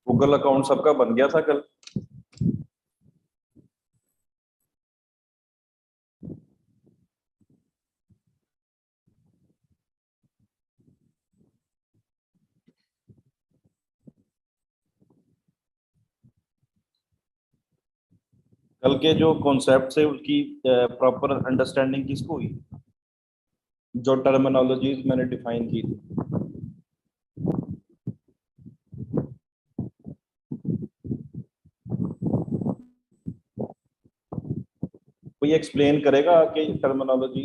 Google account सबका बन गया था कल? कल के जो कॉन्सेप्ट है उसकी प्रॉपर अंडरस्टैंडिंग किसको हुई? जो टर्मिनोलॉजीज मैंने डिफाइन की थी। कोई एक्सप्लेन करेगा कि टर्मिनोलॉजी,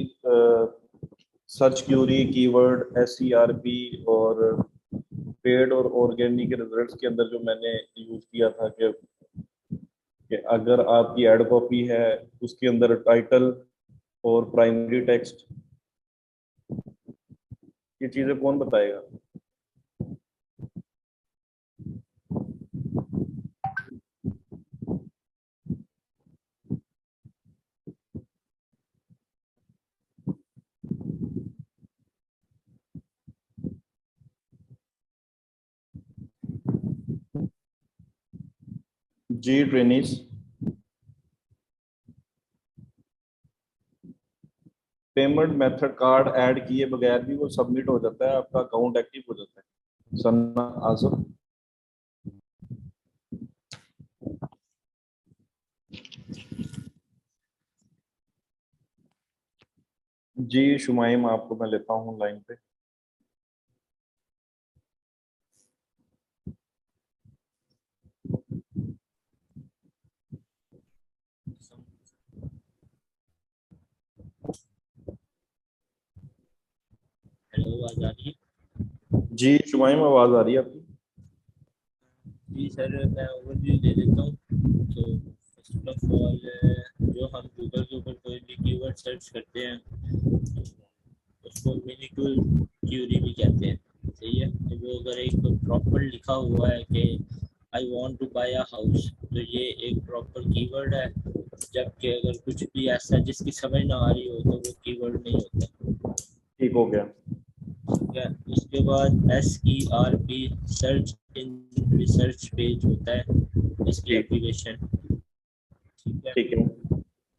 सर्च क्यूरी, कीवर्ड, एससीआरपी और पेड और ऑर्गेनिक रिजल्ट्स के अंदर जो मैंने यूज किया था कि अगर आपकी एड कॉपी है उसके अंदर टाइटल और प्राइमरी टेक्स्ट, ये चीजें कौन बताएगा? जी trainees, payment method card add किए बगैर भी वो सबमिट हो जाता है, आपका अकाउंट एक्टिव हो जाता है। सन्ना आजम। जी शुमाइम, आपको मैं लेता हूँ लाइन पे। हेलो, आवाज आ रही है? जी शुमाइम, आवाज आ रही है आपकी? जी सर, मैं ओवरव्यू दे देता हूँ। तो फर्स्ट ऑफ ऑल, जो हम गूगल के ऊपर कोई भी कीवर्ड सर्च करते हैं उसको मिनिक्यूल क्यूरी भी कहते हैं। सही है। तो वो अगर एक प्रॉपर लिखा हुआ है कि I want to buy a house, तो ये एक प्रॉपर कीवर्ड है। जबकि अगर कुछ भी ऐसा जिसकी समझ ना आ रही हो तो वो कीवर्ड नहीं होता। ठीक हो गया। ठीक है। इसके बाद SERP, search in research page होता है इसकी ठीक। एप्लीकेशन। ठीक है। ठीक है।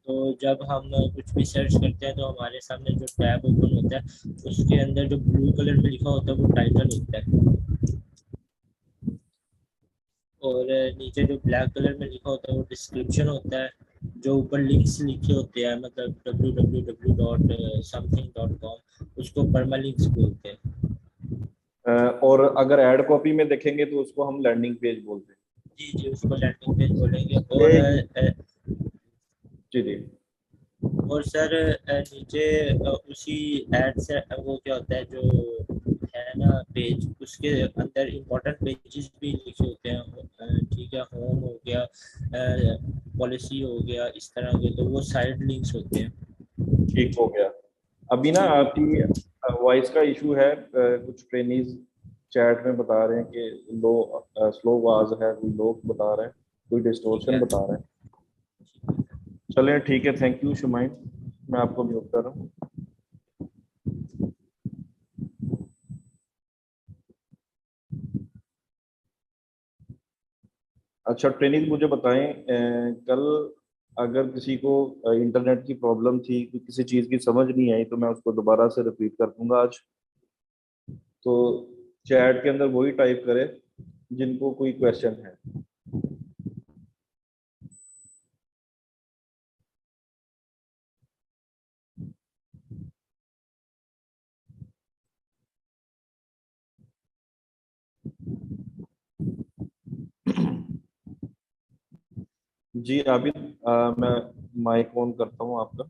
तो जब हम कुछ भी सर्च करते हैं तो हमारे सामने जो टैब ओपन होता है उसके अंदर जो ब्लू कलर में लिखा होता है वो टाइटल होता है, और नीचे जो ब्लैक कलर में लिखा होता है वो डिस्क्रिप्शन होता है। जो ऊपर लिंक्स लिखे होते हैं, मतलब www.something.com, उसको परमालिंक्स बोलते हैं। और अगर एड कॉपी में देखेंगे तो उसको हम लैंडिंग पेज बोलते हैं। जी जी, उसको लैंडिंग पेज बोलेंगे। जी जी। और सर, नीचे उसी एड से वो क्या होता है जो है ना पेज, उसके अंदर इम्पोर्टेंट पेजेस भी लिखे होते हैं। ठीक है, होम हो गया, पॉलिसी हो गया, इस तरह के, तो वो साइड लिंक्स होते हैं। ठीक हो गया। अभी ना आपकी वॉइस का इशू है, कुछ ट्रेनीज चैट में बता रहे हैं कि लो स्लो आवाज है, कोई लोग बता रहे हैं, कोई ठीक डिस्टोर्शन है। बता रहे हैं। चलें ठीक है, थैंक यू शुमाइम, मैं आपको म्यूट कर रहा हूँ। अच्छा ट्रेनिंग मुझे बताएं, कल अगर किसी को इंटरनेट की प्रॉब्लम थी, कि किसी चीज़ की समझ नहीं आई, तो मैं उसको दोबारा से रिपीट कर दूंगा आज। तो चैट के अंदर वही टाइप करे जिनको कोई क्वेश्चन है। जी आबिद, मैं माइक ऑन करता हूँ आपका।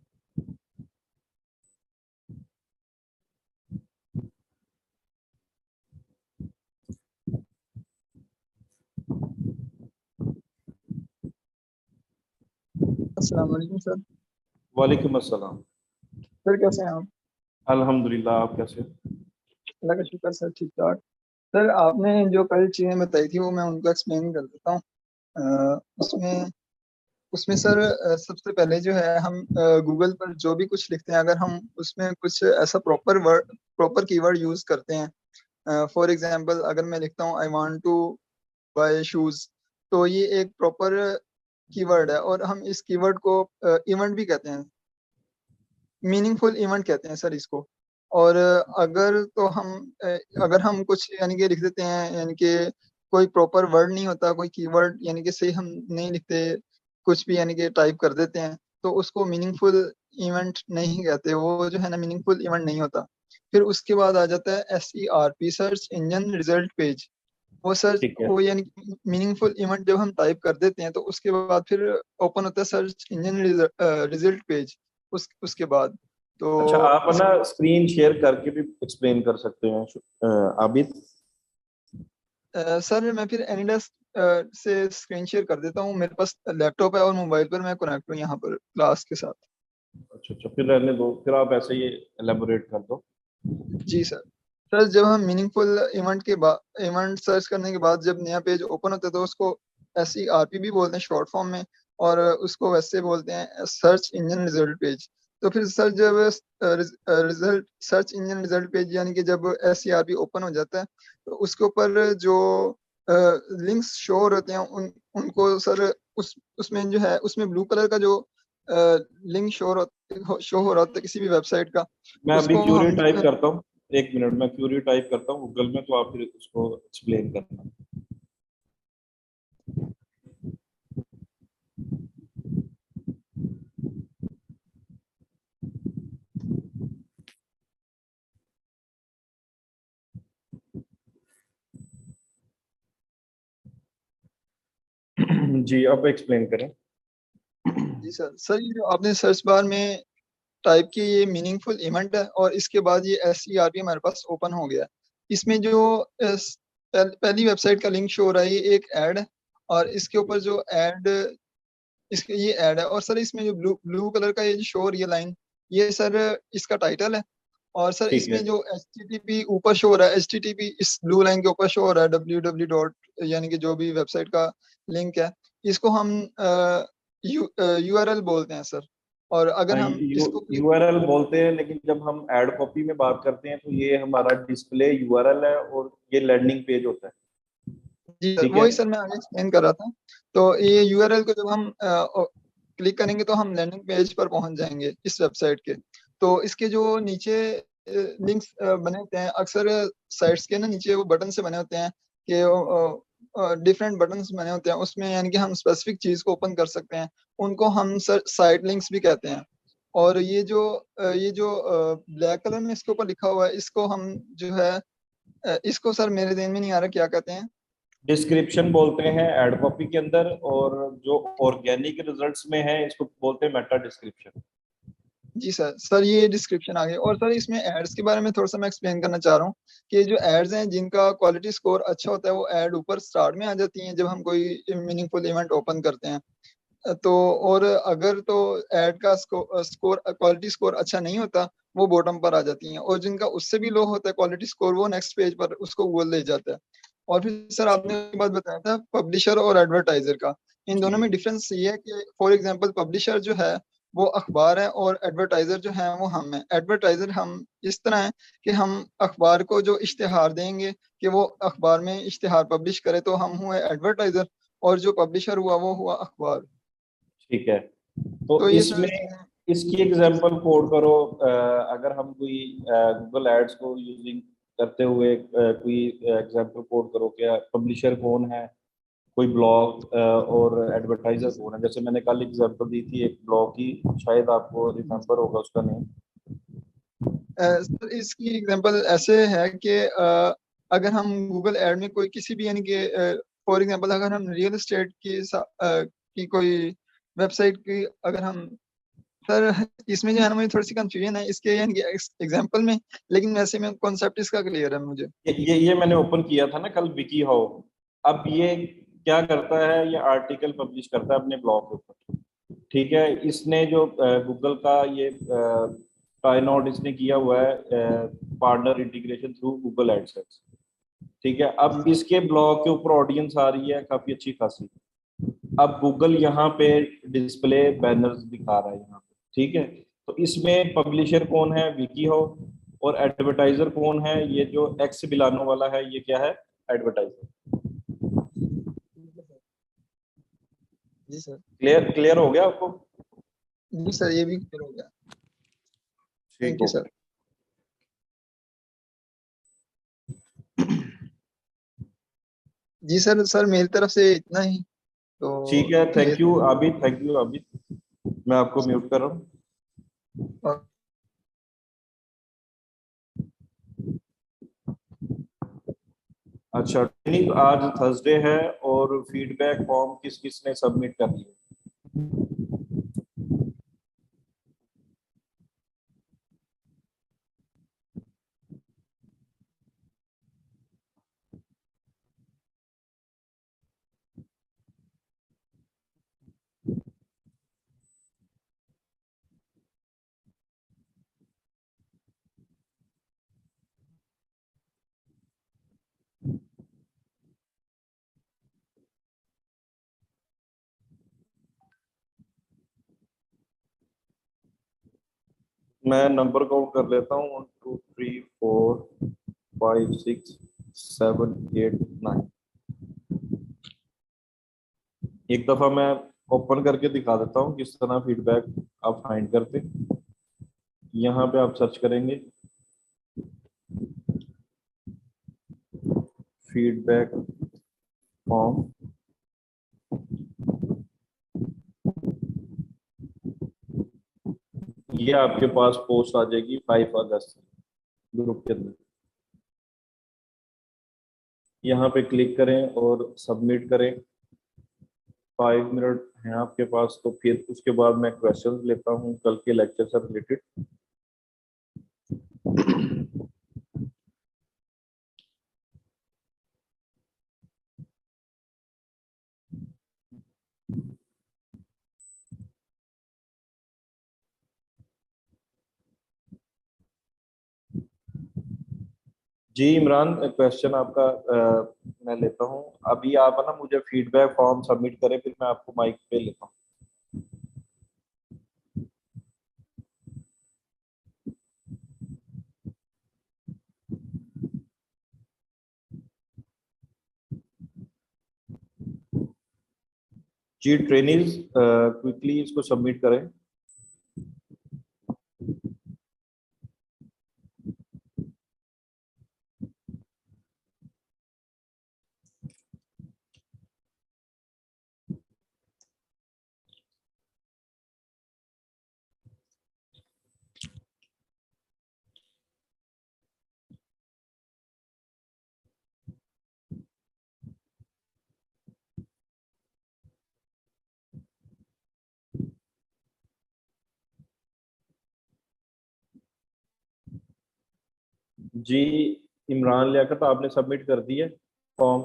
अस्सलाम वालेकुम सर। वालेकुम अस्सलाम। सर कैसे हैं आप? अल्हम्दुलिल्लाह, आप कैसे हो? अल्लाह का शुक्र सर, ठीक ठाक। सर आपने जो कल चीज़ें बताई थी वो मैं उनको एक्सप्लेन कर देता हूँ। उसमें उसमें सर सबसे पहले जो है हम गूगल पर जो भी कुछ लिखते हैं, अगर हम उसमें कुछ ऐसा प्रॉपर कीवर्ड यूज करते हैं, फॉर एग्जांपल अगर मैं लिखता हूँ I want to buy shoes, तो ये एक प्रॉपर कीवर्ड है और हम इस कीवर्ड को इवेंट भी कहते हैं, मीनिंगफुल इवेंट कहते हैं सर इसको। और अगर तो हम अगर हम कुछ यानी कि लिख देते हैं, यानी कि कोई प्रॉपर वर्ड नहीं होता, कोई कीवर्ड यानी कि सही हम नहीं लिखते, कुछ भी यानी कि टाइप कर देते हैं, तो उसको मीनिंगफुल इवेंट नहीं कहते, वो जो है ना मीनिंगफुल इवेंट नहीं होता। फिर उसके बाद आ जाता है SERP, search engine result page. वो सर्च ठीक है। वो यानी मीनिंगफुल इवेंट जब हम टाइप कर देते हैं तो उसके बाद फिर ओपन होता है सर्च इंजन रिजल्ट पेज। उसके बाद तो अच्छा, आप ना स्क्रीन शेयर करके भी एक्सप्लेन कर सकते हैं आबिद। सर मैं फिर एनीडेस्क से स्क्रीन शेयर कर देता हूँ, मेरे पास लैपटॉप है और मोबाइल पर मैं कनेक्ट हूँ यहाँ पर क्लास के साथ। अच्छा अच्छा, फिर रहने दो, फिर आप ऐसे ही एलेबोरेट कर दो। जी सर। सर जब हम मीनिंगफुल इवेंट के बाद इवेंट सर्च करने के बाद जब नया पेज ओपन होता है तो उसको SERP भी बोलते हैं शॉर्ट फॉर्म में, और उसको वैसे बोलते हैं सर्च इंजन रिजल्ट पेज। तो फिर सर जब result search engine result page यानी कि जब SERP ओपन हो जाता है तो उसके ऊपर जो लिंक्स शो हो होते हैं उनको सर उसमें जो है उसमें ब्लू कलर का जो लिंक शो हो रहा होता है किसी भी वेबसाइट का, मैं अभी उसको क्यूरी हम टाइप करता हूँ। एक मिनट, मैं क्यूरी टाइप करता हूँ गूगल में, तो आप फिर उसको एक्सप्लेन करना। जी, अब एक्सप्लेन करें। जी सर। सर ये जो आपने सर्च बार में टाइप की ये मीनिंगफुल इवेंट है और इसके बाद ये SERP हमारे पास ओपन हो गया। इसमें जो पहली वेबसाइट का लिंक शो हो रहा है ये एक ऐड है, और इसके ऊपर जो ऐड इसके ये ऐड है, और सर इसमें जो ब्लू ब्लू कलर का ये जो शो हो रही है लाइन, ये सर इसका टाइटल है। और सर ठीक है। इसमें जो HTTP ऊपर शो हो रहा है, HTTP इस ब्लू लाइन के ऊपर शो हो रहा है, www डॉट यानी कि जो भी वेबसाइट का लिंक है, इसको हम URL बोलते हैं सर। और अगर हम इसको क्लिक यूआरएल बोलते हैं, लेकिन जब हम एड कॉपी में बात करते हैं तो ये हमारा डिस्प्ले यूआरएल है और ये लैंडिंग पेज होता है। जी सर, ठीक है। वही सर मैं आगे एक्सप्लेन कर रहा था। तो ये URL को जब हम क्लिक करेंगे तो हम लैंडिंग पेज पर पहुंच जाएंगे इस वेबसाइट के। तो इसके जो नीचे लिंक्स बने होते हैं, अक्सर साइट्स के ना नीचे वो बटन से बने होते हैं कि डिफरेंट बटन्स बने होते हैं उसमें, यानी कि हम स्पेसिफिक चीज को ओपन कर सकते हैं, उनको हम सर साइट लिंक्स भी कहते हैं। और ये जो ब्लैक कलर में इसके ऊपर लिखा हुआ है, इसको हम जो है इसको सर मेरे ध्यान में नहीं आ रहा क्या कहते हैं। डिस्क्रिप्शन बोलते हैं एड कॉपी के अंदर, और जो ऑर्गेनिक रिजल्ट्स में है इसको बोलते हैं मेटा डिस्क्रिप्शन। जी सर। सर ये डिस्क्रिप्शन आ गई, और सर इसमें एड्स के बारे में थोड़ा सा मैं एक्सप्लेन करना चाह रहा हूँ कि जो एड्स हैं जिनका क्वालिटी स्कोर अच्छा होता है वो एड ऊपर स्टार्ट में आ जाती हैं जब हम कोई मीनिंगफुल इवेंट ओपन करते हैं। तो और अगर तो एड का स्कोर क्वालिटी स्कोर अच्छा नहीं होता वो बॉटम पर आ जाती हैं, और जिनका उससे भी लो होता है क्वालिटी स्कोर वो नेक्स्ट पेज पर उसको गूगल ले जाता है। और फिर सर आपने एक बात बताया था पब्लिशर और एडवर्टाइजर का, इन दोनों में डिफरेंस ये है कि फॉर एग्जांपल पब्लिशर जो है वो अखबार है और एडवर्टाइजर जो है वो हम है। एडवर्टाइजर हम इस तरह है कि हम अखबार को जो इश्तिहार देंगे कि वो अखबार में इश्तिहार पब्लिश करे तो हम हुए एडवर्टाइजर, और जो पब्लिशर हुआ वो हुआ अखबार। ठीक है। तो तो ये इसमें सर इसकी एग्जांपल कोड करो। अगर हम कोई गूगल एड्स को यूजिंग करते हुए कोई एग्जांपल कोड करो, क्या पब्लिशर कौन है, कोई ब्लॉग और एडवर्टाइजर कौन है। जैसे मैंने कल एग्जांपल दी थी एक ब्लॉग की, शायद आपको रिमेम्बर होगा उसका नेम। सर इसकी एग्जांपल ऐसे है कि अगर हम गूगल ऐड में कोई किसी भी यानी कि फॉर एग्जांपल अगर हम रियल एस्टेट की कोई वेबसाइट की अगर हम सर इसमें जो है ना मुझे थोड़ी सी कंफ्यूजन है इसके यानी कि एग्जांपल में, लेकिन वैसे में कॉन्सेप्ट इसका क्लियर है मुझे। ये मैंने ओपन किया था ना कल, विकी हाउ। अब ये क्या करता है, ये आर्टिकल पब्लिश करता है अपने ब्लॉग के ऊपर। ठीक है, इसने जो गूगल का ये टाइनॉट इसने किया हुआ है, partner integration through Google AdSense. ठीक है, अब इसके ब्लॉग के ऊपर ऑडियंस आ रही है काफी अच्छी खासी। अब गूगल यहाँ पे डिस्प्ले बैनर्स दिखा रहा है यहाँ पे। ठीक है, तो इसमें पब्लिशर कौन है, विकी हो, और एडवर्टाइजर कौन है, ये जो एक्स बिलानो वाला है, ये क्या है, एडवर्टाइजर। जी सर। क्लियर क्लियर हो गया आपको? जी सर ये भी क्लियर हो गया। ठीक थैंक यू हो सर। जी सर, सर मेरी तरफ से इतना ही। ठीक तो है, ये thank you Abid, thank you Abid. मैं आपको म्यूट कर रहा हूँ। और अच्छा, ट्रेनिंग आज थर्सडे है, और फीडबैक फॉर्म किस किस ने सबमिट कर दिया? मैं नंबर काउंट कर लेता हूँ, 1 2 3 4 5 6 7 8 9। एक दफा मैं ओपन करके दिखा देता हूँ किस तरह फीडबैक आप फाइंड करते। यहाँ पे आप सर्च करेंगे फीडबैक फॉर्म। ये आपके पास पोस्ट आ जाएगी 5 अगस्त ग्रुप के अंदर। यहाँ पे क्लिक करें और सबमिट करें। 5 मिनट हैं आपके पास, तो फिर उसके बाद मैं क्वेश्चंस लेता हूँ कल के लेक्चर से रिलेटेड। जी इमरान, क्वेश्चन आपका मैं लेता हूँ। अभी आप है ना मुझे फीडबैक फॉर्म सबमिट करें, फिर मैं आपको माइक पे लेता हूँ। जी ट्रेनिंग क्विकली इसको सबमिट करें। जी इमरान लियाकत, आपने सबमिट कर दी है फॉर्म?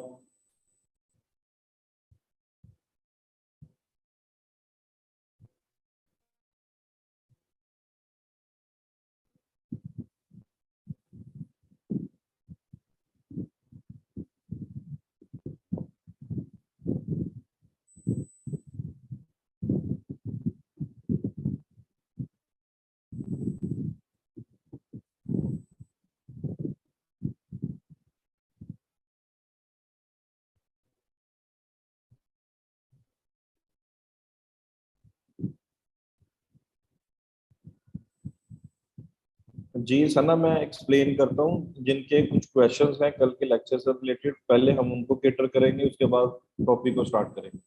जी सना, मैं एक्सप्लेन करता हूँ। जिनके कुछ क्वेश्चंस हैं कल के लेक्चर से रिलेटेड, पहले हम उनको कैटर करेंगे, उसके बाद टॉपिक को स्टार्ट करेंगे।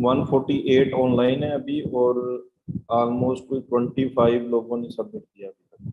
148 ऑनलाइन है अभी, और ऑलमोस्ट कोई 25 लोगों ने सबमिट किया अभी तक।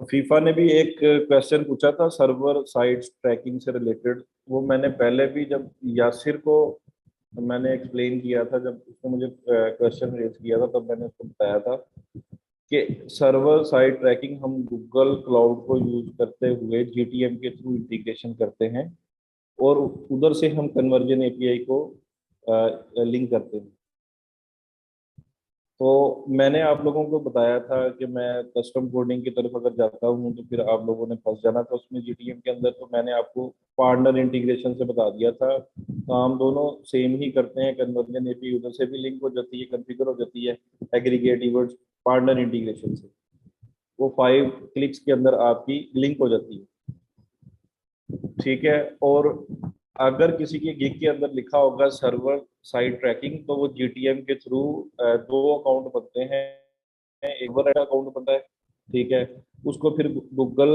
फीफा ने भी एक क्वेश्चन पूछा था सर्वर साइड ट्रैकिंग से रिलेटेड। वो मैंने पहले भी, जब यासिर को मैंने एक्सप्लेन किया था, जब उसने मुझे क्वेश्चन रेज किया था, तब मैंने उसको बताया था कि सर्वर साइड ट्रैकिंग हम गूगल क्लाउड को यूज करते हुए जीटीएम के थ्रू इंटीग्रेशन करते हैं, और उधर से हम कन्वर्जन एपीआई को लिंक करते हैं। तो मैंने आप लोगों को बताया था कि मैं कस्टम कोडिंग की तरफ अगर जाता हूँ तो फिर आप लोगों ने फंस जाना था उसमें जीटीएम के अंदर। तो मैंने आपको पार्टनर इंटीग्रेशन से बता दिया था, काम दोनों सेम ही करते हैं। कन्वर्जन एपी उधर से भी लिंक हो जाती है, कॉन्फ़िगर हो जाती है एग्रीगेट इवर्ट्स पार्टनर इंटीग्रेशन से। वो 5 क्लिक्स के अंदर आपकी लिंक हो जाती है, ठीक है। और अगर किसी के गिग के अंदर लिखा होगा सर्वर साइड ट्रैकिंग, तो वो जीटीएम के थ्रू 2 अकाउंट बनते हैं। एक बार अकाउंट बनता है, ठीक है। उसको फिर गूगल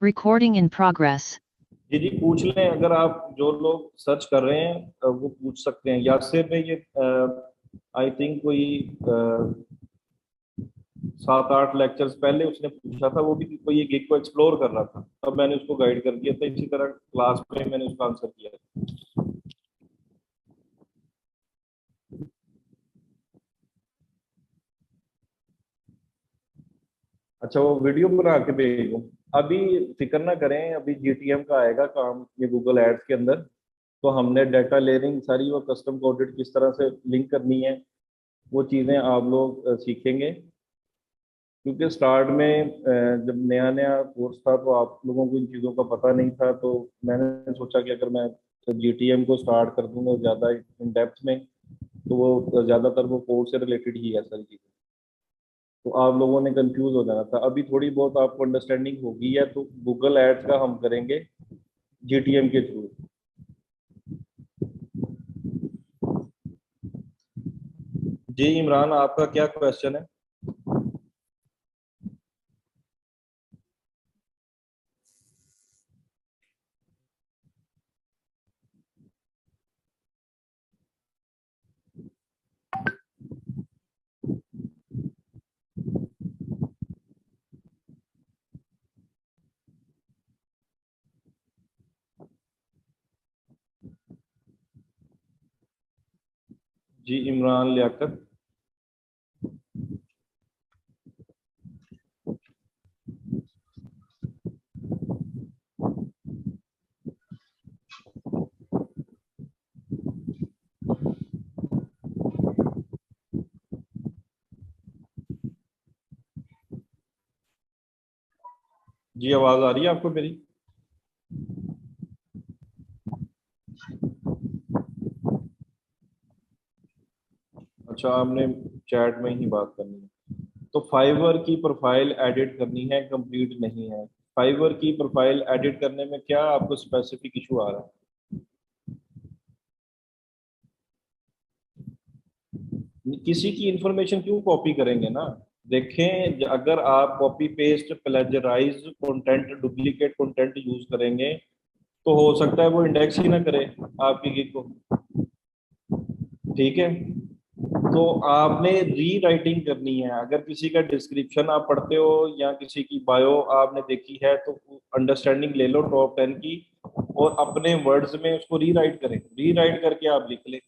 Recording in progress. जी जी पूछ लें। अगर आप जो लोग सर्च कर रहे हैं वो पूछ सकते हैं। यासिर ने ये आई थिंक कोई 7-8 लेक्चर्स पहले उसने पूछा था, वो भी कोई ये गिग को एक्सप्लोर कर रहा था, तब मैंने उसको गाइड कर दिया था। इसी तरह क्लास में मैंने उसका आंसर किया था। अच्छा, वो वीडियो बना के भेजो। अभी फिक्र ना करें, अभी जीटीएम का आएगा काम ये गूगल एड्स के अंदर। तो हमने डाटा लेयरिंग सारी वो कस्टम कोडेड किस तरह से लिंक करनी है, वो चीज़ें आप लोग सीखेंगे। क्योंकि स्टार्ट में जब नया नया कोर्स था तो आप लोगों को इन चीज़ों का पता नहीं था। तो मैंने सोचा कि अगर मैं जीटीएम को स्टार्ट कर दूंगा ज़्यादा इन डेप्थ में, तो वो ज़्यादातर वो कोड से रिलेटेड ही है सारी चीज़ें। तो आप लोगों ने कंफ्यूज हो जाना था। अभी थोड़ी बहुत आपको अंडरस्टैंडिंग होगी है, तो गूगल एड्स का हम करेंगे जीटीएम के थ्रू। जी इमरान, आपका क्या क्वेश्चन है? जी इमरान लियाकत। जी आवाज आ रही है आपको मेरी? अच्छा, आपने चैट में ही बात करनी है। तो फाइवर की प्रोफाइल एडिट करनी है, कंप्लीट नहीं है। फाइवर की प्रोफाइल एडिट करने में क्या आपको स्पेसिफिक इशू आ रहा है? किसी की इंफॉर्मेशन क्यों कॉपी करेंगे ना। देखें, अगर आप copy paste plagiarise content, duplicate content use करेंगे तो हो सकता है वो इंडेक्स ही ना करे आपकी गिग को। ठीक है, तो आपने री राइटिंग करनी है। अगर किसी का डिस्क्रिप्शन आप पढ़ते हो या किसी की बायो आपने देखी है तो अंडरस्टैंडिंग ले लो टॉप 10 की, और अपने वर्ड्स में उसको री राइट करें। री राइट करके आप लिख लें।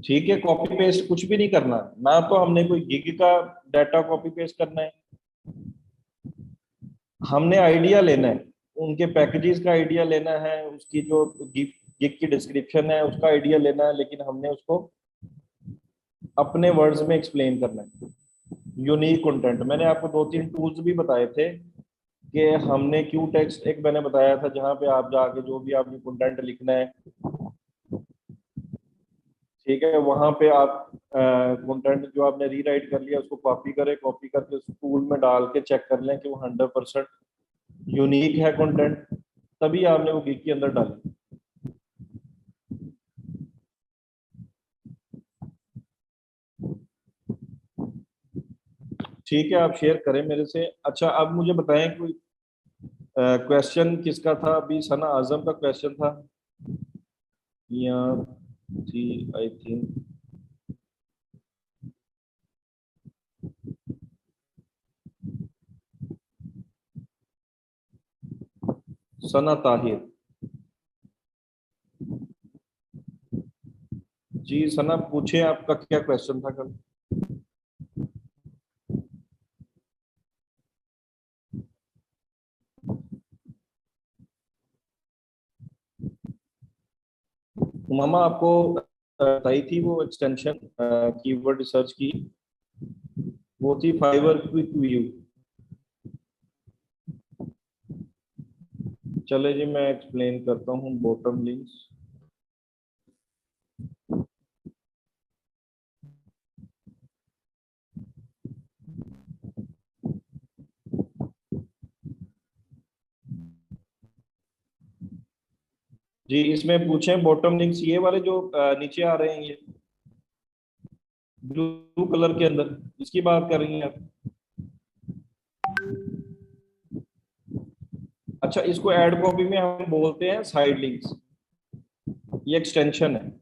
ठीक है, कॉपी पेस्ट कुछ भी नहीं करना ना, तो हमने कोई गिग का डाटा कॉपी पेस्ट करना है। हमने आइडिया लेना है, उनके पैकेजेस का आइडिया लेना है, उसकी जो गिग गिग की डिस्क्रिप्शन है उसका आइडिया लेना है, लेकिन हमने उसको अपने वर्ड्स में एक्सप्लेन करना है। यूनिक कंटेंट मैंने आपको 2-3 टूल्स भी बताए थे कि हमने क्यू टेक्स्ट एक मैंने बताया था, जहां पे आप जाके जो भी आपने कंटेंट लिखना है, ठीक है, वहां पे आप कंटेंट जो आपने रीराइट कर लिया उसको कॉपी करें, कॉपी करके उस टूल में डाल के चेक कर लें कि वो 100% यूनिक है कंटेंट, तभी आपने वो गिग के अंदर डाली। ठीक है, आप शेयर करें मेरे से। अच्छा, अब मुझे बताएं कोई क्वेश्चन किसका था अभी? सना आजम का क्वेश्चन था या थी, आई थिंक। सना ताहिर। जी सना, पूछे आपका क्या क्वेश्चन था कल? मामा आपको बताई थी वो एक्सटेंशन कीवर्ड रिसर्च की, वो थी फाइवर क्विक व्यू। चले जी, मैं एक्सप्लेन करता हूँ बॉटम लिंक्स। जी इसमें पूछे बॉटम लिंक्स ये वाले जो नीचे आ रहे हैं, ये ब्लू कलर के अंदर, इसकी बात कर रही हैं आप? अच्छा, इसको एड कॉपी में हम बोलते हैं साइड लिंक्स। ये एक्सटेंशन है,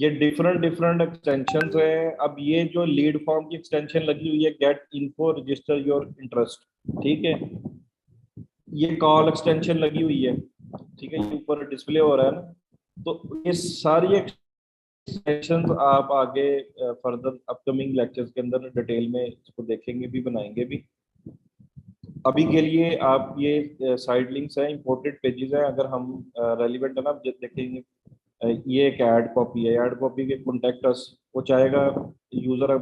ये डिफरेंट डिफरेंट एक्सटेंशन है। अब ये जो लीड फॉर्म की एक्सटेंशन लगी हुई है, get info register your interest, ठीक है, ये कॉल एक्सटेंशन लगी हुई है, ठीक है, ये ऊपर डिस्प्ले हो रहा है ना। तो ये सारी एक्सटेंशन आप आगे फर्दर अपकमिंग लेक्चर्स के अंदर डिटेल में इसको देखेंगे भी, बनाएंगे भी। अभी के लिए आप ये साइड लिंक्स हैं, इंपोर्टेड पेजेस हैं, अगर हम रेलिवेंट है ना, आप देखेंगे ये एक ऐड कॉपी है। ऐड कॉपी के कॉन्टेक्ट अस, वो चाहेगा यूजर,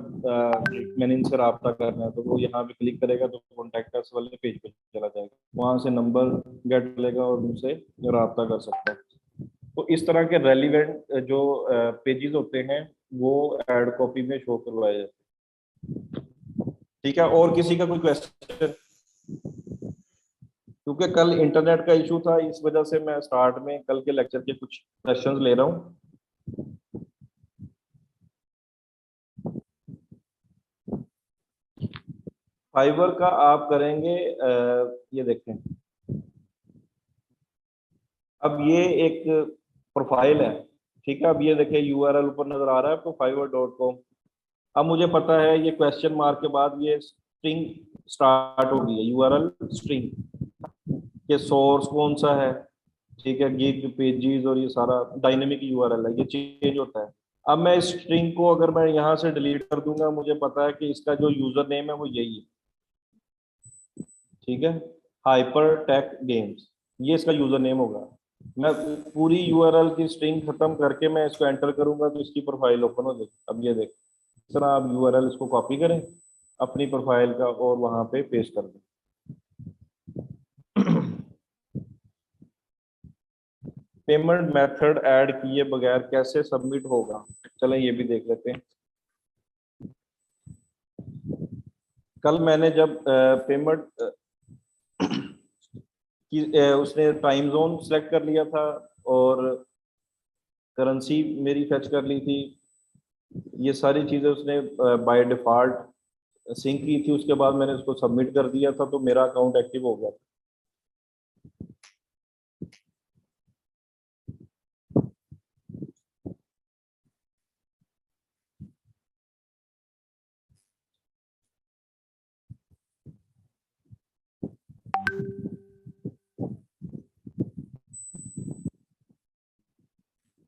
मैंने इनसे रब्ता करना है तो वो यहाँ पे क्लिक करेगा तो कॉन्टेक्ट अस वाले पेज पे चला जाएगा, वहां से नंबर गेट लेगा और उनसे रब्ता कर सकता है। तो इस तरह के रेलिवेंट जो पेजेस होते हैं वो ऐड कॉपी में शो करवाए जाते हैं। ठीक है, और किसी का कोई क्वेश्चन? क्योंकि कल इंटरनेट का इशू था, इस वजह से मैं स्टार्ट में कल के लेक्चर के कुछ क्वेश्चंस ले रहा हूँ। फाइबर का आप करेंगे, ये देखें, अब ये एक प्रोफाइल है, ठीक है। अब ये देखें, यूआरएल ऊपर नजर आ रहा है आपको, fiverr.com। अब मुझे पता है ये क्वेश्चन मार्क के बाद ये स्ट्रिंग स्टार्ट हो गई है, यूआरएल स्ट्रिंग के सोर्स कौन सा है, ठीक है, गिग पेजेस और ये सारा डायनेमिक यूआरएल है, ये चेंज होता है। अब मैं इस स्ट्रिंग को अगर मैं यहाँ से डिलीट कर दूंगा, मुझे पता है कि इसका जो यूजर नेम है वो यही है, ठीक है, हाइपर टेक गेम्स, ये इसका यूजर नेम होगा। मैं पूरी यूआरएल की स्ट्रिंग खत्म करके मैं इसको एंटर करूंगा तो इसकी प्रोफाइल ओपन हो जाएगी। अब ये देख, इस तरह आप यूआरएल इसको कॉपी करें अपनी प्रोफाइल का और वहां पे पेस्ट कर दें। पेमेंट मेथड ऐड किए बगैर कैसे सबमिट होगा, चलें ये भी देख लेते हैं। कल मैंने जब पेमेंट की उसने टाइम जोन सेलेक्ट कर लिया था और करेंसी मेरी फेच कर ली थी, ये सारी चीज़ें उसने बाय डिफ़ॉल्ट सिंक की थी। उसके बाद मैंने उसको सबमिट कर दिया था तो मेरा अकाउंट एक्टिव हो गया था।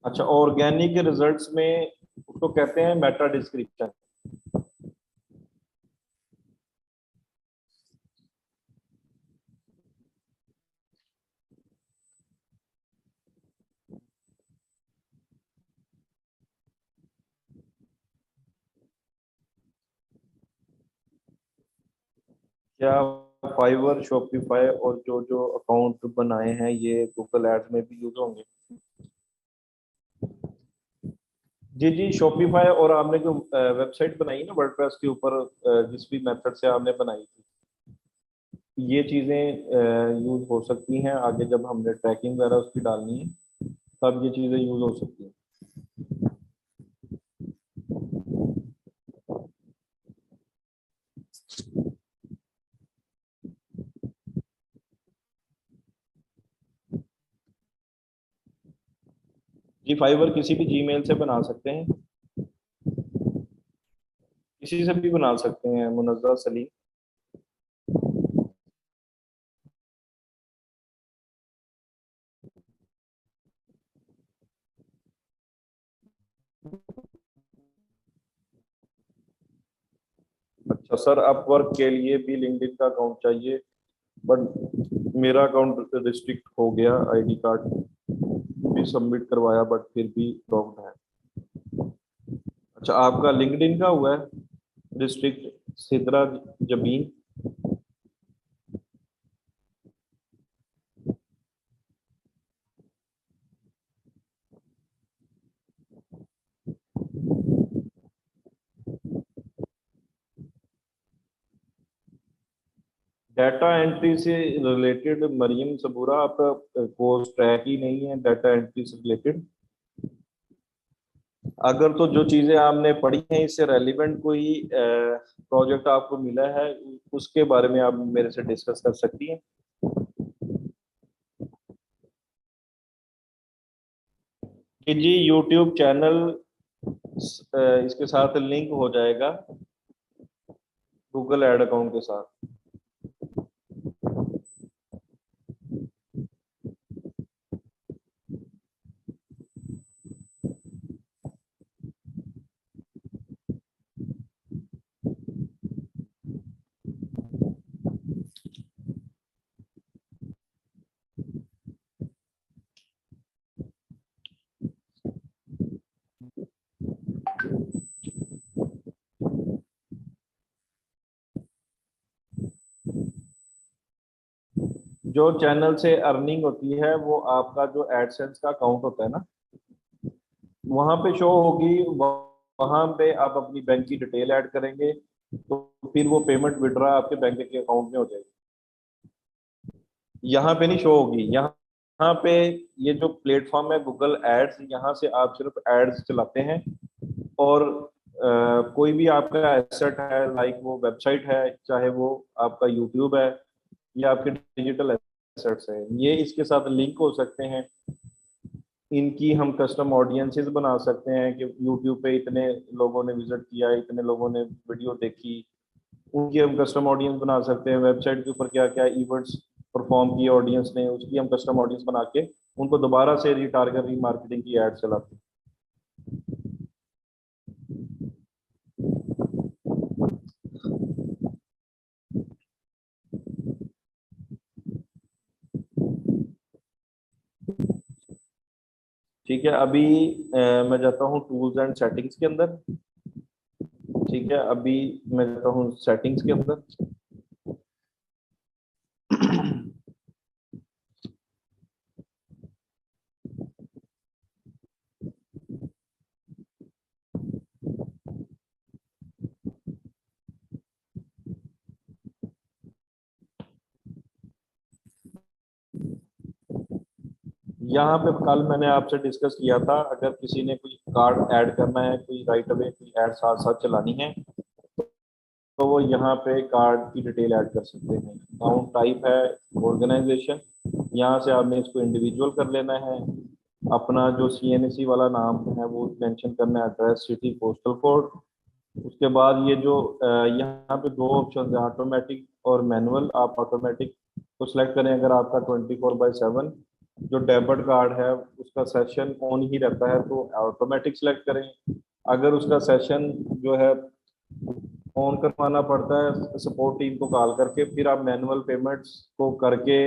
अच्छा, ऑर्गेनिक रिजल्ट्स में उसको कहते हैं मेटा डिस्क्रिप्शन। क्या फाइवर, शॉपिफाई और जो जो अकाउंट बनाए हैं ये गूगल एड्स में भी यूज होंगे? जी जी, शॉपिफाई और आपने जो वेबसाइट बनाई ना वर्डप्रेस के ऊपर, जिस भी मेथड से आपने बनाई थी, ये चीज़ें यूज हो सकती हैं आगे जब हमने ट्रैकिंग वगैरह उसकी डालनी है, तब ये चीज़ें यूज हो सकती हैं। जी, फाइवर किसी भी जीमेल से बना सकते हैं, किसी से भी बना सकते हैं मुनज़्ज़ा सलीम। अच्छा सर, अपवर्क के लिए भी लिंक्डइन का अकाउंट चाहिए, बट मेरा अकाउंट रिस्ट्रिक्ट हो गया, आईडी कार्ड भी सबमिट करवाया बट फिर भी लॉक्ड है। अच्छा, आपका लिंक्डइन का हुआ है restrict, Sidra Jabeen? Data entry से रिलेटेड मरियम सबूरा, आपका कोर्स ट्रैक ही नहीं है डाटा एंट्री से रिलेटेड। अगर तो जो चीजें आपने पढ़ी हैं इससे रेलिवेंट कोई प्रोजेक्ट आपको मिला है, उसके बारे में आप मेरे से डिस्कस कर सकती हैं। कि जी यूट्यूब चैनल इसके साथ लिंक हो जाएगा गूगल एड अकाउंट के साथ। जो चैनल से अर्निंग होती है वो आपका जो एडसेंस का अकाउंट होता है ना, वहां पे शो होगी, वहां पे आप अपनी बैंक की डिटेल ऐड करेंगे तो फिर वो पेमेंट विड्रॉ आपके बैंक के अकाउंट में हो जाएगी। यहाँ पे नहीं शो होगी, यहाँ पे ये जो प्लेटफॉर्म है गूगल एड्स, यहाँ से आप सिर्फ एड्स चलाते हैं और कोई भी आपका एसेट है, लाइक वो वेबसाइट है, चाहे वो आपका यूट्यूब है या आपके डिजिटल एसेट्स है, ये इसके साथ लिंक हो सकते हैं। इनकी हम कस्टम ऑडियंसेस बना सकते हैं कि यूट्यूब पे इतने लोगों ने विजिट किया, इतने लोगों ने वीडियो देखी, उनकी हम कस्टम ऑडियंस बना सकते हैं। वेबसाइट के ऊपर क्या क्या इवेंट्स परफॉर्म की ऑडियंस ने, उसकी हम कस्टम ऑडियंस बना के उनको दोबारा से रीटारगेट रीमार्केटिंग की एड चलाते हैं। ठीक है, अभी मैं जाता हूँ टूल्स एंड सेटिंग्स के अंदर। ठीक है, अभी मैं जाता हूँ सेटिंग्स के अंदर। यहाँ पे कल मैंने आपसे डिस्कस किया था, अगर किसी ने कोई कार्ड ऐड करना है, कोई राइट अवे कोई ऐड साथ साथ चलानी है, तो वो यहाँ पे कार्ड की डिटेल ऐड कर सकते हैं। अकाउंट टाइप है ऑर्गेनाइजेशन, यहाँ से आपने इसको इंडिविजुअल कर लेना है। अपना जो CNC वाला नाम है वो मेंशन करना है, एड्रेस, सिटी, पोस्टल कोड। उसके बाद ये जो यहाँ पे दो ऑप्शन है, ऑटोमेटिक और मैनुअल। आप ऑटोमेटिक को सिलेक्ट करें अगर आपका 24/7 जो डेबिट कार्ड है उसका सेशन ऑन ही रहता है तो ऑटोमेटिक सिलेक्ट करें। अगर उसका सेशन जो है ऑन करवाना पड़ता है सपोर्ट टीम को कॉल करके, फिर आप मैनुअल पेमेंट्स को करके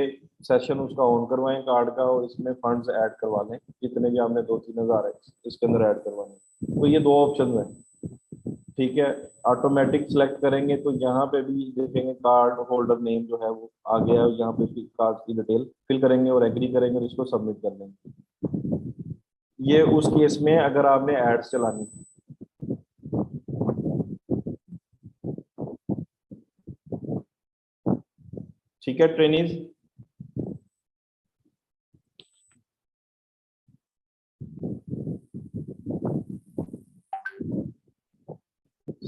सेशन उसका ऑन करवाएं कार्ड का, और इसमें फंड्स ऐड करवा लें जितने भी आपने 2-3 हज़ार है इसके अंदर ऐड करवाने। तो ये दो ऑप्शन है। ठीक है, ऑटोमेटिक सेलेक्ट करेंगे तो यहाँ पे भी देखेंगे कार्ड होल्डर नेम जो है वो आ गया है, यहाँ पे कार्ड की डिटेल फिल करेंगे और एग्री करेंगे और इसको सबमिट कर देंगे। ये उस केस में अगर आपने एड्स चलानी है। ठीक है ट्रेनिज।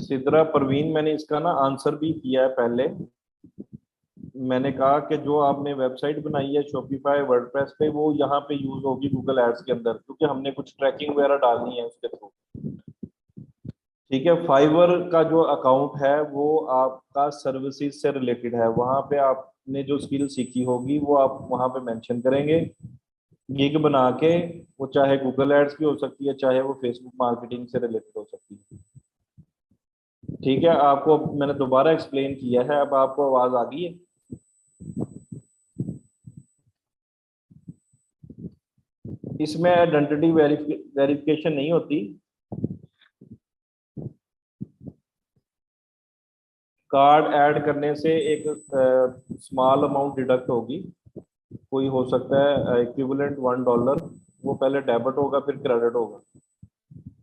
सिद्रा परवीन, मैंने इसका ना आंसर भी किया है पहले। मैंने कहा कि जो आपने वेबसाइट बनाई है शॉपिफाई वर्डप्रेस पे, वो यहाँ पे यूज होगी गूगल एड्स के अंदर, क्योंकि हमने कुछ ट्रैकिंग वगैरह डालनी है उसके थ्रू। ठीक है, फाइवर का जो अकाउंट है वो आपका सर्विसेज से रिलेटेड है, वहाँ पे आपने जो स्किल सीखी होगी वो आप वहाँ पे मेंशन करेंगे गिग बना के। वो चाहे गूगल एड्स की हो सकती है, चाहे वो फेसबुक मार्केटिंग से रिलेटेड हो सकती है। ठीक है, आपको मैंने दोबारा एक्सप्लेन किया है, अब आपको आवाज आ गई है। इसमें आइडेंटिटी वेरिफिकेशन नहीं होती। कार्ड ऐड करने से एक स्मॉल अमाउंट डिडक्ट होगी, कोई हो सकता है इक्विवेलेंट $1। वो पहले डेबिट होगा फिर क्रेडिट होगा।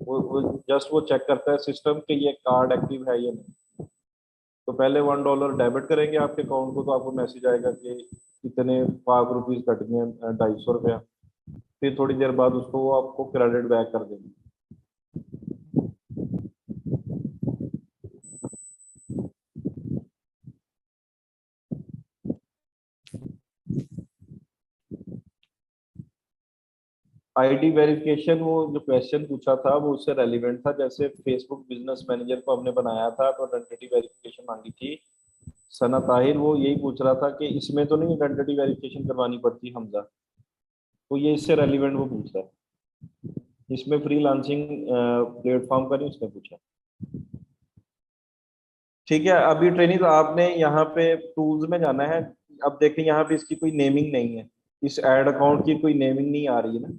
वो जस्ट वो चेक करता है सिस्टम कि ये कार्ड एक्टिव है या नहीं। तो पहले $1 डेबिट करेंगे आपके अकाउंट को, तो आपको मैसेज आएगा कि कितने ₹5 कट गए, 250 रुपया। फिर थोड़ी देर बाद उसको वो आपको क्रेडिट बैक कर देंगे। आईडी वेरिफिकेशन, वो जो क्वेश्चन पूछा था वो उससे रेलिवेंट था। जैसे फेसबुक बिजनेस मैनेजर को हमने बनाया था तो आइडेंटिटी वेरिफिकेशन मांगी थी सना ताहिर, वो यही पूछ रहा था कि इसमें तो नहीं आइडेंटिटी वेरिफिकेशन करवानी पड़ती हमजा। तो ये इससे रेलिवेंट वो पूछ रहा है, इसमें फ्रीलांसिंग प्लेटफॉर्म का नहीं उसने पूछा। ठीक है, अभी ट्रेनिंग आपने यहाँ पे टूल्स में जाना है। अब देखें यहाँ पे इसकी कोई नेमिंग नहीं है, इस एड अकाउंट की कोई नेमिंग नहीं आ रही है ना।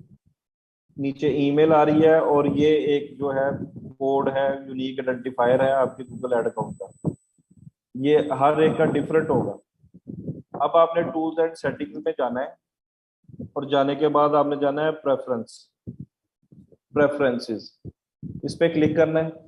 नीचे ईमेल आ रही है और ये एक जो है कोड है, यूनिक आइडेंटिफायर है आपके गूगल एड अकाउंट का। ये हर एक का डिफरेंट होगा। अब आपने टूल्स एंड सेटिंग्स में जाना है और जाने के बाद आपने जाना है प्रेफरेंसेस, इस पे क्लिक करना है।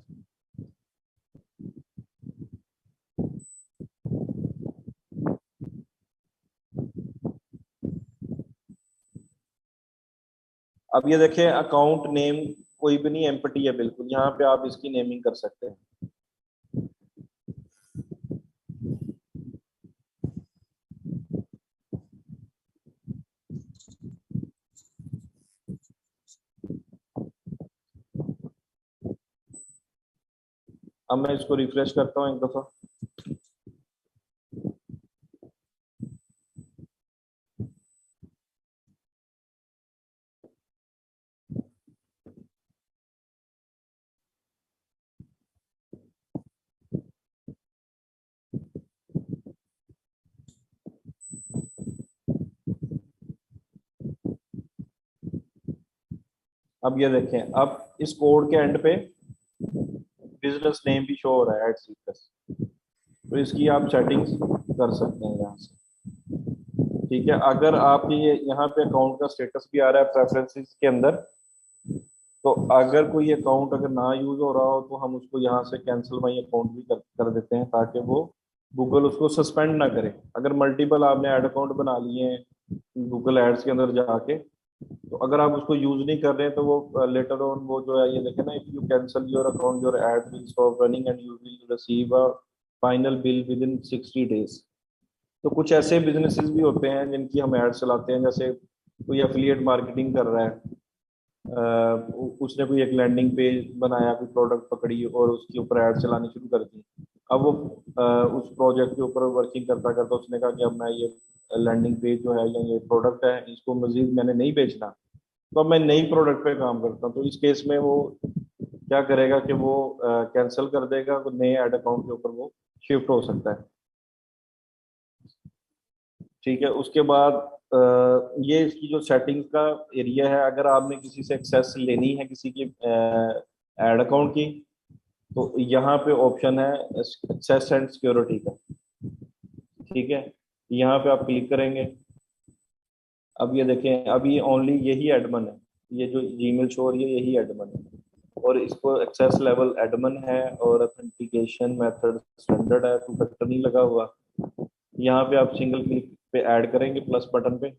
अब ये देखिए अकाउंट नेम कोई भी नहीं, एम्प्टी है बिल्कुल। यहाँ पे आप इसकी नेमिंग कर सकते हैं। अब मैं इसको रिफ्रेश करता हूँ एक दफा। अब ये देखें, अब इस कोड के एंड पे बिजनेस नेम भी शो हो रहा है एड सीकर्स, तो इसकी आप सेटिंग्स कर सकते हैं यहाँ से। ठीक है, अगर आप ये यहाँ पे अकाउंट का स्टेटस भी आ रहा है प्रेफरेंसेस के अंदर, तो अगर कोई अकाउंट अगर ना यूज हो रहा हो तो हम उसको यहाँ से कैंसिल माई अकाउंट भी कर देते हैं, ताकि वो गूगल उसको सस्पेंड ना करे। अगर मल्टीपल आपने ऐड अकाउंट बना लिए हैं गूगल एड्स के अंदर जाके, तो अगर आप उसको यूज नहीं कर रहे हैं तो वो लेटर ऑन वो जो है, ये देखे ना, if you cancel your account your add will stop running and you will receive a final bill with in 60 days। तो कुछ ऐसे बिजनेसेस भी होते हैं जिनकी हम एड चलाते हैं, जैसे कोई एफिलिएट मार्केटिंग कर रहा है, उसने कोई एक लैंडिंग पेज बनाया, कोई प्रोडक्ट पकड़ी और उसके ऊपर ऐड चलानी शुरू कर दी। अब वो उस प्रोजेक्ट के ऊपर वर्किंग करता करता उसने कहा कि अब मैं ये लैंडिंग पेज जो है या ये प्रोडक्ट है इसको मजीद मैंने नहीं बेचना, तो अब मैं नई प्रोडक्ट पे काम करता हूँ। तो इस केस में वो क्या करेगा कि वो कैंसिल कर देगा, तो नए ऐड अकाउंट के ऊपर वो शिफ्ट हो सकता है। ठीक है, उसके बाद ये इसकी जो सेटिंग्स का एरिया है, अगर आपने किसी से एक्सेस लेनी है किसी की एड अकाउंट की, तो यहाँ पे ऑप्शन है एक्सेस एंड सिक्योरिटी का। ठीक है, यहाँ पे आप क्लिक करेंगे। अब ये देखें, अब ये ओनली यही एडमन है, ये जो जीमेल शो हो रही है यही एडमन है, और इसको एक्सेस लेवल एडमन है और ऑथेंटिकेशन मेथड स्टैंडर्ड है, टू फैक्टर नहीं लगा हुआ। यहाँ पे आप सिंगल क्लिक पे ऐड करेंगे प्लस बटन पे,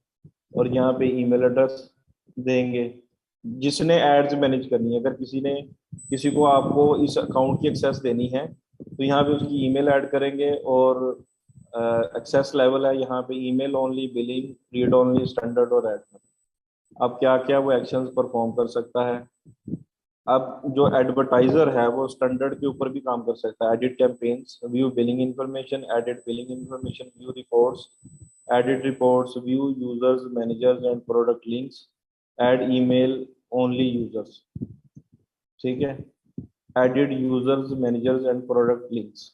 और यहाँ पे ईमेल एड्रेस देंगे जिसने एड्स मैनेज करनी है। अगर किसी को आपको इस अकाउंट की एक्सेस देनी है तो यहाँ पे उसकी ईमेल ऐड करेंगे, और एक्सेस लेवल है यहाँ पे email only, billing, read only, standard और एडमिन। अब क्या क्या वो एक्शंस परफॉर्म कर सकता है। अब जो एडवर्टाइजर है वो स्टैंडर्ड के ऊपर भी काम कर सकता है, edit campaigns, view billing information, edit billing information, view reports, edit reports, view users managers and product links, add email only users. ठीक है, edit users managers and product links.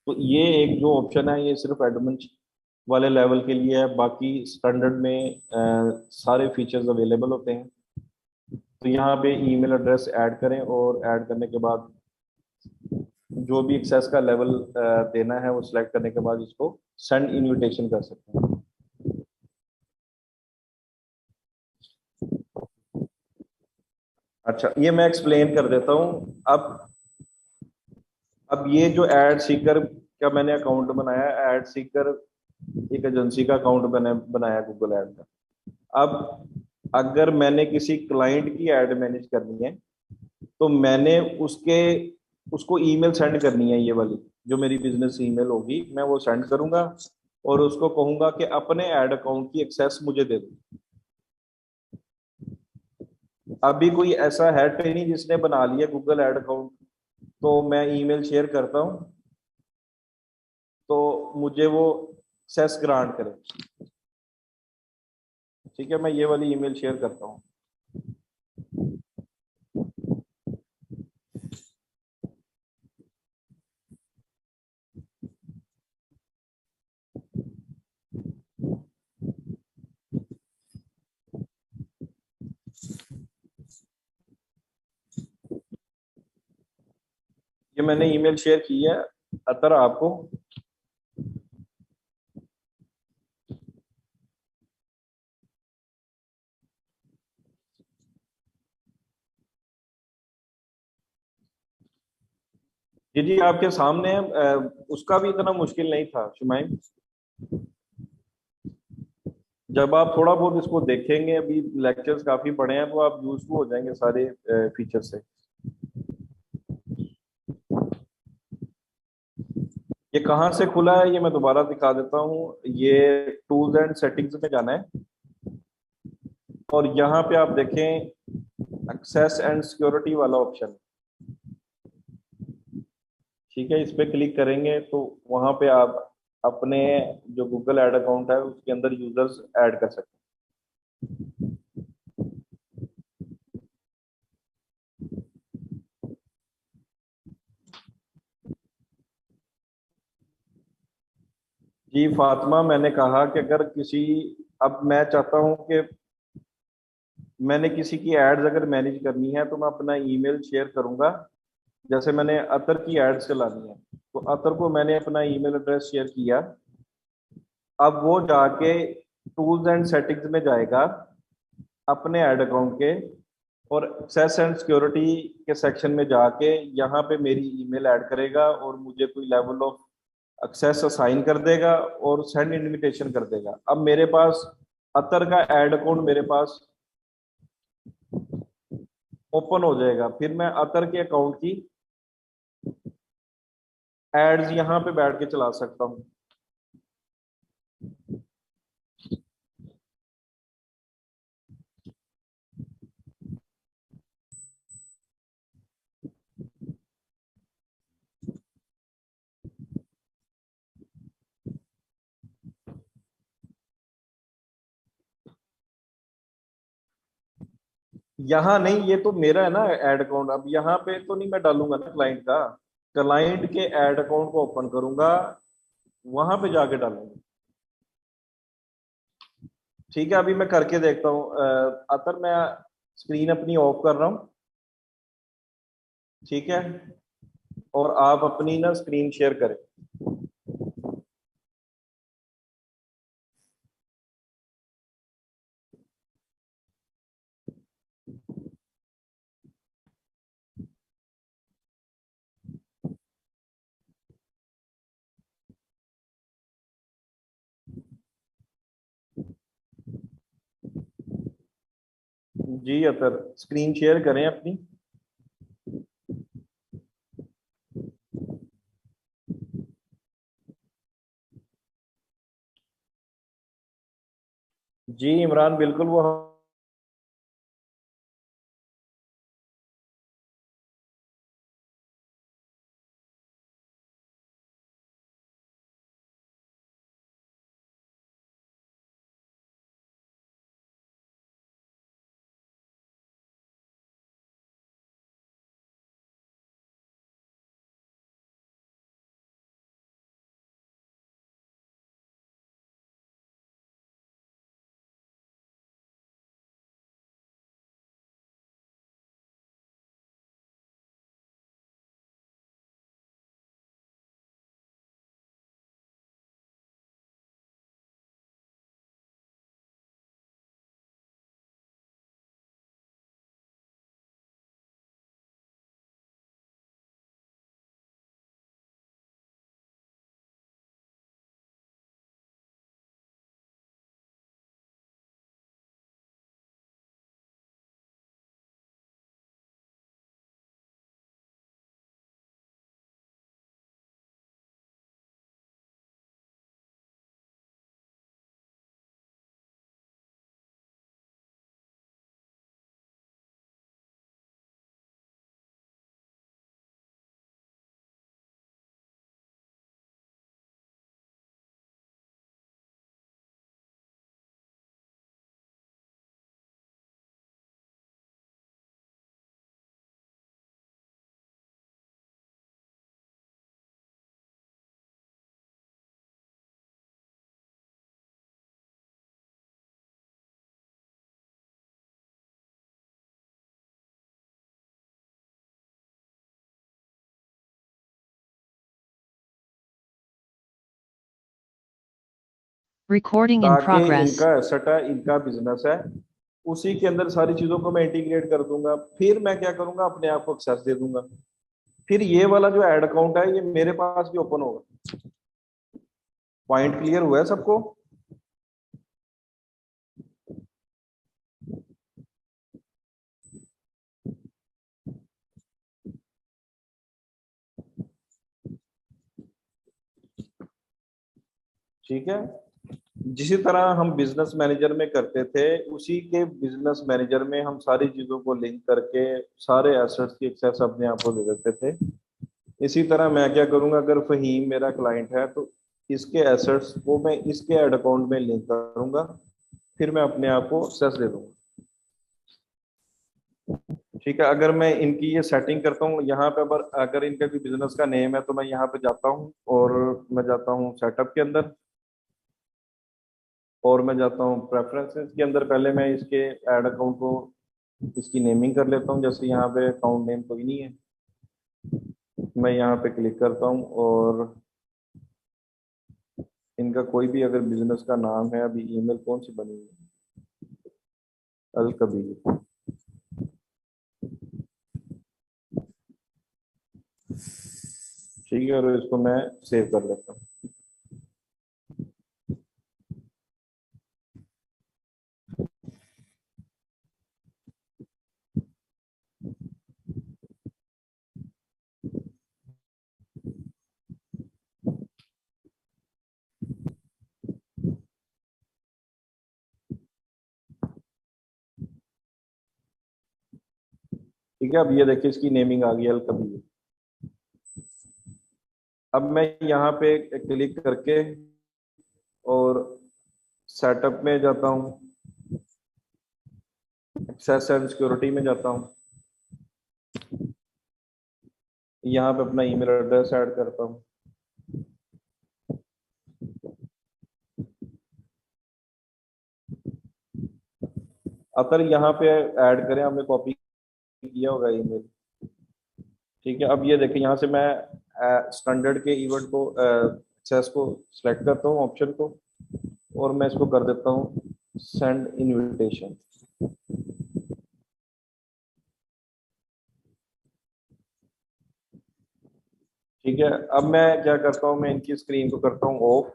तो ये एक जो ऑप्शन है ये सिर्फ एडमिन वाले लेवल के लिए है, बाकी स्टैंडर्ड में सारे फीचर्स अवेलेबल होते हैं। तो यहाँ पे ईमेल एड्रेस ऐड करें, और ऐड करने के बाद जो भी एक्सेस का लेवल देना है वो सिलेक्ट करने के बाद इसको सेंड इनविटेशन कर सकते हैं। अच्छा, ये मैं एक्सप्लेन कर देता हूँ। अब ये जो एड सीकर का मैंने अकाउंट बनाया, एड सीकर एक एजेंसी का अकाउंट बनाया गूगल एड का। अब अगर मैंने किसी क्लाइंट की एड मैनेज करनी है, तो मैंने उसको ईमेल सेंड करनी है, ये वाली जो मेरी बिजनेस ईमेल होगी मैं वो सेंड करूंगा, और उसको कहूंगा कि अपने ऐड अकाउंट की एक्सेस मुझे दे दो। अभी कोई ऐसा है नहीं जिसने बना लिया गूगल ऐड अकाउंट, तो मैं ईमेल शेयर करता हूं तो मुझे वो एक्सेस ग्रांट करे। ठीक है, मैं ये वाली ईमेल शेयर करता हूँ। ये मैंने ईमेल शेयर की है अतर आपको। जी जी, आपके सामने है। उसका भी इतना मुश्किल नहीं था शुमाइम। जब आप थोड़ा बहुत इसको देखेंगे, अभी लेक्चर्स काफी पढ़े हैं, तो आप यूज टू हो जाएंगे सारे फीचर से। ये कहाँ से खुला है ये मैं दोबारा दिखा देता हूँ। ये टूल्स एंड सेटिंग्स में जाना है, और यहाँ पे आप देखें एक्सेस एंड सिक्योरिटी वाला ऑप्शन। ठीक है, इस पे क्लिक करेंगे तो वहां पे आप अपने जो गूगल ऐड अकाउंट है उसके अंदर यूजर्स ऐड कर सकते हैं। जी फातिमा, मैंने कहा कि अगर किसी, अब मैं चाहता हूं कि मैंने किसी की एड्स अगर मैनेज करनी है तो मैं अपना ईमेल शेयर करूंगा। जैसे मैंने अतर की एड्स चलानी है तो अतर को मैंने अपना ईमेल एड्रेस शेयर किया। अब वो जाके टूल्स एंड सेटिंग्स में जाएगा अपने ऐड अकाउंट के, और एक्सेस एंड सिक्योरिटी के सेक्शन में जाके यहाँ पे मेरी ईमेल ऐड करेगा और मुझे कोई लेवल ऑफ एक्सेस असाइन कर देगा और सेंड इनविटेशन कर देगा। अब मेरे पास अतर का ऐड अकाउंट मेरे पास ओपन हो जाएगा। फिर मैं अतर के अकाउंट की एड्स यहाँ पे बैठ के चला सकता हूँ। यहाँ नहीं, ये तो मेरा है ना एड अकाउंट। अब यहाँ पे तो नहीं मैं डालूंगा ना क्लाइंट का, क्लाइंट के एड अकाउंट को ओपन करूंगा, वहां पे जाके डालूंगा। ठीक है, अभी मैं करके देखता हूँ। अतर मैं स्क्रीन अपनी ऑफ कर रहा हूँ। ठीक है, और आप अपनी ना स्क्रीन शेयर करें। जी अतर, स्क्रीन शेयर करें अपनी। जी इमरान, बिल्कुल वो Recording in ताकि progress. इनका एसेट है, इनका बिजनेस है, उसी के अंदर सारी चीजों को मैं इंटीग्रेट कर दूंगा। फिर मैं क्या करूंगा, अपने आप को एक्सेस दे दूंगा। फिर ये वाला जो एड अकाउंट है ये मेरे पास भी ओपन होगा। पॉइंट क्लियर हुआ है सबको? ठीक है, जिसी तरह हम बिजनेस मैनेजर में करते थे उसी के बिजनेस मैनेजर में हम सारी चीजों को लिंक करके सारे एसेट्स की एक्सेस अपने आप को दे देते थे। इसी तरह मैं क्या करूंगा, अगर फहीम मेरा क्लाइंट है तो इसके एसेट्स को मैं इसके एड अकाउंट में लिंक करूंगा, फिर मैं अपने आप को एक्सेस दे दूंगा। ठीक है, अगर मैं इनकी ये सेटिंग करता हूँ यहाँ पे, अगर इनका कोई बिजनेस का नेम है तो मैं यहाँ पे जाता हूँ और मैं जाता हूँ सेटअप के अंदर। और मैं जाता हूँ प्रेफरेंसेस के अंदर। पहले मैं इसके ऐड अकाउंट को इसकी नेमिंग कर लेता हूँ। जैसे यहाँ पे अकाउंट नेम कोई नहीं है, मैं यहाँ पे क्लिक करता हूँ और इनका कोई भी अगर बिजनेस का नाम है, अभी ईमेल कौन सी बनी है, अल कबीर, ठीक है, और इसको मैं सेव कर लेता हूँ। ठीक है, अब ये देखिए इसकी नेमिंग आ गई अल कबीर। अब मैं यहाँ पे क्लिक करके और सेटअप में जाता हूँ, एक्सेस एंड सिक्योरिटी में जाता हूँ, यहाँ पे अपना ईमेल एड्रेस ऐड करता हूँ। अगर यहाँ पे ऐड करें, हमने कॉपी किया होगा ईमेल, ठीक है। अब ये देखिए यहाँ से मैं स्टैंडर्ड के इवेंट को एक्सेस को सिलेक्ट करता हूँ, ऑप्शन को, और मैं इसको कर देता हूँ सेंड इनविटेशन। ठीक है, अब मैं क्या करता हूँ, मैं इनकी स्क्रीन को करता हूँ ऑफ।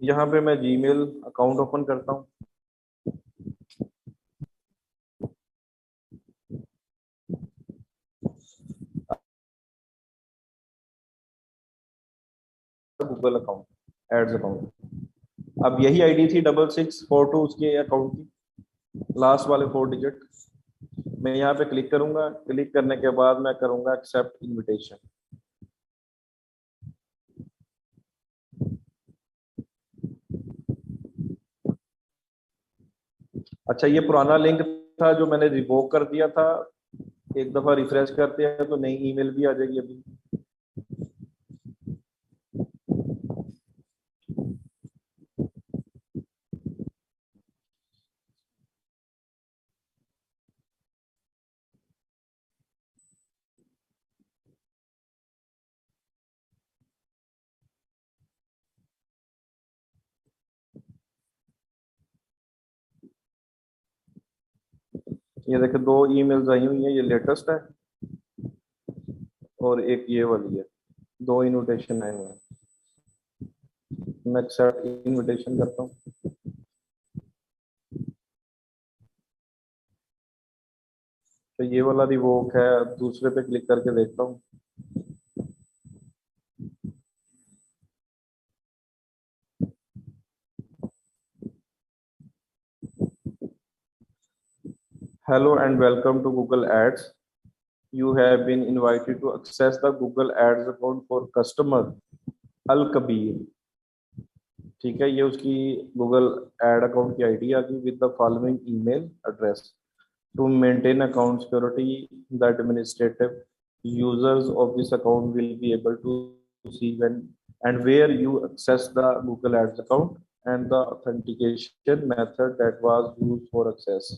यहाँ पे मैं जीमेल अकाउंट ओपन करता हूँ। Google account, ads account. अब यही आईडी थी 6642 उसके अकाउंट की, लास्ट वाले 4 डिजिट। मैं यहाँ पे क्लिक करूंगा, क्लिक करने के बाद मैं करूंगा एक्सेप्ट इनविटेशन। अच्छा, ये पुराना लिंक था जो मैंने रिवोक कर दिया था, एक दफा रिफ्रेश करते हैं तो नई ईमेल भी आ जाएगी अभी। ये देखिए 2 ईमेल्स आई हुई हैं, ये लेटेस्ट है और एक ये वाली है, 2 इनविटेशन आए हुए हैं। मैं एक्सेप्ट इनविटेशन करता हूँ। तो ये वाला रिवोक है, दूसरे पे क्लिक करके देखता हूँ। Hello and welcome to Google Ads. You have been invited to access the Google Ads account for customer Al Kabir. ठीक है, ये उसकी Google Ad account की ID आ गई with the following email address. To maintain account security, the administrative users of this account will be able to see when and where you access the Google Ads account and the authentication method that was used for access.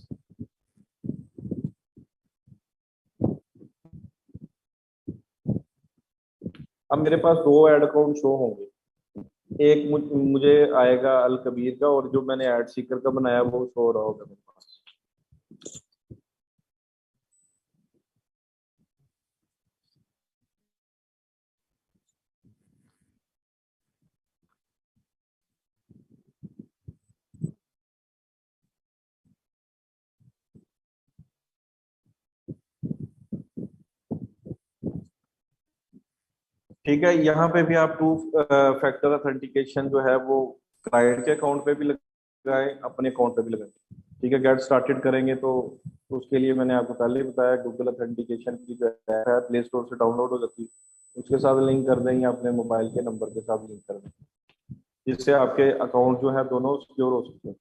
अब मेरे पास 2 add account show होंगे, एक मुझे आएगा अल कबीर का, और जो मैंने ऐड सीकर का बनाया वो शो हो रहा होगा मेरे पास। ठीक है, यहाँ पे भी आप 2 फैक्टर ऑथेंटिकेशन जो है वो क्लाइंट के अकाउंट पे भी लगाए, अपने अकाउंट पे भी लगाए। ठीक है, गेट स्टार्टेड करेंगे तो उसके लिए मैंने आपको पहले ही बताया, गूगल ऑथेंटिकेशन की जो ऐप है प्ले स्टोर से डाउनलोड हो जाती है, उसके साथ लिंक कर दें या अपने मोबाइल के नंबर के साथ लिंक कर दें, जिससे आपके अकाउंट जो है दोनों सिक्योर हो सकते हैं।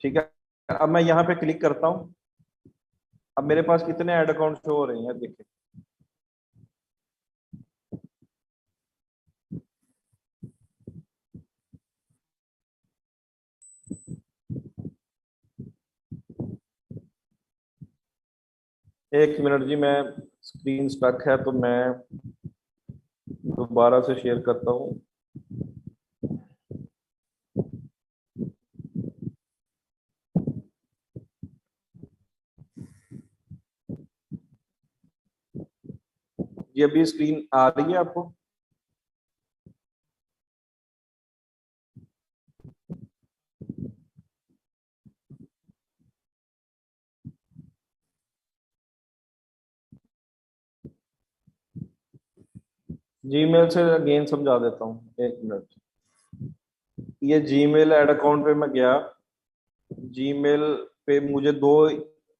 ठीक है, अब मैं यहाँ पे क्लिक करता हूँ। अब मेरे पास कितने ऐड अकाउंट शो हो रहे हैं देखिए। एक मिनट जी, मैं स्क्रीन स्टक है तो मैं दोबारा से शेयर करता हूँ। ये अभी स्क्रीन आ रही है आपको? जीमेल से अगेन समझा देता हूँ, एक मिनट। ये जीमेल ऐड अकाउंट पे मैं गया। जीमेल पे मुझे दो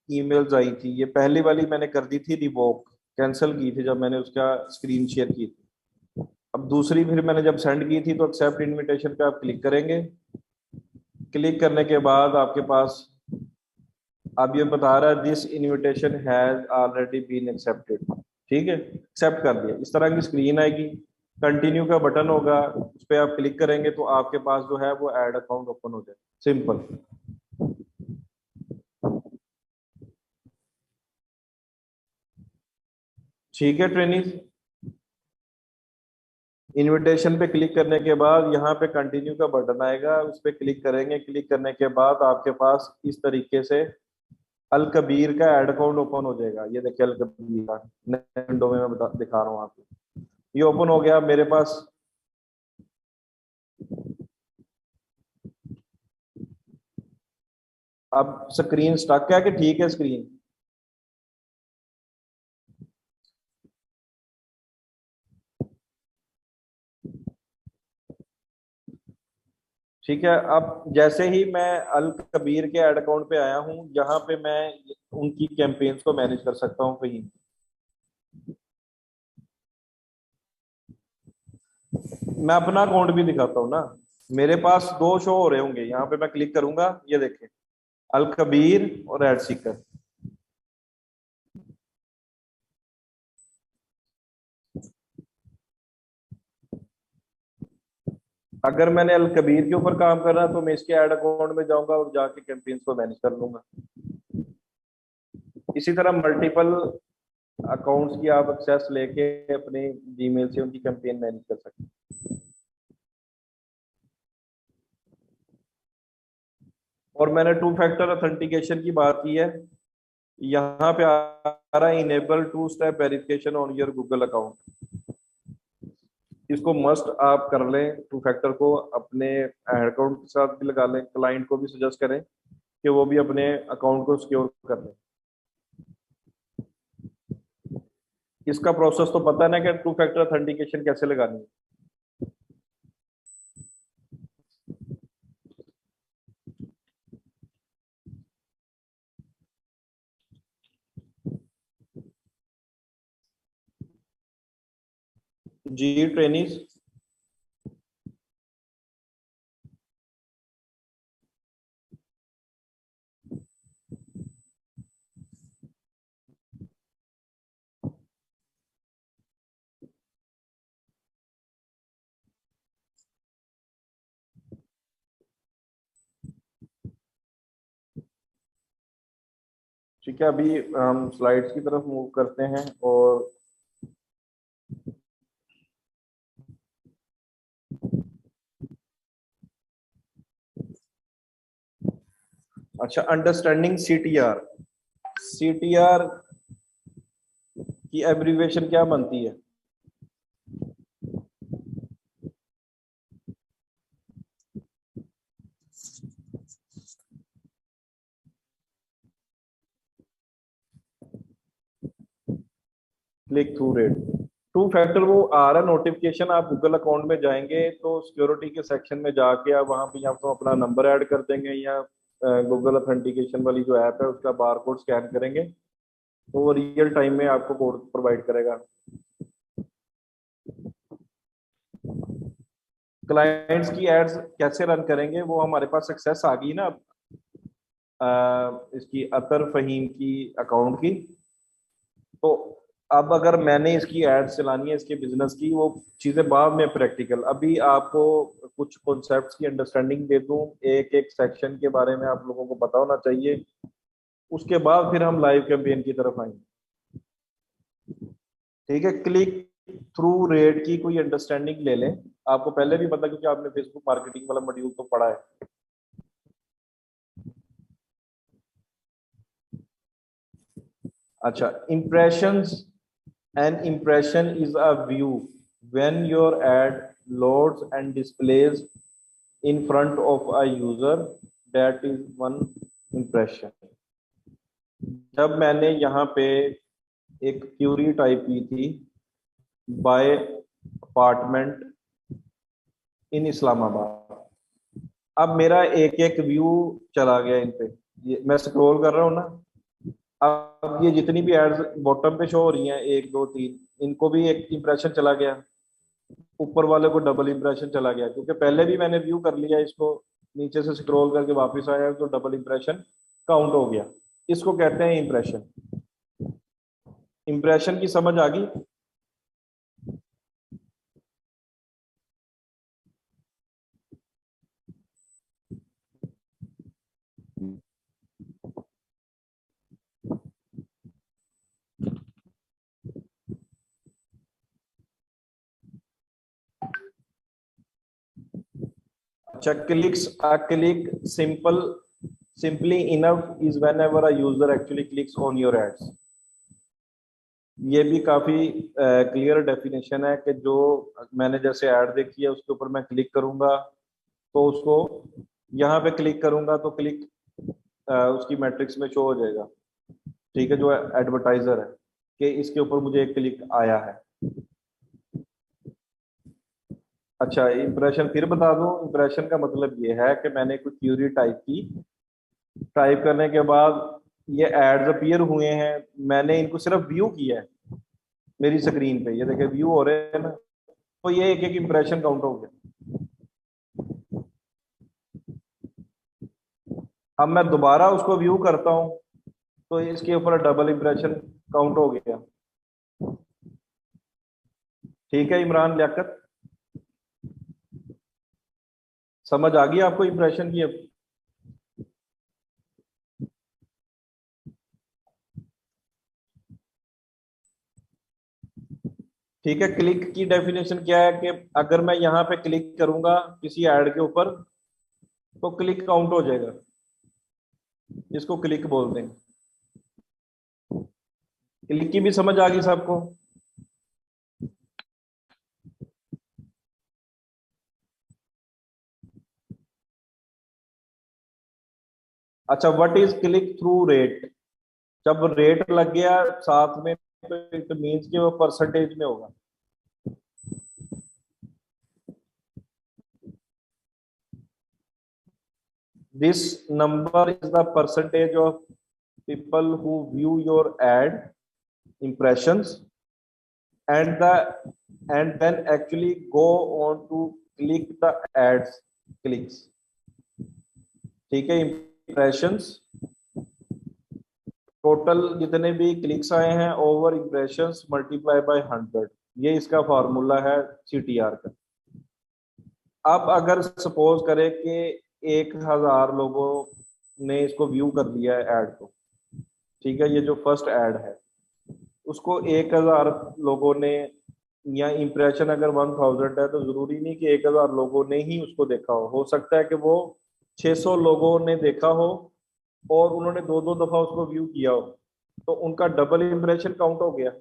ईमेल्स आई थी। ये पहली वाली मैंने कर दी थी रिवोक, कैंसिल की थी जब मैंने उसका स्क्रीन शेयर की थी। अब दूसरी फिर मैंने जब सेंड की थी तो एक्सेप्ट इनविटेशन पे आप क्लिक करेंगे। क्लिक करने के बाद आपके पास अब ये बता रहा है this invitation has already been accepted. ठीक है, एक्सेप्ट कर दिया। इस तरह की स्क्रीन आएगी, कंटिन्यू का बटन होगा, उस पर आप क्लिक करेंगे तो आपके पास जो है वो ऐड अकाउंट ओपन हो जाए। सिंपल। ठीक है ट्रेनिंग। इनविटेशन पे क्लिक करने के बाद यहाँ पे कंटिन्यू का बटन आएगा, उस पर क्लिक करेंगे। क्लिक करने के बाद आपके पास इस तरीके से अल कबीर का एड अकाउंट ओपन हो जाएगा। ये देखिए अल कबीर का नए विंडो में मैं दिखा रहा हूँ आपको। ये ओपन हो गया मेरे पास। अब स्क्रीन स्टक है कि ठीक है स्क्रीन? ठीक है, अब जैसे ही मैं अल कबीर के एड अकाउंट पे आया हूँ, यहाँ पे मैं उनकी कैंपेन्स को मैनेज कर सकता हूँ कहीं। मैं अपना अकाउंट भी दिखाता हूँ ना। मेरे पास दो शो हो रहे होंगे, यहाँ पे मैं क्लिक करूंगा, ये देखें अल कबीर और एड सीकर। अगर मैंने अल कबीर के ऊपर काम करना है तो मैं इसके ऐड अकाउंट में जाऊंगा और जाके कैंपेन्स को मैनेज कर लूंगा। इसी तरह मल्टीपल अकाउंट्स की आप एक्सेस लेके अपने जीमेल से उनकी कैंपेन मैनेज कर सकते हैं। और मैंने टू फैक्टर ऑथेंटिकेशन की बात की है। यहाँ पे आ रहा है enable two step verification on your Google account. इसको मस्ट आप कर लें, टू फैक्टर को अपने अकाउंट के साथ भी लगा लें। क्लाइंट को भी सजेस्ट करें कि वो भी अपने अकाउंट को सिक्योर कर लें। इसका प्रोसेस तो पता है ना कि टू फैक्टर ऑथेंटिकेशन कैसे लगानी है। जी ट्रेनिंग। ठीक है, अभी हम स्लाइड्स की तरफ मूव करते हैं। और अच्छा, अंडरस्टैंडिंग सीटीआर। सीटीआर की एब्रीविएशन क्या बनती है? Click through rate. Two factor वो आ रहा है नोटिफिकेशन। आप गूगल अकाउंट में जाएंगे तो सिक्योरिटी के सेक्शन में जाके आप वहां पे आपको अपना नंबर ऐड कर देंगे या गूगल ऑथेंटिकेशन वाली जो ऐप है उसका बारकोड स्कैन करेंगे तो वो रियल टाइम में आपको कोड प्रोवाइड करेगा। क्लाइंट्स की एड्स कैसे रन करेंगे, वो हमारे पास सक्सेस आ गई ना इसकी अतर फहीम की अकाउंट की। तो अब अगर मैंने इसकी एड्स चलानी है इसके बिजनेस की, वो चीजें बाद में प्रैक्टिकल, अभी आपको कुछ कॉन्सेप्ट्स की अंडरस्टैंडिंग दे दूं, एक एक सेक्शन के बारे में आप लोगों को पता होना चाहिए, उसके बाद फिर हम लाइव कैंपेन की तरफ आएंगे। ठीक है, क्लिक थ्रू रेट की कोई अंडरस्टैंडिंग ले लें, आपको पहले भी पता क्योंकि आपने फेसबुक मार्केटिंग वाला मॉड्यूल तो पढ़ा है। अच्छा, impressions, an impression is a view when your ad loads and displays in front of a user, that is one impression। जब मैंने यहाँ पे एक क्यूरी टाइप की थी, बाय अपार्टमेंट इन इस्लामाबाद, अब मेरा एक एक व्यू चला गया इन पे, ये मैं स्क्रॉल कर रहा हूँ ना, अब ये जितनी भी एड्स बॉटम पे शो हो रही हैं, एक दो तीन, इनको भी एक इंप्रेशन चला गया, ऊपर वाले को डबल इंप्रेशन चला गया, क्योंकि पहले भी मैंने व्यू कर लिया इसको, नीचे से स्क्रॉल करके वापस आया तो डबल इंप्रेशन काउंट हो गया। इसको कहते हैं इंप्रेशन। इंप्रेशन की समझ आ गई? अच्छा, clicks, a click simply enough is whenever a user actually clicks on your ads। ये भी काफी क्लियर डेफिनेशन है कि जो मैंने जैसे ऐड देखी है उसके ऊपर मैं क्लिक करूंगा तो उसको, यहाँ पे क्लिक करूंगा तो क्लिक उसकी मैट्रिक्स में शो हो जाएगा। ठीक है, जो एडवर्टाइजर है कि इसके ऊपर मुझे एक क्लिक आया है। अच्छा, इंप्रेशन फिर बता दूं, इंप्रेशन का मतलब ये है कि मैंने कोई क्यूरी टाइप की, टाइप करने के बाद ये एड्स अपीयर हुए हैं, मैंने इनको सिर्फ व्यू किया है मेरी स्क्रीन पे, ये देखिए व्यू हो रहे हैं ना, तो ये एक एक इंप्रेशन काउंट हो गया। अब मैं दोबारा उसको व्यू करता हूं तो इसके ऊपर डबल इंप्रेशन काउंट हो गया। ठीक है इमरान लियाकत, समझ आ गई आपको इंप्रेशन की? अब ठीक है, क्लिक की डेफिनेशन क्या है कि अगर मैं यहाँ पे क्लिक करूंगा किसी ऐड के ऊपर तो क्लिक काउंट हो जाएगा, इसको क्लिक बोलते हैं। क्लिक की भी समझ आ गई सबको? अच्छा, what is click through rate? जब रेट लग गया साथ में तो इट मींस कि वो परसेंटेज में होगा। This number is the percentage of people who view your ad impressions and the and then actually go on to click the ads clicks। ठीक है, impressions टोटल जितने भी क्लिक्स आए हैं ओवर इम्प्रेशंस मल्टीप्लाई बाय 100, ये इसका formula है CTR का। अब अगर सपोज करें कि 1000 लोगों ने इसको व्यू कर दिया है ऐड को, ठीक है, ये जो फर्स्ट ऐड है उसको 1000 लोगों ने, या इंप्रेशन अगर 1000 है तो जरूरी नहीं कि 1000 लोगों ने ही उसको देखा हो सकता है कि वो 600 लोगों ने देखा हो और उन्होंने दो दो दफा उसको व्यू किया हो, तो उनका डबल इंप्रेशन काउंट हो गया,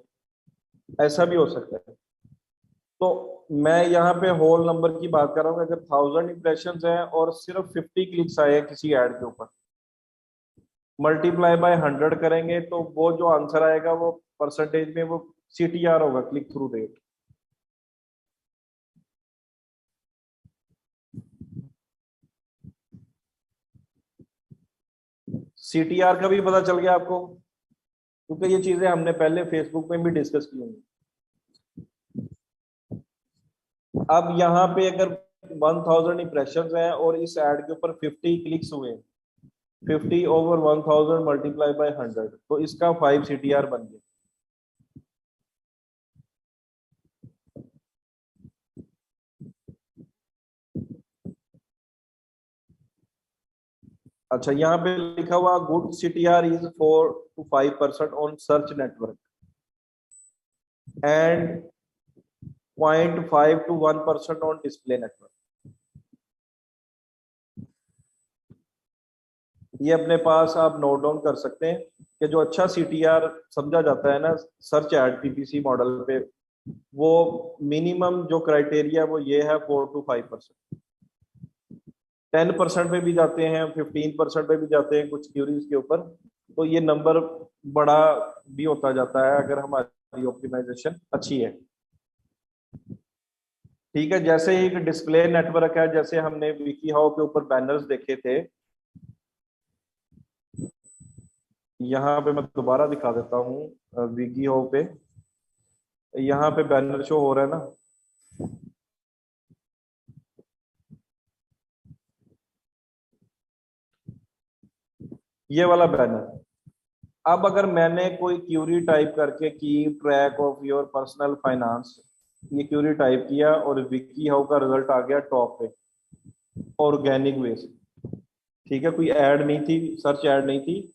ऐसा भी हो सकता है। तो मैं यहाँ पे होल नंबर की बात कर रहा हूँ, अगर 1000 इंप्रेशन है और सिर्फ 50 क्लिक्स आए हैं किसी ऐड के ऊपर, मल्टीप्लाई बाय 100 करेंगे तो वो जो आंसर आएगा वो परसेंटेज में वो CTR होगा, क्लिक थ्रू रेट। CTR का भी पता चल गया आपको? क्योंकि ये चीजें हमने पहले फेसबुक में भी डिस्कस की होंगी। अब यहाँ पे अगर 1000 इंप्रेशंस हैं और इस ऐड के ऊपर 50 क्लिक्स हुए, 50 ओवर 1000 मल्टीप्लाई बाय 100, तो इसका 5 CTR बन गया। अच्छा, यहाँ पे लिखा हुआ good CTR is 4 to 5% on search network and 0.5 to 1% on display network. ये अपने पास आप नोट डाउन कर सकते हैं कि जो अच्छा CTR समझा जाता है ना सर्च एड PPC मॉडल पे, वो मिनिमम जो क्राइटेरिया वो ये है 4 to 5%। 10% पे भी जाते हैं, 15% पे भी जाते हैं कुछ क्यूरीज के ऊपर, तो ये नंबर बड़ा भी होता जाता है अगर हमारी ऑप्टिमाइजेशन अच्छी है। ठीक है, जैसे ही डिस्प्ले नेटवर्क है, जैसे हमने विकी हाउ के ऊपर बैनर्स देखे थे, यहाँ पे मैं दोबारा दिखा देता हूँ विकी हाउ पे, यहाँ पे बैनर शो हो रहा है ना, ये वाला बैनर। अब अगर मैंने कोई क्यूरी टाइप करके keep track of your personal finance, ये क्यूरी टाइप किया और विकी हाउ का रिजल्ट आ गया टॉप पे ऑर्गेनिक वे से, ठीक है, कोई ऐड नहीं थी, सर्च ऐड नहीं थी,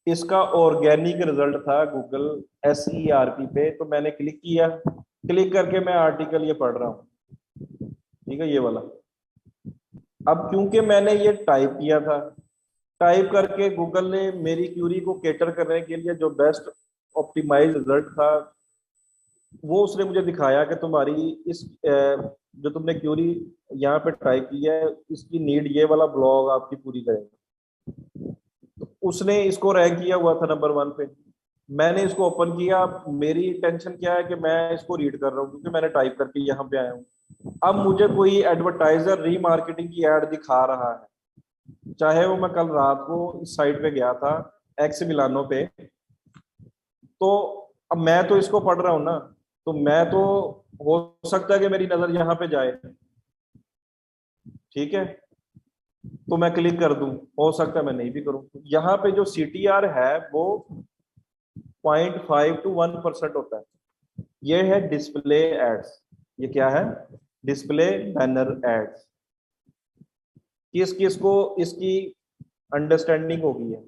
इसका ऑर्गेनिक रिजल्ट था गूगल SERP पे। तो मैंने क्लिक किया, क्लिक करके मैं आर्टिकल ये पढ़ रहा हूँ, ठीक है, ये वाला। अब क्योंकि मैंने ये टाइप किया था, टाइप करके गूगल ने मेरी क्यूरी को कैटर करने के लिए जो बेस्ट ऑप्टिमाइज रिजल्ट था वो उसने मुझे दिखाया कि तुम्हारी इस जो तुमने क्यूरी यहाँ पे टाइप की है इसकी नीड ये वाला ब्लॉग आपकी पूरी करेगा। तो उसने इसको रैंक किया हुआ था नंबर 1 पे। मैंने इसको ओपन किया, मेरी टेंशन क्या है कि मैं इसको रीड कर रहा हूँ क्योंकि मैंने टाइप करके यहाँ पे आया हूँ। अब मुझे कोई एडवर्टाइजर रीमार्केटिंग की एड दिखा रहा है, चाहे वो मैं कल रात को इस साइट पे गया था एक्स मिलानो पे, तो अब मैं तो इसको पढ़ रहा हूं ना, तो मैं तो हो सकता है कि मेरी नजर यहाँ पे जाए, ठीक है, तो मैं क्लिक कर दूं, हो सकता है मैं नहीं भी करूं। यहाँ पे जो CTR है वो 0.5 to 1% होता है। ये है डिस्प्ले एड्स, ये क्या है, डिस्प्ले बैनर एड्स। किस किस को इसकी अंडरस्टैंडिंग होगी है?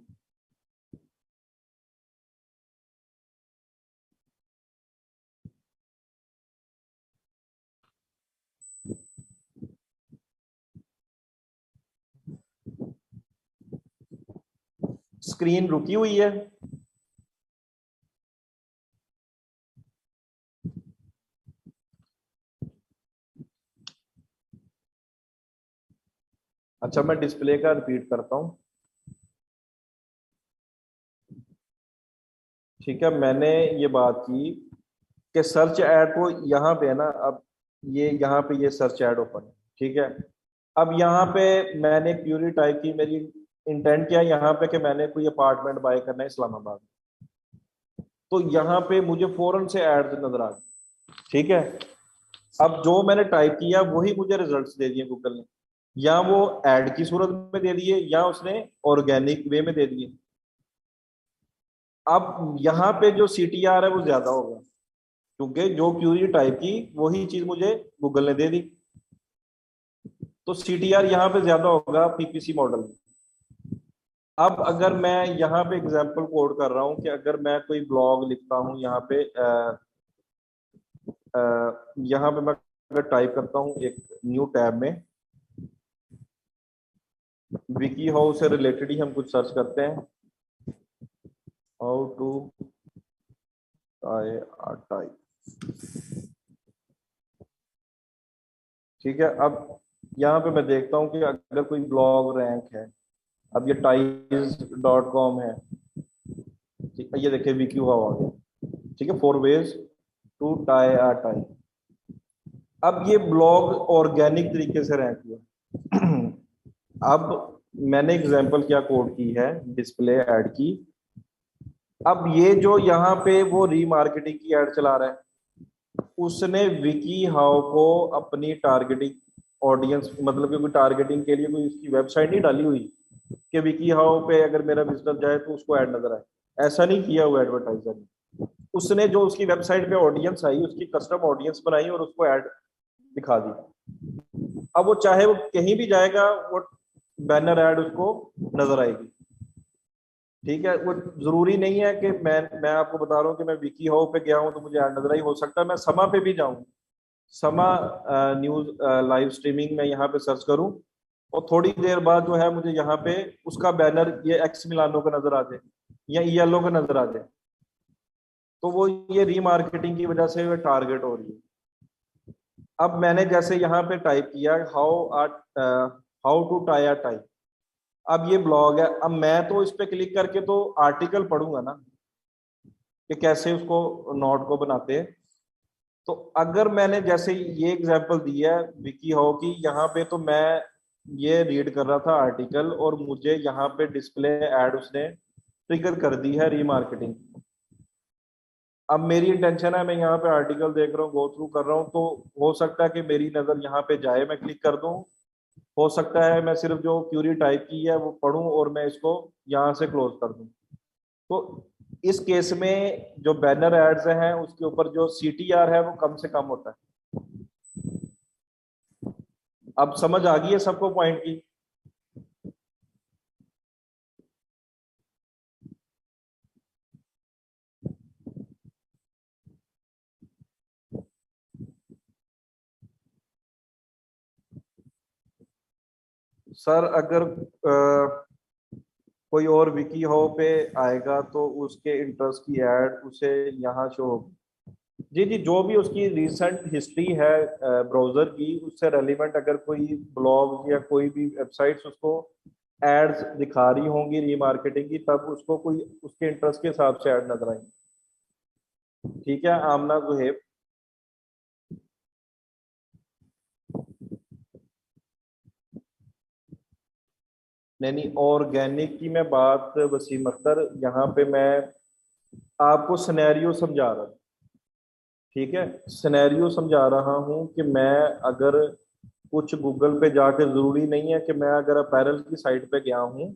स्क्रीन रुकी हुई है? अच्छा, मैं डिस्प्ले का रिपीट करता हूं, ठीक है। मैंने ये बात की कि सर्च ऐड को यहाँ पे है ना, अब ये यहाँ पे ये सर्च ऐड ओपन है, ठीक है। अब यहाँ पे मैंने क्यूरी टाइप की, मेरी इंटेंट क्या है यहाँ पे कि मैंने कोई अपार्टमेंट बाय करना है इस्लामाबाद, तो यहाँ पे मुझे फौरन से ऐड नजर आ गई, ठीक है। अब जो मैंने टाइप किया वही मुझे रिजल्ट्स दे दिए गूगल ने, या वो ऐड की सूरत में दे दिए या उसने ऑर्गेनिक वे में दे दिए। अब यहाँ पे जो CTR है वो ज्यादा होगा क्योंकि जो क्यूरी टाइप की वही चीज मुझे गूगल ने दे दी, तो CTR यहाँ पे ज्यादा होगा PPC मॉडल में। अब अगर मैं यहाँ पे एग्जांपल कोड कर रहा हूँ कि अगर मैं कोई ब्लॉग लिखता हूँ यहाँ पे यहाँ पे मैं अगर टाइप करता हूँ एक न्यू टैब में, विकी हाउ से रिलेटेड ही हम कुछ सर्च करते हैं, हाउ टू टाइप, ठीक है। अब यहाँ पे मैं देखता हूँ कि अगर कोई ब्लॉग रैंक है, अब ये tiles.com है, ठीक है, ये देखिए विकी हाउ आ गया, ठीक है, 4 ways to tie a tie। अब ये ब्लॉग ऑर्गेनिक तरीके से रैंक हुआ। अब मैंने एग्जांपल क्या कोड की है डिस्प्ले ऐड की, अब ये जो यहाँ पे वो रीमार्केटिंग की एड चला रहा है, उसने विकी हाउ को अपनी टारगेटिंग ऑडियंस, मतलब कि कोई टारगेटिंग के लिए कोई उसकी वेबसाइट नहीं डाली हुई कि विकी हाउ पे अगर मेरा विजिटर जाए तो उसको ऐड नजर आए। ऐसा नहीं किया हुआ एडवर्टाइजर ने। उसने जो उसकी वेबसाइट पे ऑडियंस आई, उसकी कस्टम ऑडियंस बनाई और उसको ऐड दिखा दी। अब वो चाहे वो कहीं भी जाएगा, वो बैनर ऐड उसको नजर आएगी। ठीक है, वो जरूरी नहीं है कि मैं आपको बता रहा हूँ कि मैं विकी हाउ पे गया हूँ तो मुझे ऐड नजर आई। हो सकता है मैं समा पे भी जाऊँ, समा न्यूज लाइव स्ट्रीमिंग में यहाँ पे सर्च करूँ और थोड़ी देर बाद जो है मुझे यहाँ पे उसका बैनर ये एक्स मिलानो का नजर आ जाए या येलो का नजर आ जाए। तो वो ये रीमार्केटिंग की वजह से टारगेट हो रही है। अब मैंने जैसे यहाँ पे टाइप किया how to tie a tie, अब ये ब्लॉग है। अब मैं तो इस पे क्लिक करके तो आर्टिकल पढ़ूंगा ना कि कैसे उसको नोट को बनाते हैं। तो अगर मैंने जैसे ये एग्जांपल दी है विकी हाउ की, यहाँ पे तो मैं ये रीड कर रहा था आर्टिकल और मुझे यहाँ पे डिस्प्ले ऐड उसने ट्रिगर कर दी है रीमार्केटिंग। अब मेरी इंटेंशन है, मैं यहाँ पे आर्टिकल देख रहा हूँ, गो थ्रू कर रहा हूँ, तो हो सकता है कि मेरी नज़र यहाँ पे जाए, मैं क्लिक कर दूँ। हो सकता है मैं सिर्फ जो क्यूरी टाइप की है वो पढूं और मैं इसको यहाँ से क्लोज कर दूं। तो इस केस में जो बैनर एड्स हैं उसके ऊपर जो CTR है वो कम से कम होता है। अब समझ आ गई है सबको पॉइंट की? सर अगर कोई और विकी हो पे आएगा तो उसके इंटरेस्ट की एड उसे यहाँ शो होगी। जी जी, जो भी उसकी रिसेंट हिस्ट्री है ब्राउजर की, उससे रेलिवेंट अगर कोई ब्लॉग या कोई भी वेबसाइट्स उसको एड्स दिखा रही होंगी रीमार्केटिंग की, तब उसको कोई उसके इंटरेस्ट के हिसाब से ऐड नजर आएंगे। ठीक है आमना जुहेब? नहीं नहीं, ऑर्गेनिक की मैं बात वसीम अख्तर, यहाँ पे मैं आपको सिनेरियो समझा रहा हूँ। ठीक है, सिनेरियो समझा रहा हूँ कि मैं अगर कुछ गूगल पे जाके, जरूरी नहीं है कि मैं अगर अपैरल की साइट पे गया हूँ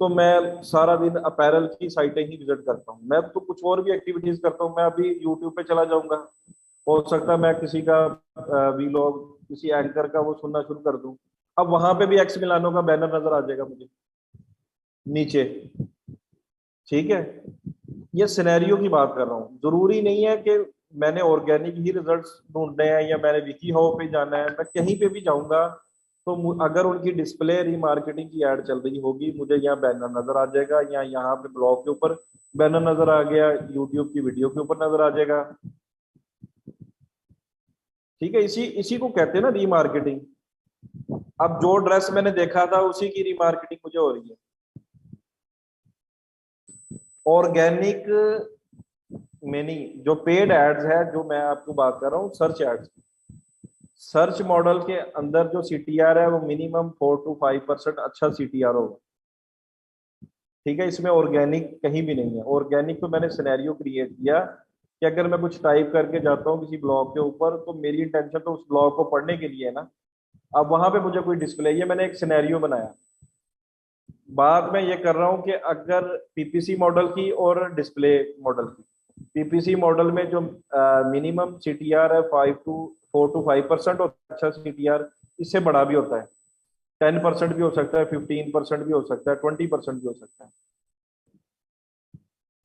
तो मैं सारा दिन अपैरल की साइटें ही विजिट करता हूँ। मैं तो कुछ और भी एक्टिविटीज करता हूँ। मैं अभी यूट्यूब पे चला जाऊंगा, हो सकता है मैं किसी का वीलॉग, किसी एंकर का वो सुनना शुरू कर दूं। अब वहां पे भी एक्स मिलानो का बैनर नजर आ जाएगा मुझे नीचे। ठीक है, ये सिनेरियो की बात कर रहा हूँ। जरूरी नहीं है कि मैंने ऑर्गेनिक ही रिजल्ट्स ढूंढने हैं या मैंने विकी हाउ पे जाना है। मैं कहीं पे भी जाऊंगा तो अगर उनकी डिस्प्ले रीमार्केटिंग की ऐड चल रही होगी, मुझे यहाँ बैनर नजर आ जाएगा, या यहाँ पे ब्लॉग के ऊपर बैनर नजर आ गया, यूट्यूब की वीडियो के ऊपर नजर आ जाएगा। ठीक है, इसी इसी को कहते हैं ना रीमार्केटिंग। अब जो ड्रेस मैंने देखा था उसी की रीमार्केटिंग मुझे हो रही है। ऑर्गेनिक में नहीं, जो पेड एड्स है, जो मैं आपको बात कर रहा हूँ सर्च एड्स। सर्च मॉडल के अंदर जो CTR है वो मिनिमम 4 to 5% अच्छा CTR होगा। ठीक है, इसमें ऑर्गेनिक कहीं भी नहीं है। ऑर्गेनिक तो मैंने सिनेरियो क्रिएट किया कि अगर मैं कुछ टाइप करके जाता हूँ किसी ब्लॉग के ऊपर, तो मेरी इंटेंशन तो उस ब्लॉग को पढ़ने के लिए है ना। अब वहां पे मुझे कोई डिस्प्ले, ये मैंने एक सिनेरियो बनाया। बात मैं ये कर रहा हूँ कि अगर PPC मॉडल की और डिस्प्ले मॉडल की, PPC मॉडल में जो मिनिमम CTR है 4 to 5% और अच्छा CTR इससे बड़ा भी होता है। 10% भी हो सकता है, 15% भी हो सकता है, 20% भी हो सकता है।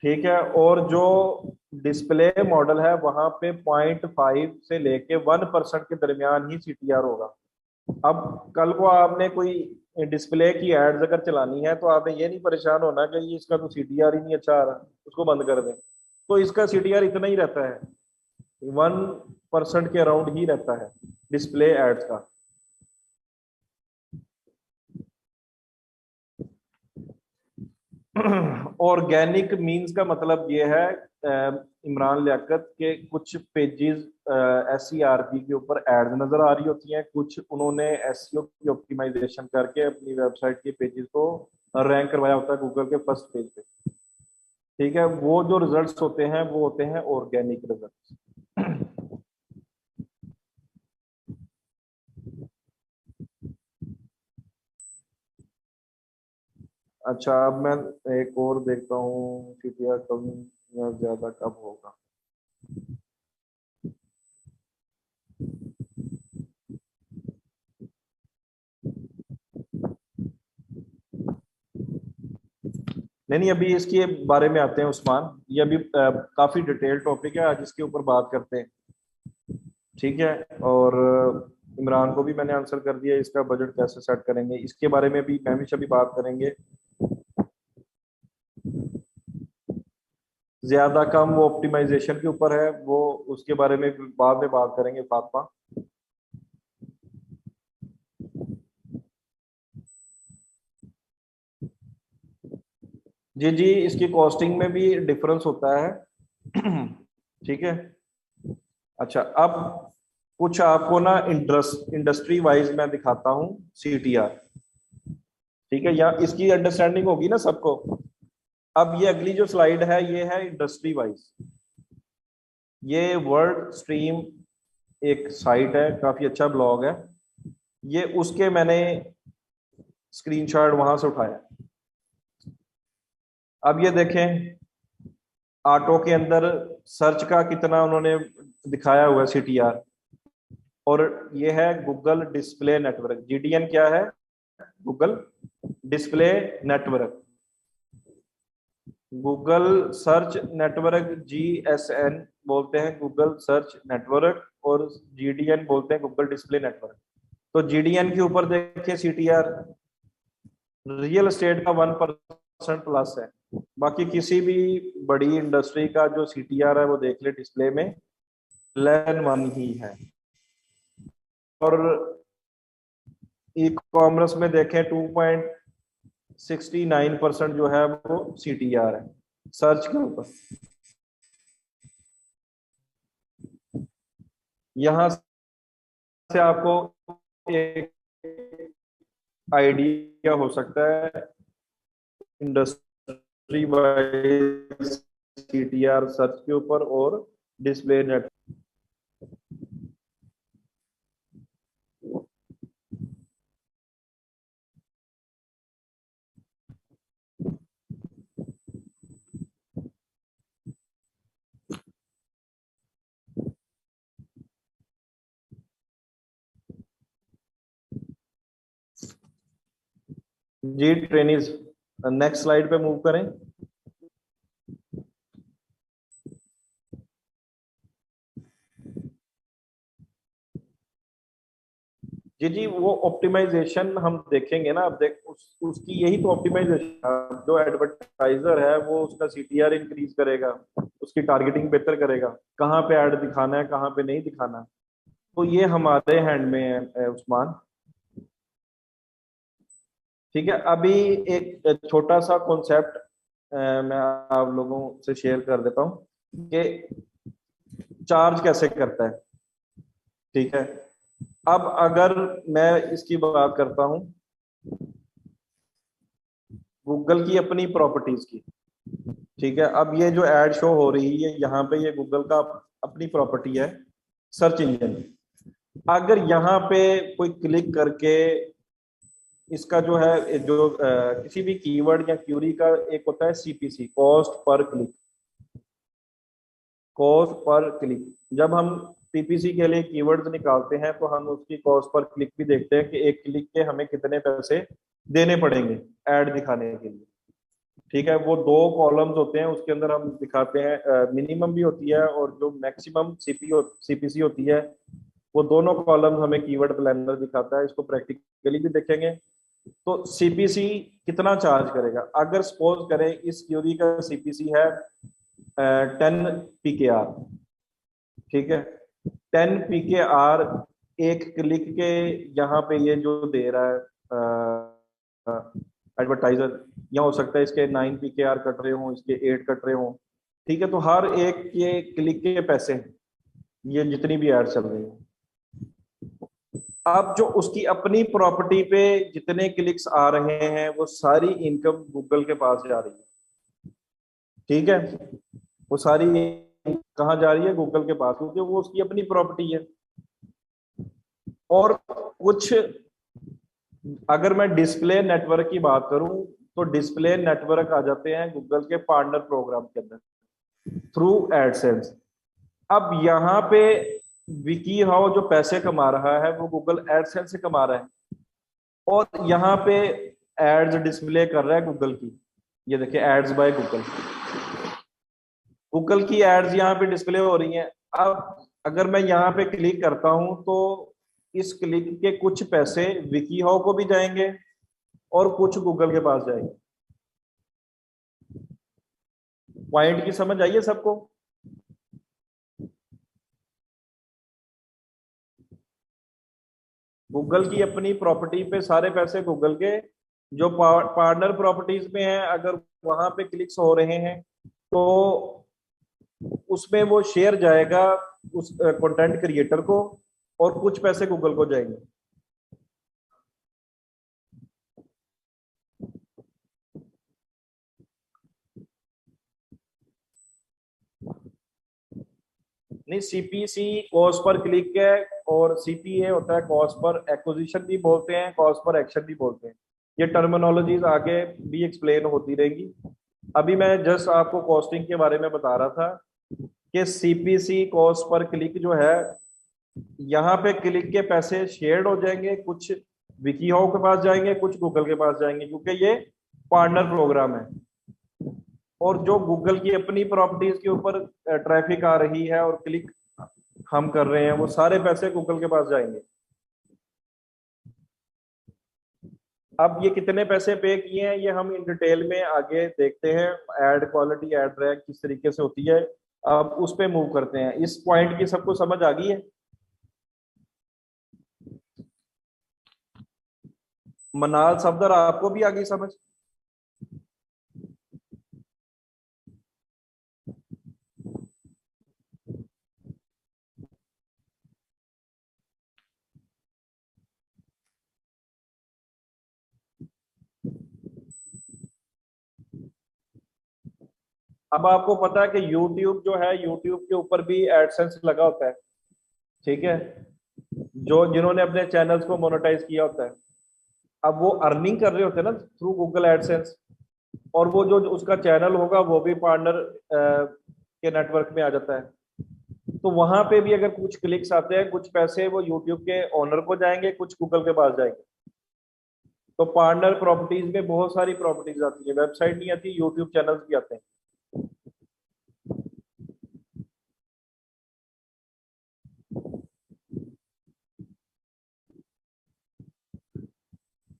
ठीक है, और जो डिस्प्ले मॉडल है वहां पे 0.5 से लेके 1% के दरमियान ही CTR होगा। अब कल को आपने कोई डिस्प्ले की एड्स अगर चलानी है तो आपने ये नहीं परेशान होना कि ये इसका तो CTR ही नहीं अच्छा आ रहा, उसको बंद कर दें। तो इसका CTR इतना ही रहता है, 1% के अराउंड ही रहता है डिस्प्ले एड्स का। ऑर्गेनिक मींस का मतलब ये है इमरान लियाकत के कुछ पेजेस SERP के ऊपर एड नजर आ रही होती हैं, कुछ उन्होंने SEO की ऑप्टिमाइजेशन करके अपनी वेबसाइट के पेजेस को रैंक करवाया होता है गूगल के फर्स्ट पेज पे। ठीक है, वो जो रिजल्ट्स होते हैं वो होते हैं ऑर्गेनिक रिजल्ट्स। अच्छा, अब मैं एक और देखता हूँ सीटीआर कम या ज्यादा कब होगा। नहीं, अभी इसके बारे में आते हैं उस्मान। ये अभी काफी डिटेल टॉपिक है, आज इसके ऊपर बात करते हैं। ठीक है, और इमरान को भी मैंने आंसर कर दिया, इसका बजट कैसे सेट करेंगे इसके बारे में भी मैं भी बात करेंगे। ज्यादा कम वो ऑप्टिमाइजेशन के ऊपर है, वो उसके बारे में बाद में बात करेंगे फातिमा। जी जी, इसकी कॉस्टिंग में भी डिफरेंस होता है। ठीक है। अच्छा, अब कुछ आपको ना इंडस्ट्री वाइज मैं दिखाता हूँ सीटीआर। ठीक है, या इसकी अंडरस्टैंडिंग होगी ना सबको। अब ये अगली जो स्लाइड है ये है इंडस्ट्री वाइज। ये वर्ल्ड स्ट्रीम एक साइट है, काफी अच्छा ब्लॉग है ये, उसके मैंने स्क्रीनशॉट वहां से उठाया। अब ये देखें, ऑटो के अंदर सर्च का कितना उन्होंने दिखाया हुआ है सीटीआर, और ये है गूगल डिस्प्ले नेटवर्क। जीडीएन क्या है? Google display network. Google search network GSN बोलते हैं, गूगल सर्च नेटवर्क, और जीडीएन बोलते हैं गूगल डिस्प्ले नेटवर्क। तो जीडीएन के ऊपर देखिए सीटीआर रियल एस्टेट का 1% प्लस है। बाकी किसी भी बड़ी इंडस्ट्री का जो सीटीआर है वो देख ले डिस्प्ले में, 11 ही है। और ई कॉमर्स में देखें 2.69% जो है वो सीटीआर है सर्च के ऊपर। यहां से आपको एक आइडिया हो सकता है इंडस्ट्री वाइज सीटीआर सर्च के ऊपर और डिस्प्ले नेट। जी ट्रेनिज, नेक्स्ट स्लाइड पे मूव करें। जी जी, वो ऑप्टिमाइजेशन हम देखेंगे ना। अब देख उसकी यही तो ऑप्टिमाइजेशन, जो एडवर्टाइजर है वो उसका सीटीआर इंक्रीज करेगा, उसकी टारगेटिंग बेहतर करेगा, कहाँ पे ऐड दिखाना है कहाँ पे नहीं दिखाना। तो ये हमारे हैंड में है उस्मान। ठीक है, अभी एक छोटा सा कॉन्सेप्ट मैं आप लोगों से शेयर कर देता हूँ कि चार्ज कैसे करता है। ठीक है, अब अगर मैं इसकी बात करता हूँ गूगल की अपनी प्रॉपर्टीज की। ठीक है, अब ये जो एड शो हो रही है यहाँ पे, ये गूगल का अपनी प्रॉपर्टी है सर्च इंजन। अगर यहाँ पे कोई क्लिक करके इसका जो है जो किसी भी कीवर्ड या क्यूरी का एक होता है CPC, cost per click. Cost per click, जब हम पीपीसी के लिए कीवर्ड्स निकालते हैं तो हम उसकी कॉस्ट पर क्लिक भी देखते हैं कि एक क्लिक के हमें कितने पैसे देने पड़ेंगे ऐड दिखाने के लिए। ठीक है, वो 2 कॉलम्स होते हैं, उसके अंदर हम दिखाते हैं मिनिमम भी होती है और जो मैक्सिमम सीपीसी होती है, वो दोनों कॉलम्स हमें कीवर्ड प्लानर दिखाता है। इसको प्रैक्टिकली भी देखेंगे। तो सीपीसी कितना चार्ज करेगा? अगर सपोज करें इस क्यूरी का सीपीसी है 10 PKR। ठीक है, 10 PKR एक क्लिक के यहाँ पे ये जो दे रहा है एडवर्टाइजर, या हो सकता है इसके 9 PKR कट रहे हो, इसके 8 कट रहे हो। ठीक है, तो हर एक के क्लिक के पैसे, ये जितनी भी ऐड चल रही है, अब जो उसकी अपनी प्रॉपर्टी पे जितने क्लिक्स आ रहे हैं वो सारी इनकम गूगल के पास जा रही है। ठीक है, वो सारी कहाँ जा रही है? गूगल के पास, क्योंकि वो उसकी अपनी प्रॉपर्टी है। और कुछ, अगर मैं डिस्प्ले नेटवर्क की बात करूं तो डिस्प्ले नेटवर्क आ जाते हैं गूगल के पार्टनर प्रोग्राम के अंदर थ्रू एडसेंस। अब यहाँ पे विकी हाउ जो पैसे कमा रहा है वो गूगल एडसेंस से कमा रहा है, और यहाँ पे एड्स डिस्प्ले कर रहा है गूगल की। ये देखिए, एड्स बाय गूगल, गूगल की एड्स यहाँ पे डिस्प्ले हो रही हैं। अब अगर मैं यहाँ पे क्लिक करता हूं तो इस क्लिक के कुछ पैसे विकी हाउ को भी जाएंगे और कुछ गूगल के पास जाएंगे। पॉइंट की समझ आई है सबको? गूगल की अपनी प्रॉपर्टी पे सारे पैसे गूगल के, जो पार्टनर प्रॉपर्टीज में है अगर वहां पे क्लिक्स हो रहे हैं तो उसमें वो शेयर जाएगा उस कंटेंट क्रिएटर को, और कुछ पैसे गूगल को जाएंगे। नहीं, सीपीसी कॉस्ट पर क्लिक है, और सीपीए होता है कॉस्ट पर एक्विजिशन भी बोलते हैं, कॉस्ट पर एक्शन भी बोलते हैं। ये टर्मिनोलॉजीज आगे भी एक्सप्लेन होती रहेंगी। अभी मैं जस्ट आपको कॉस्टिंग के बारे में बता रहा था कि सीपीसी कॉस्ट पर क्लिक जो है, यहाँ पे क्लिक के पैसे शेयर्ड हो जाएंगे, कुछ विकीहाउ के पास जाएंगे, कुछ गूगल के पास जाएंगे, क्योंकि ये पार्टनर प्रोग्राम है। और जो गूगल की अपनी प्रॉपर्टीज के ऊपर ट्रैफिक आ रही है और क्लिक हम कर रहे हैं, वो सारे पैसे गूगल के पास जाएंगे। अब ये कितने पैसे पे किए हैं ये हम इन डिटेल में आगे देखते हैं। एड क्वालिटी, एड रैंक किस तरीके से होती है, अब उस पे मूव करते हैं। इस पॉइंट की सबको समझ आ गई है? मनाल सफदर, आपको भी आ गई समझ? अब आपको पता है कि YouTube जो है, YouTube के ऊपर भी एडसेंस लगा होता है, ठीक है, जो जिन्होंने अपने चैनल्स को मोनेटाइज किया होता है। अब वो अर्निंग कर रहे होते हैं ना थ्रू गूगल एडसेंस, और वो जो उसका चैनल होगा वो भी पार्टनर के नेटवर्क में आ जाता है। तो वहां पे भी अगर कुछ क्लिक्स आते हैं, कुछ पैसे वो यूट्यूब के ओनर को जाएंगे, कुछ गूगल के पास जाएंगे। तो पार्टनर प्रॉपर्टीज में बहुत सारी प्रॉपर्टीज आती है, वेबसाइट नहीं आती, यूट्यूब चैनल्स भी आते हैं।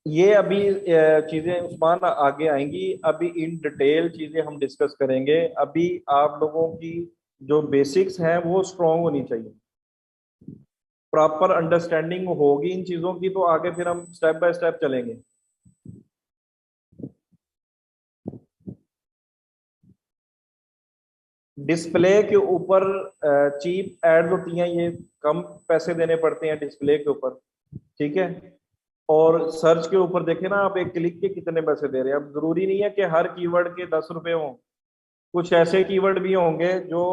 ये अभी चीजें उस्मान आगे आएंगी, अभी इन डिटेल चीजें हम डिस्कस करेंगे। अभी आप लोगों की जो बेसिक्स हैं वो स्ट्रांग होनी चाहिए, प्रॉपर अंडरस्टैंडिंग होगी इन चीजों की, तो आगे फिर हम स्टेप बाय स्टेप चलेंगे। डिस्प्ले के ऊपर चीप एड्स होती हैं, ये कम पैसे देने पड़ते हैं डिस्प्ले के ऊपर, ठीक है। और सर्च के ऊपर देखें ना आप, एक क्लिक के कितने पैसे दे रहे हैं। अब जरूरी नहीं है कि हर कीवर्ड के 10 रुपए हों, कुछ ऐसे कीवर्ड भी होंगे जो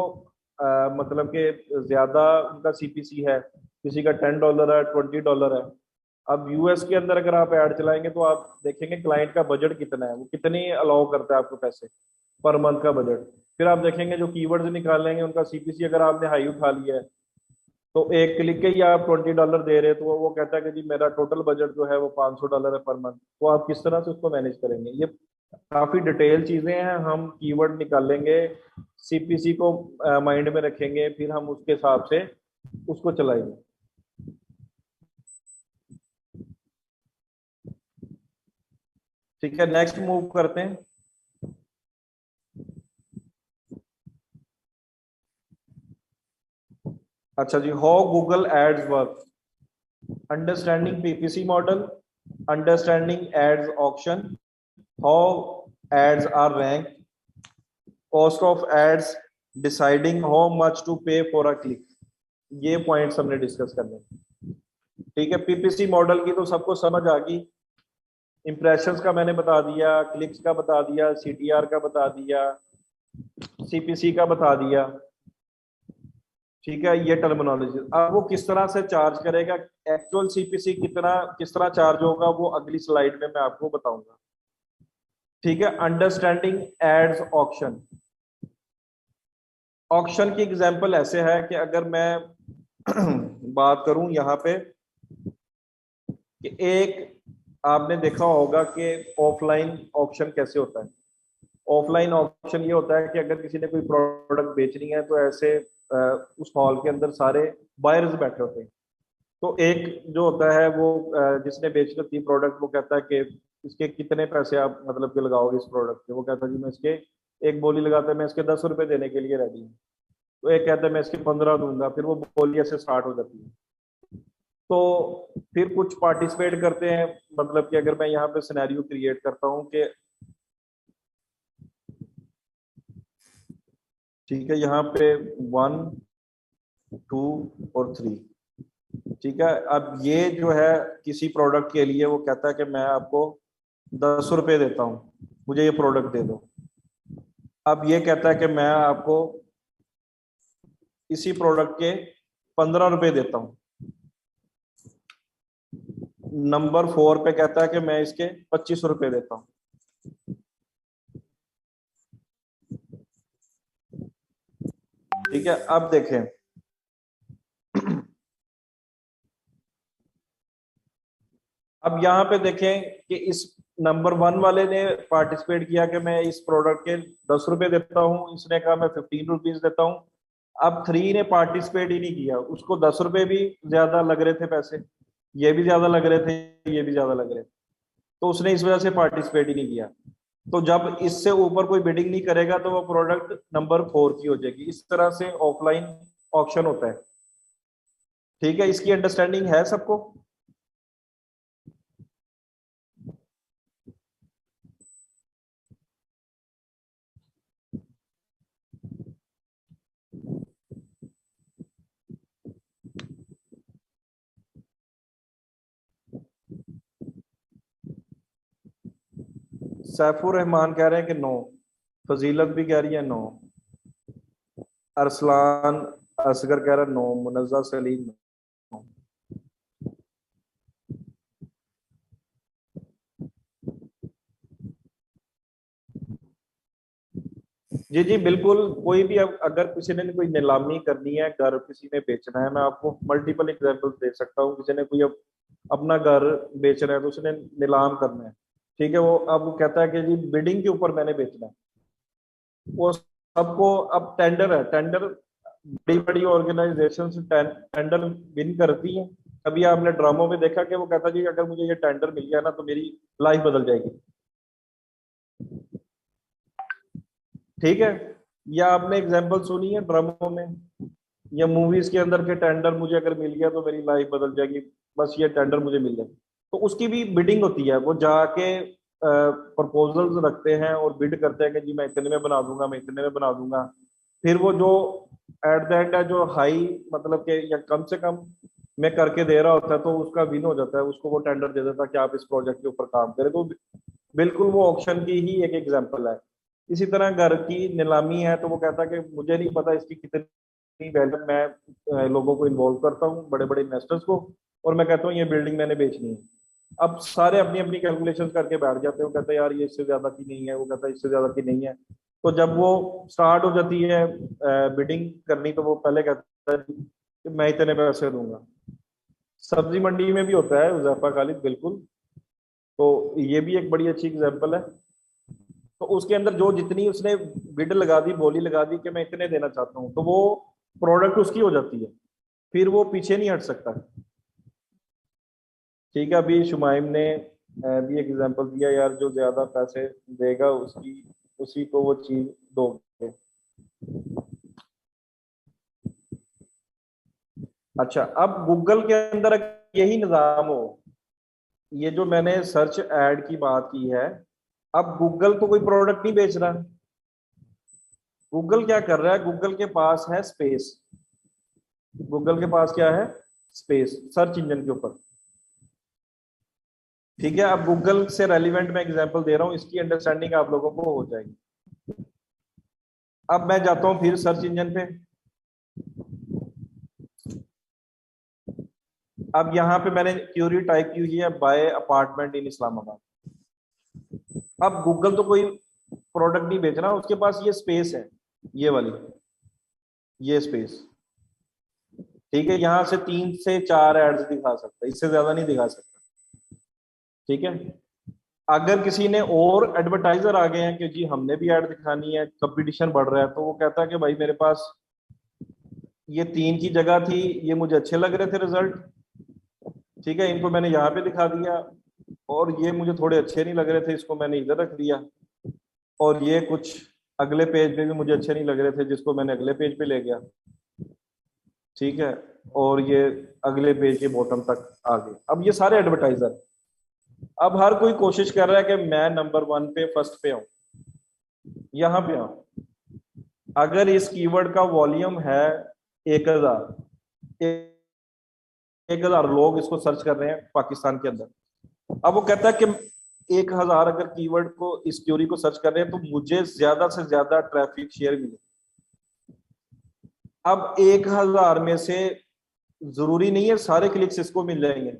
मतलब कि ज्यादा उनका सीपीसी है, किसी का $10 है, $20 है। अब यूएस के अंदर अगर आप ऐड चलाएंगे तो आप देखेंगे क्लाइंट का बजट कितना है, वो कितनी अलाउ करता है आपको पैसे पर मंथ का बजट। फिर आप देखेंगे जो कीवर्ड्स निकालेंगे उनका सीपीसी अगर आपने हाई उठा लिया है, तो एक क्लिक के ही आप $20 दे रहे, तो वो कहता है कि जी मेरा टोटल बजट जो है वो $500 है पर मंथ। तो आप किस तरह से उसको मैनेज करेंगे? ये काफी डिटेल चीजें हैं, हम कीवर्ड निकालेंगे, सीपीसी को माइंड में रखेंगे, फिर हम उसके हिसाब से उसको चलाएंगे। ठीक है, नेक्स्ट मूव करते हैं। अच्छा जी, how Google ads work, understanding PPC model, understanding ads auction, how ads are rank, cost of ads, deciding how much to pay for a click. ये पॉइंट्स हमने डिस्कस करने हैं। ठीक है, पीपीसी मॉडल की तो सबको समझ आ गई। इंप्रेशंस का मैंने बता दिया, क्लिक्स का बता दिया, सीटीआर का बता दिया, सीपीसी का बता दिया, ठीक है, ये टर्मिनोलॉजी। अब वो किस तरह से चार्ज करेगा, एक्चुअल सीपीसी कितना किस तरह चार्ज होगा, वो अगली स्लाइड में मैं आपको बताऊंगा, ठीक है। Understanding ads auction. ऑक्शन की एग्जांपल ऐसे है कि अगर मैं बात करूं यहाँ पे कि एक, आपने देखा होगा कि ऑफलाइन ऑक्शन कैसे होता है। ऑफलाइन ऑक्शन ये होता है कि अगर किसी ने कोई प्रोडक्ट बेचनी है तो ऐसे उस हॉल के अंदर सारे बायर्स बैठे होते हैं। तो एक जो होता है वो जिसने बेचनी होती है प्रोडक्ट, वो कहता है कि इसके कितने पैसे आप मतलब के लगाओगे इस प्रोडक्ट के। वो कहता है जी मैं इसके, एक बोली लगाता है मैं इसके 10 रुपए देने के लिए रेडी हूँ। तो एक कहता है मैं इसके 15 दूंगा, फिर वो बोली ऐसे स्टार्ट हो जाती है। तो फिर कुछ पार्टिसिपेट करते हैं, मतलब कि अगर मैं यहाँ पे सिनेरियो क्रिएट करता हूँ कि ठीक है, यहाँ पे 1 2 और 3, ठीक है। अब ये जो है किसी प्रोडक्ट के लिए वो कहता है कि मैं आपको 10 रुपए देता हूँ, मुझे ये प्रोडक्ट दे दो। अब ये कहता है कि मैं आपको इसी प्रोडक्ट के 15 रुपए देता हूँ। नंबर 4 पे कहता है कि मैं इसके 25 रुपए देता हूँ। ठीक है, अब देखें, अब यहाँ पे देखें कि इस नंबर 1 वाले ने पार्टिसिपेट किया कि मैं इस प्रोडक्ट के 10 रुपए देता हूँ, इसने कहा मैं 15 रुपीज देता हूँ। अब 3 ने पार्टिसिपेट ही नहीं किया, उसको 10 रुपए भी ज्यादा लग रहे थे पैसे, ये भी ज्यादा लग रहे थे, ये भी ज्यादा लग रहे थे, तो उसने इस वजह से पार्टिसिपेट ही नहीं किया। तो जब इससे ऊपर कोई बिडिंग नहीं करेगा तो वो प्रोडक्ट नंबर 4 की हो जाएगी। इस तरह से ऑफलाइन ऑक्शन होता है, ठीक है। इसकी अंडरस्टैंडिंग है सबको? सैफुर रहमान कह रहे हैं कि नो, फजीलत भी कह रही है नो, अरसलान असगर कह रहा है नो, मुनज़्ज़ा सलीम नो। जी जी बिल्कुल, कोई भी अगर किसी ने कोई नीलामी करनी है, घर किसी ने बेचना है, मैं आपको मल्टीपल एग्जांपल्स दे सकता हूँ। किसी ने कोई अपना घर बेचना है तो उसने नीलाम करना है, ठीक है। वो अब वो कहता है कि जी बिडिंग के ऊपर मैंने बेचना है, वो सबको, अब टेंडर है, टेंडर बड़ी बड़ी ऑर्गेनाइजेशन टेंडर विन करती हैं। कभी आपने ड्रामों में देखा कि वो कहता जी अगर मुझे ये टेंडर मिल गया ना तो मेरी लाइफ बदल जाएगी, ठीक है। या आपने एग्जाम्पल सुनी है ड्रामों में या मूवीज के अंदर के टेंडर, मुझे अगर मिल गया तो मेरी लाइफ बदल जाएगी, बस ये टेंडर मुझे मिल जाए। तो उसकी भी बिडिंग होती है, वो जाके प्रपोजल्स रखते हैं और बिड करते हैं कि जी मैं इतने में बना दूंगा, मैं इतने में बना दूंगा। फिर वो जो एट द एंड है जो हाई, मतलब कि या कम से कम मैं करके दे रहा होता है तो उसका विन हो जाता है, उसको वो टेंडर दे देता है कि आप इस प्रोजेक्ट के ऊपर काम करें। तो बिल्कुल वो ऑप्शन की ही एक एग्जांपल है। इसी तरह घर की नीलामी है तो वो कहता है कि मुझे नहीं पता इसकी कितनी वैल्यू, मैं लोगों को इन्वॉल्व करता हूँ, बड़े बड़े इन्वेस्टर्स को, और मैं कहता हूँ ये बिल्डिंग मैंने बेचनी है। अब सारे अपनी अपनी कैलकुलेशन करके बैठ जाते हैं, वो कहते हैं यार ये इससे ज्यादा की नहीं है, वो कहता है इससे ज्यादा की नहीं है। तो जब वो स्टार्ट हो जाती है बिडिंग करनी, तो वो पहले कहता है कि मैं इतने पैसे दूंगा। सब्जी मंडी में भी होता है हुज़ैफा खालिद, बिल्कुल। तो ये भी एक बड़ी अच्छी एग्जांपल है। तो उसके अंदर जो जितनी उसने बिड लगा दी, बोली लगा दी कि मैं इतने देना चाहता हूँ, तो वो प्रोडक्ट उसकी हो जाती है, फिर वो पीछे नहीं हट सकता, ठीक है। अभी शुमाइम ने भी एक एग्जांपल दिया यार, जो ज्यादा पैसे देगा उसकी उसी को वो चीज दोगे। अच्छा, अब गूगल के अंदर यही निजाम हो, ये जो मैंने सर्च एड की बात की है, अब गूगल तो कोई प्रोडक्ट नहीं बेच रहा। गूगल क्या कर रहा है, गूगल के पास है स्पेस। गूगल के पास क्या है? स्पेस, सर्च इंजन के ऊपर, ठीक है। अब गूगल से रेलिवेंट मैं एग्जांपल दे रहा हूं, इसकी अंडरस्टैंडिंग आप लोगों को हो जाएगी। अब मैं जाता हूं फिर सर्च इंजन पे। अब यहाँ पे मैंने क्यूरी टाइप की हुई है बाय अपार्टमेंट इन इस्लामाबाद। अब गूगल तो कोई प्रोडक्ट नहीं बेच रहा, उसके पास ये स्पेस है, ये वाली, ये स्पेस, ठीक है। यहां से 3 से 4 एड्स दिखा सकता है, इससे ज्यादा नहीं दिखा सकता, ठीक है। अगर किसी ने और एडवर्टाइजर आ गए हैं कि जी हमने भी ऐड दिखानी है, कंपटीशन बढ़ रहा है, तो वो कहता है कि भाई मेरे पास ये 3 की जगह थी, ये मुझे अच्छे लग रहे थे रिजल्ट, ठीक है, इनको मैंने यहाँ पे दिखा दिया, और ये मुझे थोड़े अच्छे नहीं लग रहे थे, इसको मैंने इधर रख दिया, और ये कुछ अगले पेज पे भी मुझे अच्छे नहीं लग रहे थे, जिसको मैंने अगले पेज पे ले गया, ठीक है, और ये अगले पेज के बॉटम तक आ गए। अब ये सारे एडवर्टाइजर, अब हर कोई कोशिश कर रहा है कि मैं नंबर 1 पे, फर्स्ट पे आऊं, यहां पे आऊं। अगर इस कीवर्ड का वॉल्यूम है 1000, 1000 लोग इसको सर्च कर रहे हैं पाकिस्तान के अंदर, अब वो कहता है कि 1000 अगर कीवर्ड को, इस क्यूरी को सर्च कर रहे हैं, तो मुझे ज्यादा से ज्यादा ट्रैफिक शेयर मिले। अब 1000 में से जरूरी नहीं है सारे क्लिक्स इसको मिल जाएंगे,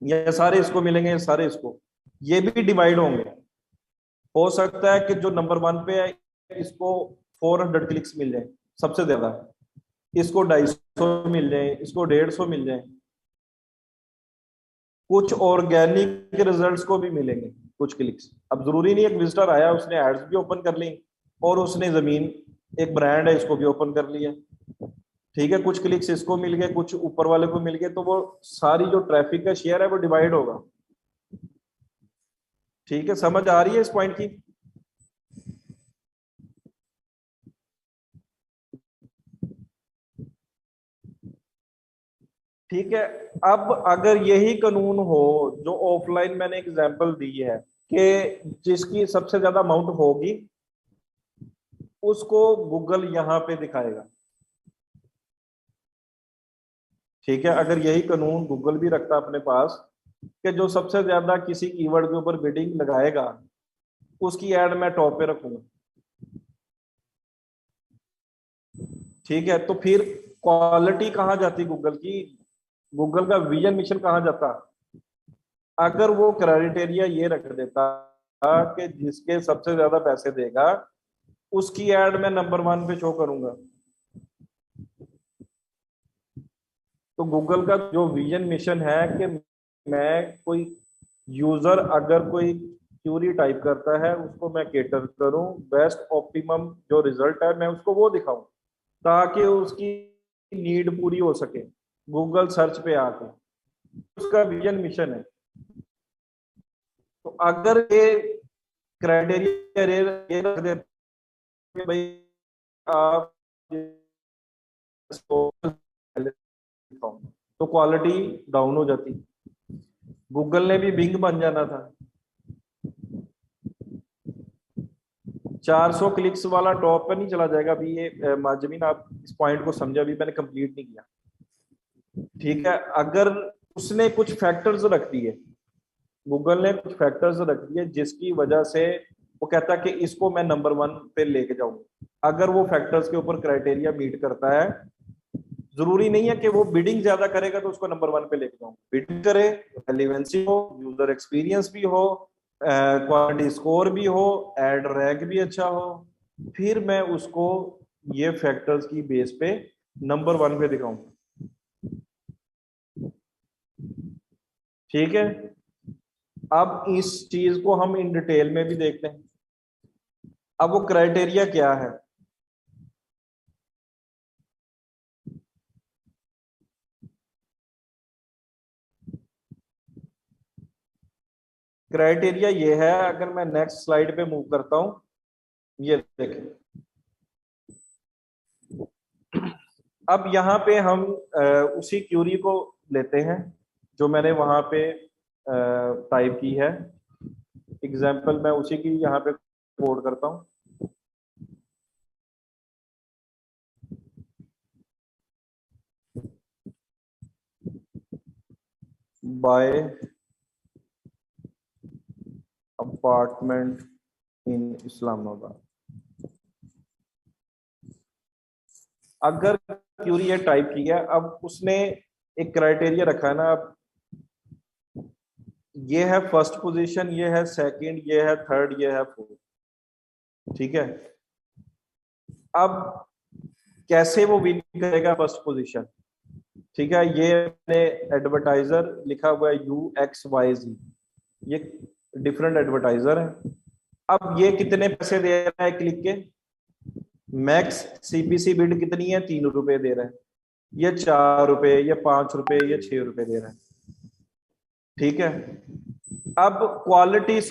या सारे इसको मिलेंगे, या सारे इसको, ये भी डिवाइड होंगे। हो सकता है कि जो नंबर 1 पे है इसको 400 क्लिक्स मिल जाए सबसे ज्यादा, इसको 250 मिल जाए, इसको 150 मिल जाए, कुछ ऑर्गेनिक रिजल्ट्स को भी मिलेंगे कुछ क्लिक्स। अब जरूरी नहीं, एक विजिटर आया उसने एड्स भी ओपन कर ली, और उसने जमीन, एक ब्रांड है, इसको भी ओपन कर लिया, ठीक है, कुछ क्लिक्स इसको मिल गए, कुछ ऊपर वाले को मिल गए, तो वो सारी जो ट्रैफिक का शेयर है वो डिवाइड होगा, ठीक है। समझ आ रही है इस पॉइंट की? ठीक है। अब अगर यही कानून हो जो ऑफलाइन मैंने एग्जांपल दी है, कि जिसकी सबसे ज्यादा अमाउंट होगी उसको गूगल यहां पे दिखाएगा, ठीक है। अगर यही कानून गूगल भी रखता अपने पास कि जो सबसे ज्यादा किसी कीवर्ड के ऊपर बिडिंग लगाएगा उसकी ऐड मैं टॉप पे रखूंगा, ठीक है, तो फिर क्वालिटी कहां जाती गूगल की, गूगल का विजन मिशन कहां जाता? अगर वो क्राइटेरिया ये रख देता कि जिसके सबसे ज्यादा पैसे देगा उसकी ऐड मैं नंबर 1 पे शो करूंगा, तो गूगल का जो विजन मिशन है कि मैं, कोई यूजर अगर कोई क्यूरी टाइप करता है उसको मैं केटर करूं, बेस्ट ऑप्टिमम जो रिजल्ट है मैं उसको वो दिखाऊं, ताकि उसकी नीड पूरी हो सके गूगल सर्च पे आके, उसका विजन मिशन है। तो अगर ये क्राइटेरिया ये रख देते कि भाई आप तो क्वालिटी डाउन हो जाती, गूगल ने भी बिंग बन जाना था। 400 क्लिक्स वाला टॉप पे नहीं चला जाएगा अभी, ये माजमीन आप इस पॉइंट को समझा, अभी मैंने कंप्लीट नहीं किया, ठीक है। अगर उसने कुछ फैक्टर्स रख दिए, गूगल ने कुछ फैक्टर्स रख दिए जिसकी वजह से वो कहता है कि इसको मैं नंबर 1 पे लेके जाऊंगा, अगर वो फैक्टर्स के ऊपर क्राइटेरिया मीट करता है, जरूरी नहीं है कि वो बिडिंग ज्यादा करेगा तो उसको नंबर 1 पे लेके जाऊंगा, बिडिंग करे, रेलेवेंसी हो, यूजर एक्सपीरियंस भी हो, क्वालिटी स्कोर भी हो, एड रैंक भी अच्छा हो, फिर मैं उसको ये फैक्टर्स की बेस पे नंबर 1 पे दिखाऊंगा, ठीक है। अब इस चीज को हम इन डिटेल में भी देखते हैं। अब वो क्राइटेरिया क्या है? क्राइटेरिया ये है, अगर मैं नेक्स्ट स्लाइड पे मूव करता हूं, ये देखें। अब यहाँ पे हम उसी क्यूरी को लेते हैं जो मैंने वहां पे टाइप की है, एग्जाम्पल मैं उसी की यहाँ पे कोड करता हूँ। बाय अपार्टमेंट इन इस्लामाबाद, अगर क्यूरी ये टाइप की है, अब उसने एक क्राइटेरिया रखा है ना, अब ये है फर्स्ट पोजीशन, ये है सेकंड, ये है थर्ड, ये है फोर्थ, ठीक है। अब कैसे वो विन करेगा फर्स्ट पोजीशन, ठीक है। ये एडवर्टाइजर लिखा हुआ है UXYZ, ये डिफरेंट एडवर्टाइजर है। अब ये कितने पैसे दे रहा है क्लिक के, मैक्स CPC बिड कितनी है, 3 रुपए दे रहा है, ये 4 रुपए, ये 5 रुपए, ये 6 रुपए दे रहा है, ठीक है। अब क्वालिटी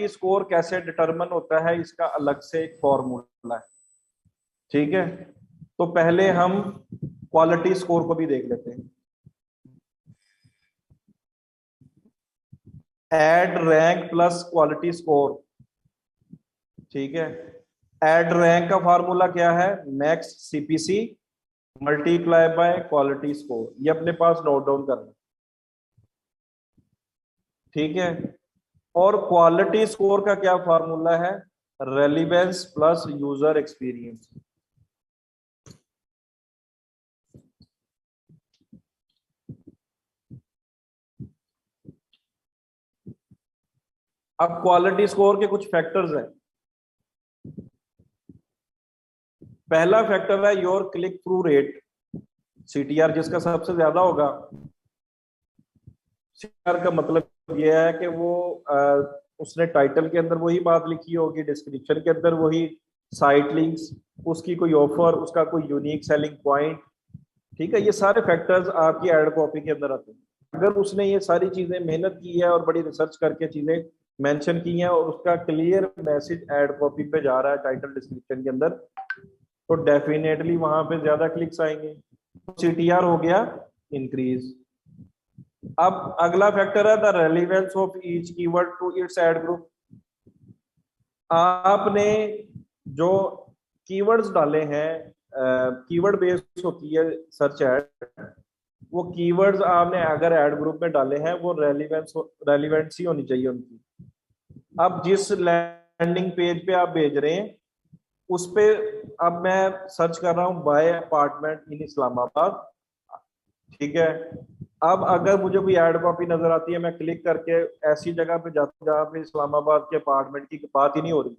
स्कोर कैसे डिटरमिन होता है, इसका अलग से एक फॉर्मूला है, ठीक है। तो पहले हम क्वालिटी स्कोर को भी देख लेते हैं। Ad rank plus quality score, ठीक है। एड रैंक का फार्मूला क्या है, max CPC multiply by quality score, ये अपने पास नोट डाउन करना, ठीक है। और क्वालिटी स्कोर का क्या फार्मूला है, रेलिवेंस प्लस यूजर एक्सपीरियंस। अब क्वालिटी स्कोर के कुछ फैक्टर्स हैं। पहला फैक्टर है your click through rate, CTR जिसका सबसे ज्यादा होगा। CTR का मतलब यह है कि वो उसने टाइटल के अंदर वही बात लिखी होगी, डिस्क्रिप्शन के अंदर वही, साइट लिंक्स, उसकी कोई ऑफर, उसका कोई यूनिक सेलिंग पॉइंट, ठीक है। ये सारे फैक्टर्स आपकी एड कॉपी के अंदर आते हैं। अगर उसने ये सारी चीजें मेहनत की है और बड़ी रिसर्च करके चीजें मेंशन की हैं और उसका क्लियर मैसेज एड कॉपी पे जा रहा है टाइटल डिस्क्रिप्शन के अंदर, तो डेफिनेटली वहां पे ज्यादा क्लिक्स आएंगे, CTR हो गया इंक्रीज। अब अगला फैक्टर है the relevance of each keyword to its ad group. आपने जो कीवर्ड्स डाले हैं, कीवर्ड बेस्ड होती है सर्च एड, वो कीवर्ड्स आपने अगर ऐड ग्रुप में डाले हैं वो रेलिवेंसी होनी चाहिए उनकी। अब जिस लैंडिंग पेज पे आप भेज रहे हैं उस पे, अब मैं सर्च कर रहा हूं बाय अपार्टमेंट इन इस्लामाबाद, ठीक है। अब अगर मुझे कोई ऐड कॉपी नजर आती है, मैं क्लिक करके ऐसी जगह पे जाता हूं जहां पे इस्लामाबाद के अपार्टमेंट की बात ही नहीं हो रही,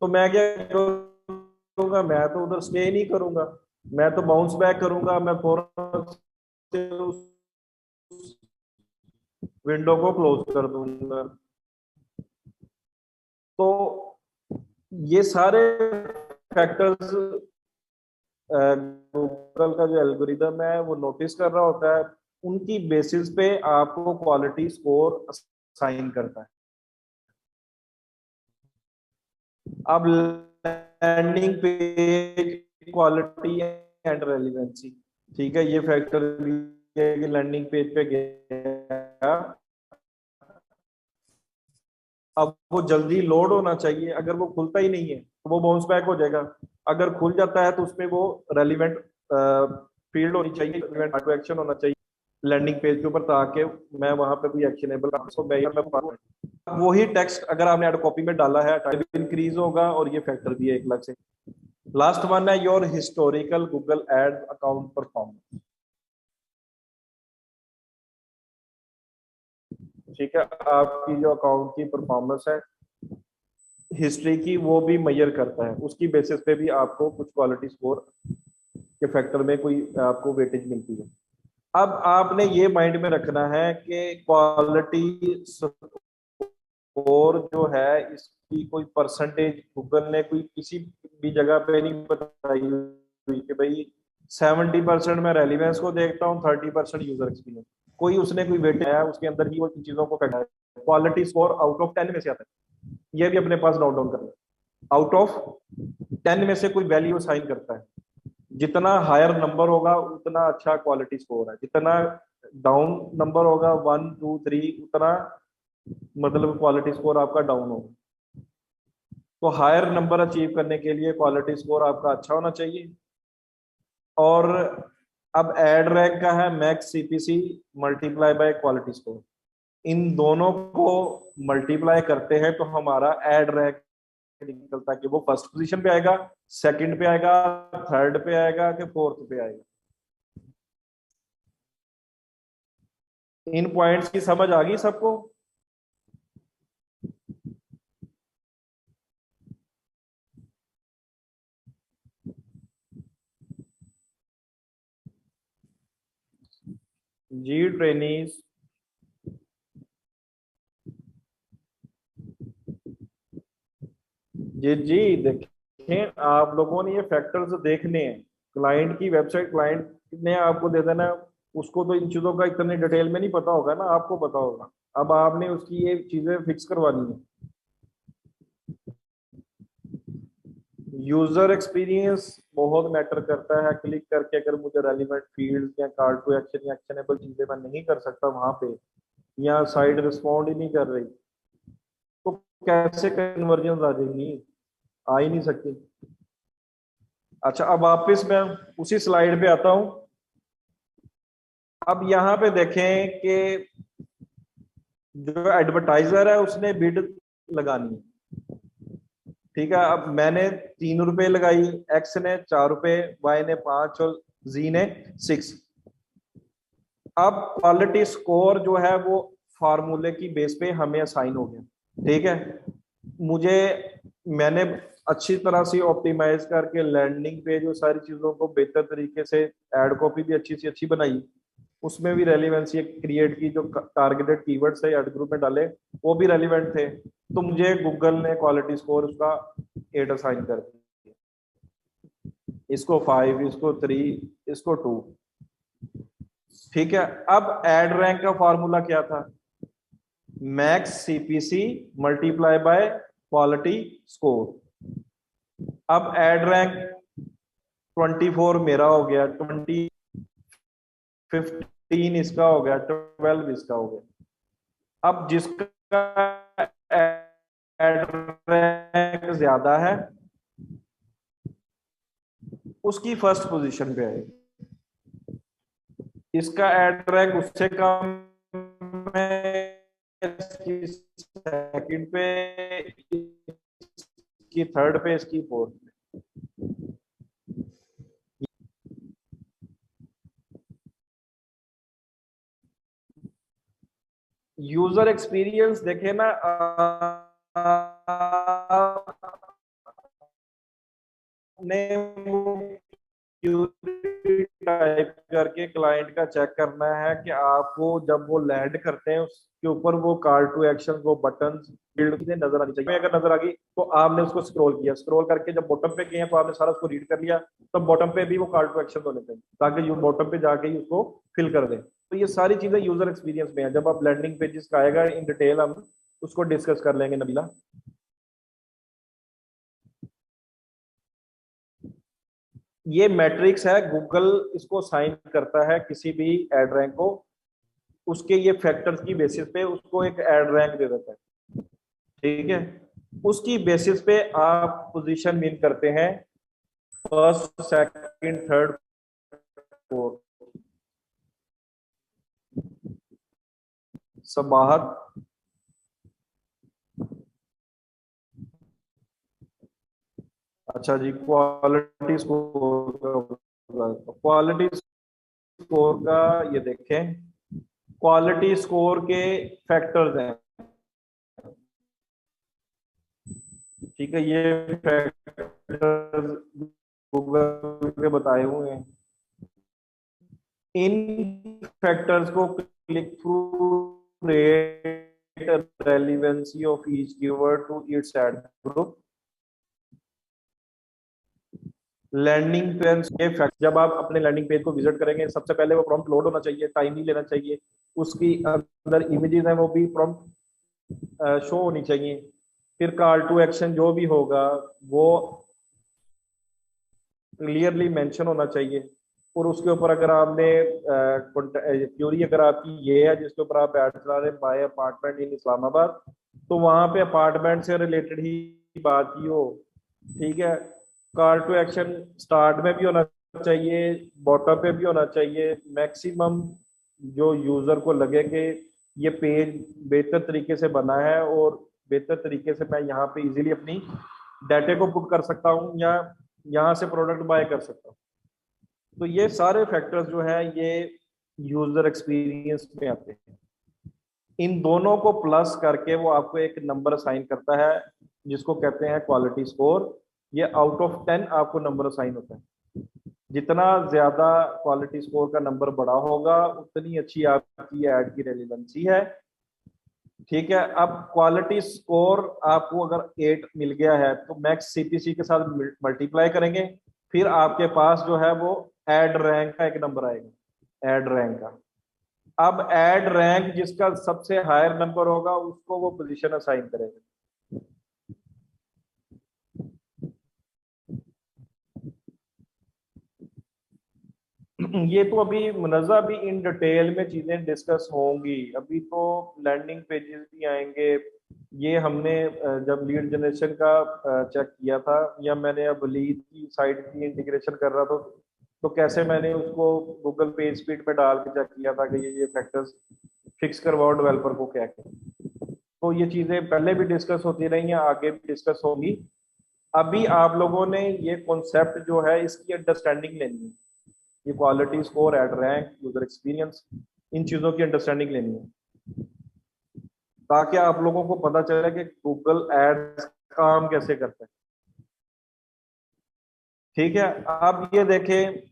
तो मैं क्या करूंगा, मैं तो उधर स्टे नहीं करूंगा, मैं तो बाउंस बैक करूंगा, मैं फौरन से उस विंडो को क्लोज कर दूंगा। तो ये सारे फैक्टर्स गूगल का जो एल्गोरिदम है वो नोटिस कर रहा होता है, उनकी बेसिस पे आपको क्वालिटी स्कोर असाइन करता है। अब landing page quality and relevancy, ठीक है। ये फैक्टर भी है कि लैंडिंग पेज पे गया, अब वो जल्दी लोड होना चाहिए, अगर वो खुलता ही नहीं है तो वो बाउंस बैक हो जाएगा। अगर खुल जाता है तो उसमें वो रेलिवेंट फील्ड होनी चाहिए, रेलिवेंट एक्शन होना चाहिए लैंडिंग पेज के ऊपर, ताकि मैं वहां पे कोई एक्शनेबल वही टेक्स्ट अगर आपने एड कॉपी में डाला है टाइप इंक्रीज होगा, और ये फैक्टर भी है एक अलग से। लास्ट वन है your historical Google ad account performance, ठीक है। आपकी जो अकाउंट की परफॉर्मेंस है हिस्ट्री की, वो भी मेजर करता है, उसकी बेसिस पे भी आपको कुछ क्वालिटी स्कोर के फैक्टर में कोई आपको वेटेज मिलती है। अब आपने ये माइंड में रखना है कि क्वालिटी स्कोर जो है इसकी कोई परसेंटेज गूगल ने कोई किसी भी जगह पे नहीं बताई हुई कि भाई 70% मैं रेलिवेंस को देखता हूँ, 30% यूजर एक्सपीरियंस, कोई उसने कोई वेटेज है उसके अंदर ही वो चीजों को करना है। क्वालिटी स्कोर आउट ऑफ 10 में से आता है, ये भी अपने पास नोट डाउन करना है। आउट ऑफ 10 में से कोई वैल्यू साइन करता है, जितना हायर नंबर होगा उतना अच्छा क्वालिटी स्कोर है, जितना डाउन नंबर होगा 1 2 3 उतना मतलब क्वालिटी स्कोर आपका डाउन होगा। तो हायर नंबर अचीव करने के लिए क्वालिटी स्कोर आपका अच्छा होना चाहिए। और अब एड रैंक का है max CPC multiply by quality score, इन दोनों को मल्टीप्लाई करते हैं तो हमारा एड रैंक निकलता है कि वो फर्स्ट पोजीशन पे आएगा, सेकंड पे आएगा, थर्ड पे आएगा कि फोर्थ पे आएगा? इन पॉइंट्स की समझ आ गई सबको? जी ट्रेनीज, जी जी देखें, आप लोगों ने ये फैक्टर्स देखने हैं। क्लाइंट की वेबसाइट क्लाइंट ने आपको दे देना है, उसको तो इन चीजों का इतने डिटेल में नहीं पता होगा ना, आपको पता होगा। अब आपने उसकी ये चीजें फिक्स करवानी है। यूजर एक्सपीरियंस बहुत मैटर करता है। क्लिक करके अगर मुझे रेलिवेंट फील्ड या कॉल टू एक्शन या एक्शनेबल चीजें मैं नहीं कर सकता वहां पे, या साइट रिस्पॉन्ड ही नहीं कर रही, तो कैसे कन्वर्जन आ जाएंगी? आ ही नहीं सकती। अच्छा, अब वापिस मैं उसी स्लाइड पे आता हूं। अब यहाँ पे देखें कि जो एडवर्टाइजर है उसने बिड लगानी है, ठीक है। अब मैंने 3 रुपए लगाई, एक्स ने 4 रुपए, वाई ने 5 और जी ने 6। अब क्वालिटी स्कोर जो है वो फार्मूले की बेस पे हमें असाइन हो गया, ठीक है। मुझे मैंने अच्छी तरह से ऑप्टिमाइज करके लैंडिंग पेज और सारी चीजों को बेहतर तरीके से, एड कॉपी भी अच्छी सी अच्छी बनाई, उसमें भी रेलिवेंसी क्रिएट की, जो टारगेटेड कीवर्ड्स है एड ग्रुप में डाले वो भी रेलिवेंट थे। तो मुझे गूगल ने क्वालिटी स्कोर उसका 8 असाइन कर दिया, इसको 5, इसको 3, इसको 2, ठीक है। अब एड रैंक का फॉर्मूला क्या था? Max CPC multiply by quality score. अब एड रैंक 24 मेरा हो गया, 20 15 इसका हो गया, 12 इसका हो गया। अब जिसका एड रैंक ज्यादा है उसकी फर्स्ट पोजीशन पे आएगी, इसका एड रैंक उससे कम है, इसकी सेकंड पे, इसकी थर्ड पे, इसकी फोर्थ पे। यूजर एक्सपीरियंस देखे ना, ने टाइप करके क्लाइंट का चेक करना है कि आपको जब वो लैंड करते हैं उसके ऊपर वो कॉल टू एक्शन, वो बटन फील्ड चीजें नजर आनी चाहिए। अगर नजर आ गई तो आपने उसको स्क्रॉल किया, स्क्रॉल करके जब बॉटम पे गए तो आपने सारा उसको रीड कर लिया, तो बॉटम पे भी वो कॉल टू एक्शन होने चाहिए ताकि यू बॉटम पे जाके ही उसको फिल कर दें। तो ये सारी चीजें यूजर एक्सपीरियंस में है। जब आप लैंडिंग पेजेस का आएगा इन डिटेल हम उसको डिस्कस कर लेंगे नबीला। ये मैट्रिक्स है, गूगल इसको साइन करता है किसी भी एड रैंक को, उसके ये फैक्टर्स की बेसिस पे उसको एक एड रैंक दे देता है, ठीक है। उसकी बेसिस पे आप पोजीशन विन करते हैं, first second third fourth. Sabahat, अच्छा जी, क्वालिटी स्कोर क्वालिटी स्कोर का ये देखें, क्वालिटी स्कोर के फैक्टर्स हैं, ठीक है। ये फैक्टर्स गूगल के बताए हुए हैं। इन फैक्टर्स को click through rate relevancy of each keyword to its ad group, landing page के फैक्ट। जब आप अपने लैंडिंग पेज को विजिट करेंगे सबसे पहले वो प्रॉम्प्ट लोड होना चाहिए, टाइम नहीं लेना चाहिए, उसकी अंदर इमेजेस हैं वो भी प्रॉम्प्ट शो होनी चाहिए, फिर कॉल टू एक्शन जो भी होगा वो क्लियरली मेंशन होना चाहिए, और उसके ऊपर अगर आपने क्यूरी अगर आपकी ये है जिसके ऊपर आप ऐड चला रहे हैं, बाय अपार्टमेंट इन इस्लामाबाद, तो वहां पे अपार्टमेंट से रिलेटेड ही बात की हो, ठीक है। कॉल टू एक्शन स्टार्ट में भी होना चाहिए, बॉटम पे भी होना चाहिए, मैक्सिमम जो यूजर को लगे कि ये पेज बेहतर तरीके से बना है और बेहतर तरीके से मैं यहाँ पे इजीली अपनी डाटे को पुट कर सकता हूँ, या यहाँ से प्रोडक्ट बाय कर सकता हूँ। तो ये सारे फैक्टर्स जो है ये यूजर एक्सपीरियंस में आते हैं। इन दोनों को प्लस करके वो आपको एक नंबर असाइन करता है जिसको कहते हैं क्वालिटी स्कोर। ये आउट ऑफ 10 आपको नंबर असाइन होता है। जितना ज्यादा क्वालिटी स्कोर का नंबर बड़ा होगा उतनी अच्छी आपकी ऐड की रेलिवेंसी है। ठीक है, अब क्वालिटी स्कोर आपको अगर 8 मिल गया है तो मैक्स सीपीसी के साथ मल्टीप्लाई करेंगे, फिर आपके पास जो है वो एड रैंक का एक नंबर आएगा, एड रैंक का। अब एड रैंक जिसका सबसे हायर नंबर होगा उसको वो पोजीशन असाइन करेगा। ये तो अभी मुनज़्ज़ा भी इन डिटेल में चीजें डिस्कस होंगी, अभी तो लैंडिंग पेजेस भी आएंगे। ये हमने जब लीड जनरेशन का चेक किया था, या मैंने अब लीड की साइड की इंटीग्रेशन कर रहा था, तो कैसे मैंने उसको गूगल पेज स्पीड पे डाल के चेक किया था कि ये फैक्टर्स फिक्स करवाओ डेवलपर को क्या क्या। तो ये चीजें पहले भी डिस्कस होती रही हैं, आगे भी डिस्कस होगी। अभी आप लोगों ने ये कॉन्सेप्ट जो है इसकी अंडरस्टैंडिंग लेनी है। ये quality score, ad rank, user experience, इन चीजों की अंडरस्टैंडिंग लेनी है ताकि आप लोगों को पता चले कि गूगल एड्स काम कैसे करता है। ठीक है, अब ये देखें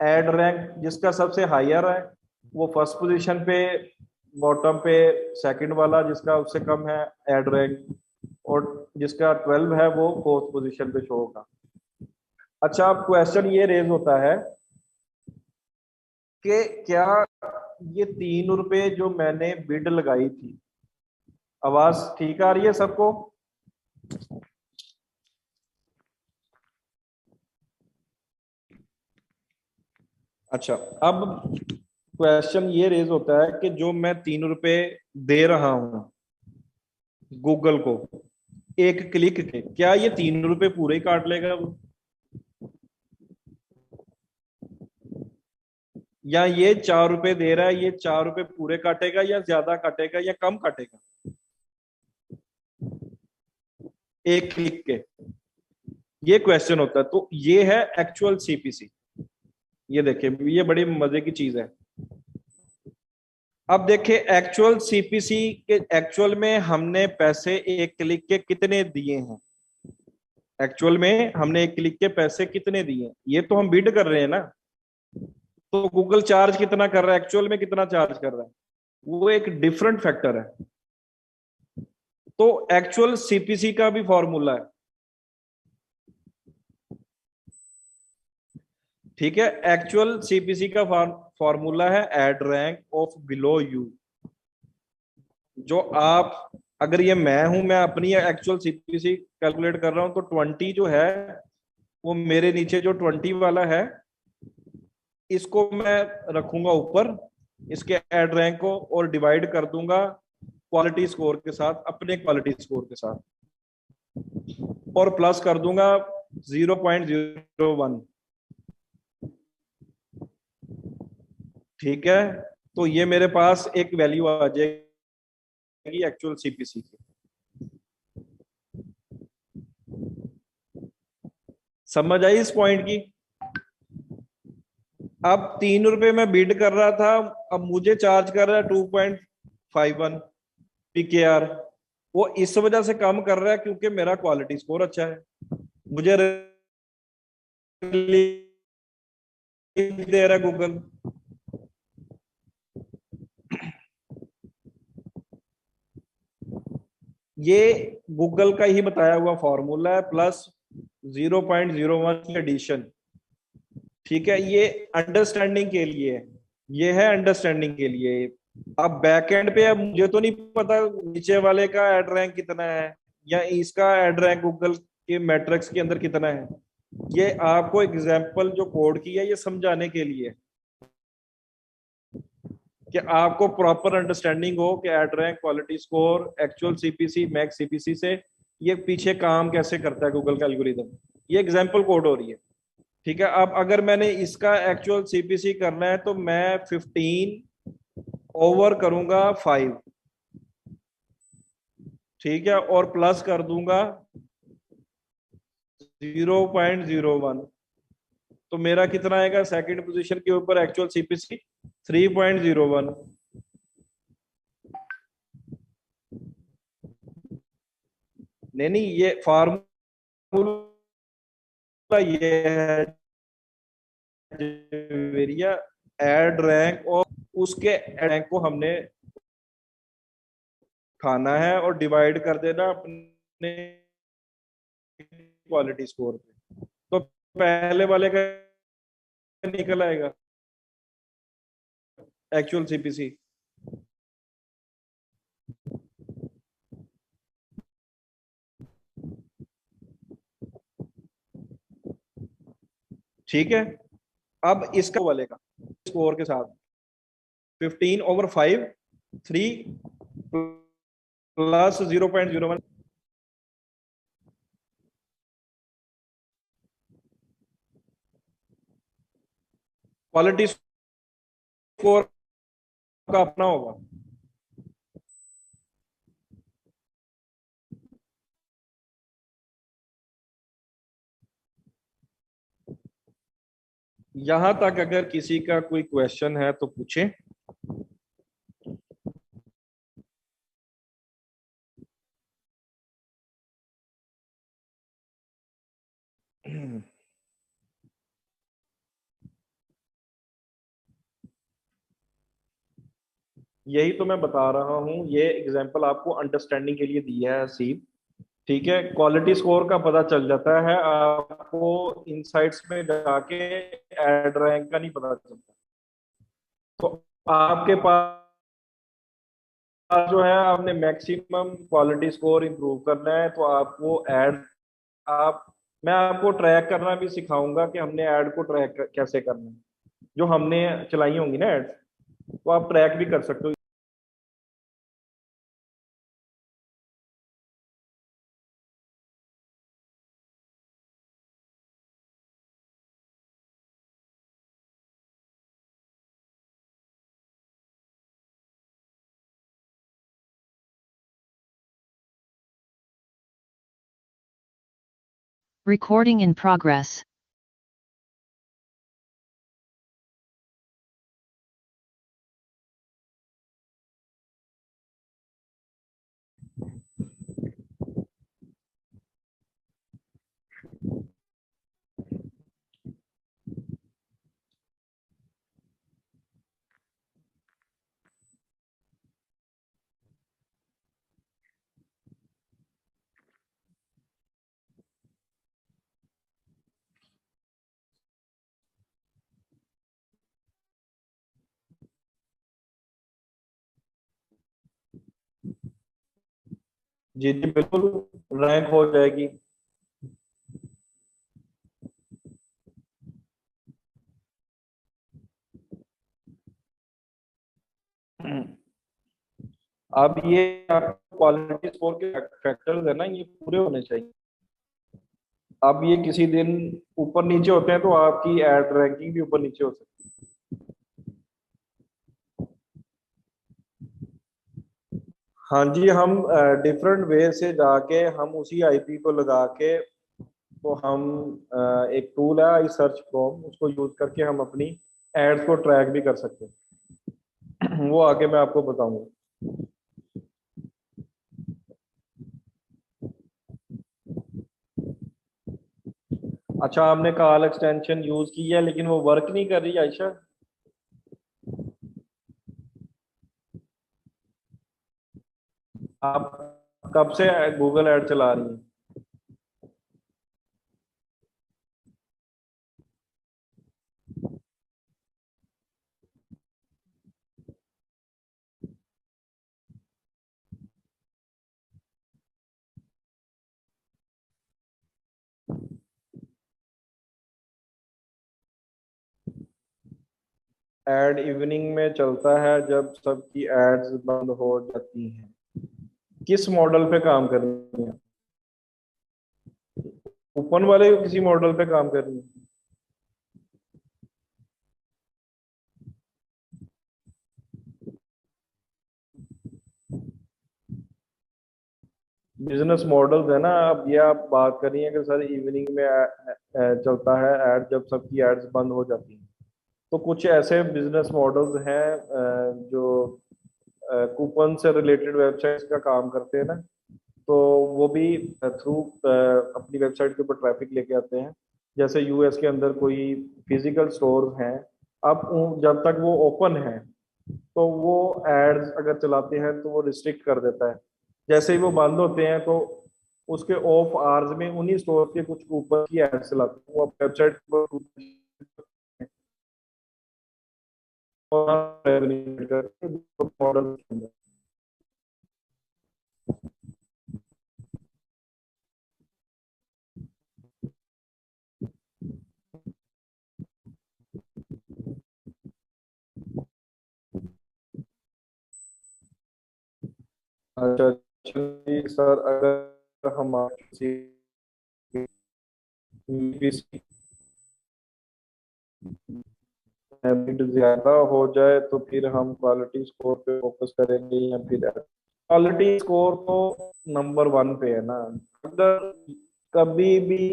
एड रैंक जिसका सबसे हायर है वो फर्स्ट पोजीशन पे, बॉटम पे सेकंड वाला जिसका उससे कम है एड रैंक, और जिसका 12 है वो फोर्थ पोजीशन पे शो होगा। अच्छा, अब क्वेश्चन ये रेज होता है कि क्या ये 3 रुपए जो मैंने बिड लगाई थी, आवाज ठीक आ रही है सबको? अच्छा, अब क्वेश्चन ये रेज होता है कि जो मैं 3 रुपए दे रहा हूं गूगल को एक क्लिक के, क्या ये 3 रुपए पूरे ही काट लेगा वो, या ये 4 रुपए दे रहा है ये 4 रुपए पूरे काटेगा, या ज्यादा काटेगा या कम काटेगा एक क्लिक के? ये क्वेश्चन होता है। तो ये है एक्चुअल सीपीसी। ये देखिए, ये बड़ी मजे की चीज है। अब देखिए एक्चुअल सीपीसी के एक्चुअल में हमने पैसे एक क्लिक के कितने दिए हैं, एक्चुअल में हमने एक क्लिक के पैसे कितने दिए, ये तो हम बिड कर रहे हैं ना। तो गूगल चार्ज कितना कर रहा है, एक्चुअल में कितना चार्ज कर रहा है, वो एक डिफरेंट फैक्टर है। तो एक्चुअल सीपीसी का भी फॉर्मूला है। ठीक है, एक्चुअल सीपीसी का फॉर्मूला है ad rank of below you. जो आप, अगर ये मैं हूं, मैं अपनी एक्चुअल सीपीसी कैलकुलेट कर रहा हूं, तो 20 जो है वो मेरे नीचे जो 20 वाला है इसको मैं रखूंगा ऊपर, इसके एड रैंक को, और डिवाइड कर दूंगा क्वालिटी स्कोर के साथ, अपने क्वालिटी स्कोर के साथ, और प्लस कर दूंगा 0.01। ठीक है, तो ये मेरे पास एक वैल्यू आ जाएगी एक्चुअल सीपीसी की। समझ आई इस पॉइंट की? अब 3 रुपए में बिड कर रहा था, अब मुझे चार्ज कर रहा है 2.51 पीकेआर। वो इस वजह से कम कर रहा है क्योंकि मेरा क्वालिटी स्कोर अच्छा है, मुझे दे रहा है गूगल। ये गूगल का ही बताया हुआ फॉर्मूला है, प्लस 0.01 की एडिशन। ठीक है, ये अंडरस्टैंडिंग के लिए, ये है अंडरस्टैंडिंग के लिए। अब बैक एंड पे अब मुझे तो नहीं पता नीचे वाले का एड रैंक कितना है, या इसका एड रैंक गूगल के मैट्रिक्स के अंदर कितना है। ये आपको एग्जांपल जो कोड की है ये समझाने के लिए कि आपको प्रॉपर अंडरस्टैंडिंग हो कि ad rank, quality score, actual CPC, max CPC से ये पीछे काम कैसे करता है गूगल का एल्गोरिदम। ये एग्जांपल कोड हो रही है। ठीक है, अब अगर मैंने इसका एक्चुअल सीपीसी करना है तो मैं 15 ओवर करूंगा 5। ठीक है, और प्लस कर दूंगा 0.01, तो मेरा कितना आएगा सेकंड पोजीशन के ऊपर एक्चुअल सीपीसी 3.01। नहीं, ये फार्मूला ये है वेरिया एड रैंक, और उसके रैंक को हमने उठाना है और डिवाइड कर देना अपने क्वालिटी स्कोर पे। तो पहले वाले का निकल आएगा एक्चुअल सीपीसी। ठीक है, अब इसका वाले का स्कोर के साथ 15/5 3 प्लस 0.01। क्वालिटी स्कोर का अपना होगा। यहां तक अगर किसी का कोई क्वेश्चन है तो पूछें। यही तो मैं बता रहा हूँ, ये एग्जांपल आपको अंडरस्टैंडिंग के लिए दिया है सी। ठीक है, क्वालिटी स्कोर का पता चल जाता है आपको, इनसाइट्स में जाके एड रैंक का नहीं पता चलता। तो आपके पास जो है, आपने मैक्सिमम क्वालिटी स्कोर इंप्रूव करना है, तो आपको ऐड आप मैं आपको ट्रैक करना भी सिखाऊंगा कि हमने ऐड को ट्रैक कैसे करना है। जो हमने चलाई होंगी ना एड्स, तो आप ट्रैक भी कर सकते हो। Recording in progress. जी जी बिल्कुल, रैंक हो जाएगी। अब ये क्वालिटी स्कोर के फैक्टर्स है ना, ये पूरे होने चाहिए। अब ये किसी दिन ऊपर नीचे होते हैं तो आपकी एड रैंकिंग भी ऊपर नीचे हो सकती है। हाँ जी, हम डिफरेंट वे से जाके हम उसी आईपी को लगा के, तो हम एक टूल है आई सर्च फ्रॉम, उसको यूज करके हम अपनी एड्स को ट्रैक भी कर सकते हैं। वो आगे मैं आपको बताऊंगा। अच्छा, आपने कॉल एक्सटेंशन यूज की है लेकिन वो वर्क नहीं कर रही आयशा। आप कब से गूगल ऐड चला रही हैं? एड इवनिंग में चलता है जब सबकी एड्स बंद हो जाती हैं। किस मॉडल पे काम कर रही हैं? ओपन वाले किसी मॉडल पे काम कर रही हैं? बिजनेस मॉडल्स है ना। अब ये आप बात कर रही हैं कि सर इवनिंग में चलता है ऐड, जब सबकी एड्स बंद हो जाती हैं। तो कुछ ऐसे बिजनेस मॉडल्स हैं जो कूपन से रिलेटेड वेबसाइट्स का काम करते हैं ना। तो वो भी थ्रू अपनी वेबसाइट के ऊपर ट्रैफिक लेके आते हैं। जैसे यूएस के अंदर कोई फिजिकल स्टोर हैं, अब जब तक वो ओपन है तो वो एड्स अगर चलाते हैं तो वो रिस्ट्रिक्ट कर देता है। जैसे ही वो बंद होते हैं तो उसके ऑफ आवर्स में उन्हीं स्टोर के कुछ कूपन की एड्स चलाते हैं, वो वेबसाइट पर मॉडल। अच्छा जी सर, अगर हमारे किसी बिड ज्यादा हो जाए तो फिर हम क्वालिटी स्कोर पे फोकस करेंगे या फिर क्वालिटी स्कोर तो नंबर वन पे है ना। अगर कभी भी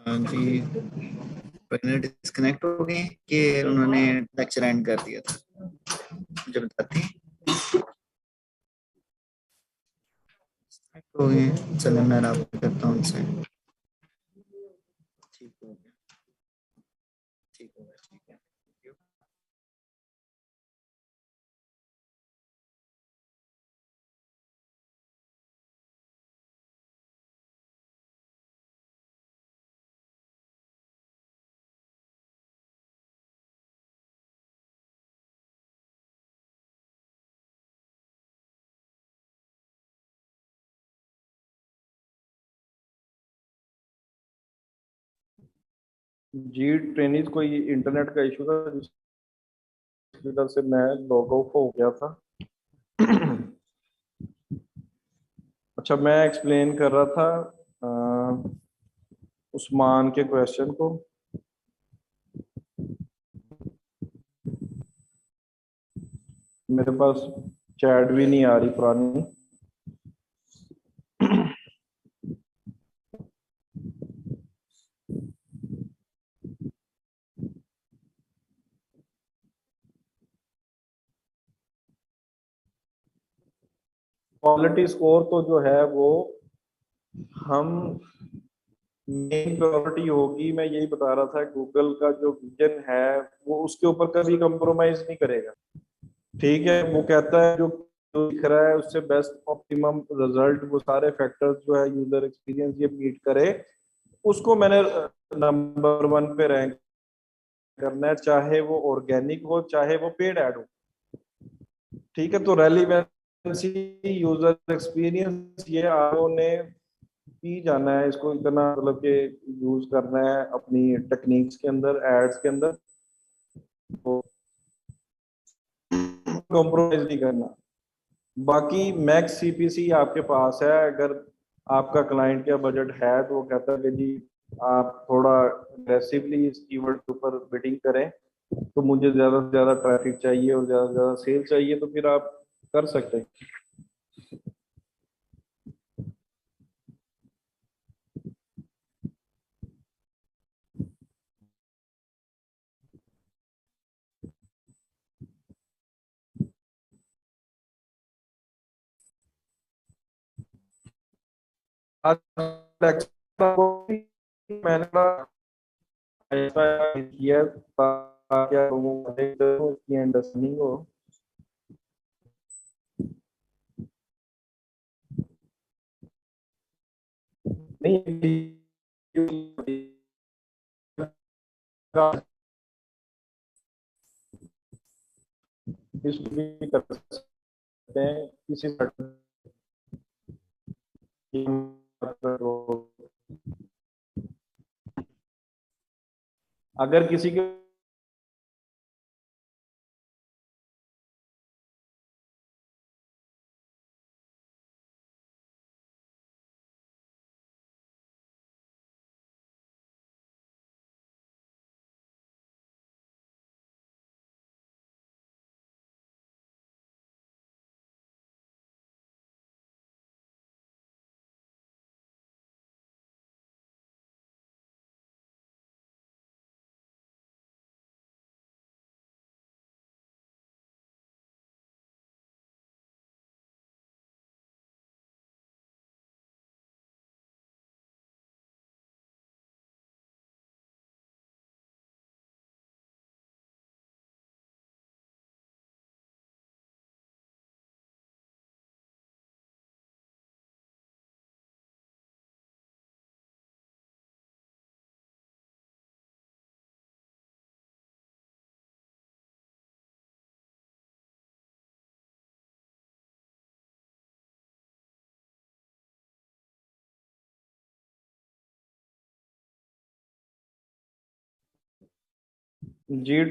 हाँ जी, पहले डिस्कनेक्ट हो गए कि उन्होंने लेक्चर एंड कर दिया था, मुझे बताते हैं। हो गए, चलो मैं रब्ता करता हूँ उनसे। ठीक हो गया, ठीक हो गया, ठीक है। जी ट्रेनिंग कोई इंटरनेट का इशू था जिसकी वजह से मैं लॉग ऑफ हो गया था। अच्छा, मैं एक्सप्लेन कर रहा था उस्मान के क्वेश्चन को। मेरे पास चैट भी नहीं आ रही पुरानी। क्वालिटी स्कोर तो जो है वो हम मेन प्रायोरिटी होगी। मैं यही बता रहा था, गूगल का जो विजन है वो उसके ऊपर कभी कंप्रोमाइज नहीं करेगा। ठीक है, वो कहता है जो जो दिख रहा है उससे बेस्ट ऑप्टिमम रिजल्ट, वो सारे फैक्टर्स जो है यूजर एक्सपीरियंस ये मीट करे, उसको मैंने नंबर वन पे रैंक करना है, चाहे वो ऑर्गेनिक हो चाहे वो पेड ऐड हो। ठीक है, तो रेलिवेंसी, यूजर एक्सपीरियंस, ये आपने ही जाना है इसको इतना, मतलब कि यूज करना है अपनी टेक्निक्स के अंदर, एड्स के अंदर। तो कॉम्प्रोमाइज नहीं करना। बाकी मैक्स सीपीसी आपके पास है। अगर आपका क्लाइंट का बजट है तो वो कहता है कि जी आप थोड़ा अग्रेसिवली इस कीवर्ड के ऊपर बिडिंग करें, तो मुझे ज्यादा से ज्यादा ट्रैफिक चाहिए और ज्यादा से ज्यादा सेल चाहिए, तो फिर आप कर सकते हैं। मैंने किया क्या लोगों को इसकी अंडरस्टैंडिंग हो। नहीं इसको भी कर सकते हैं किसी अगर किसी के जी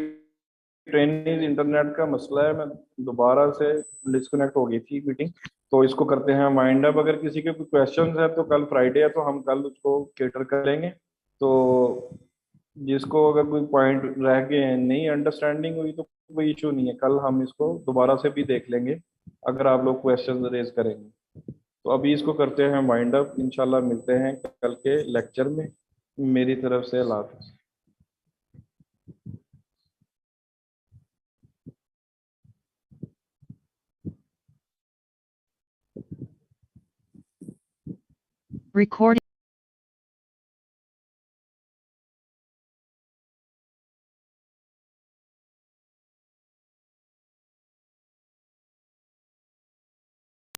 ट्रेनिंग इंटरनेट का मसला है। मैं दोबारा से डिस्कनेक्ट हो गई थी मीटिंग, तो इसको करते हैं वाइंड अप। अगर किसी के कोई क्वेश्चंस है तो कल फ्राइडे है तो हम कल उसको केटर कर लेंगे। तो जिसको अगर कोई पॉइंट रह गए नहीं अंडरस्टैंडिंग हुई तो कोई इशू नहीं है, कल हम इसको दोबारा से भी देख लेंगे अगर आप लोग क्वेश्चन रेज करेंगे। तो अभी इसको करते हैं वाइंड अप, इंशाल्लाह मिलते हैं कल के लेक्चर में। मेरी तरफ से अल्लाह हाफ़िज़। Recording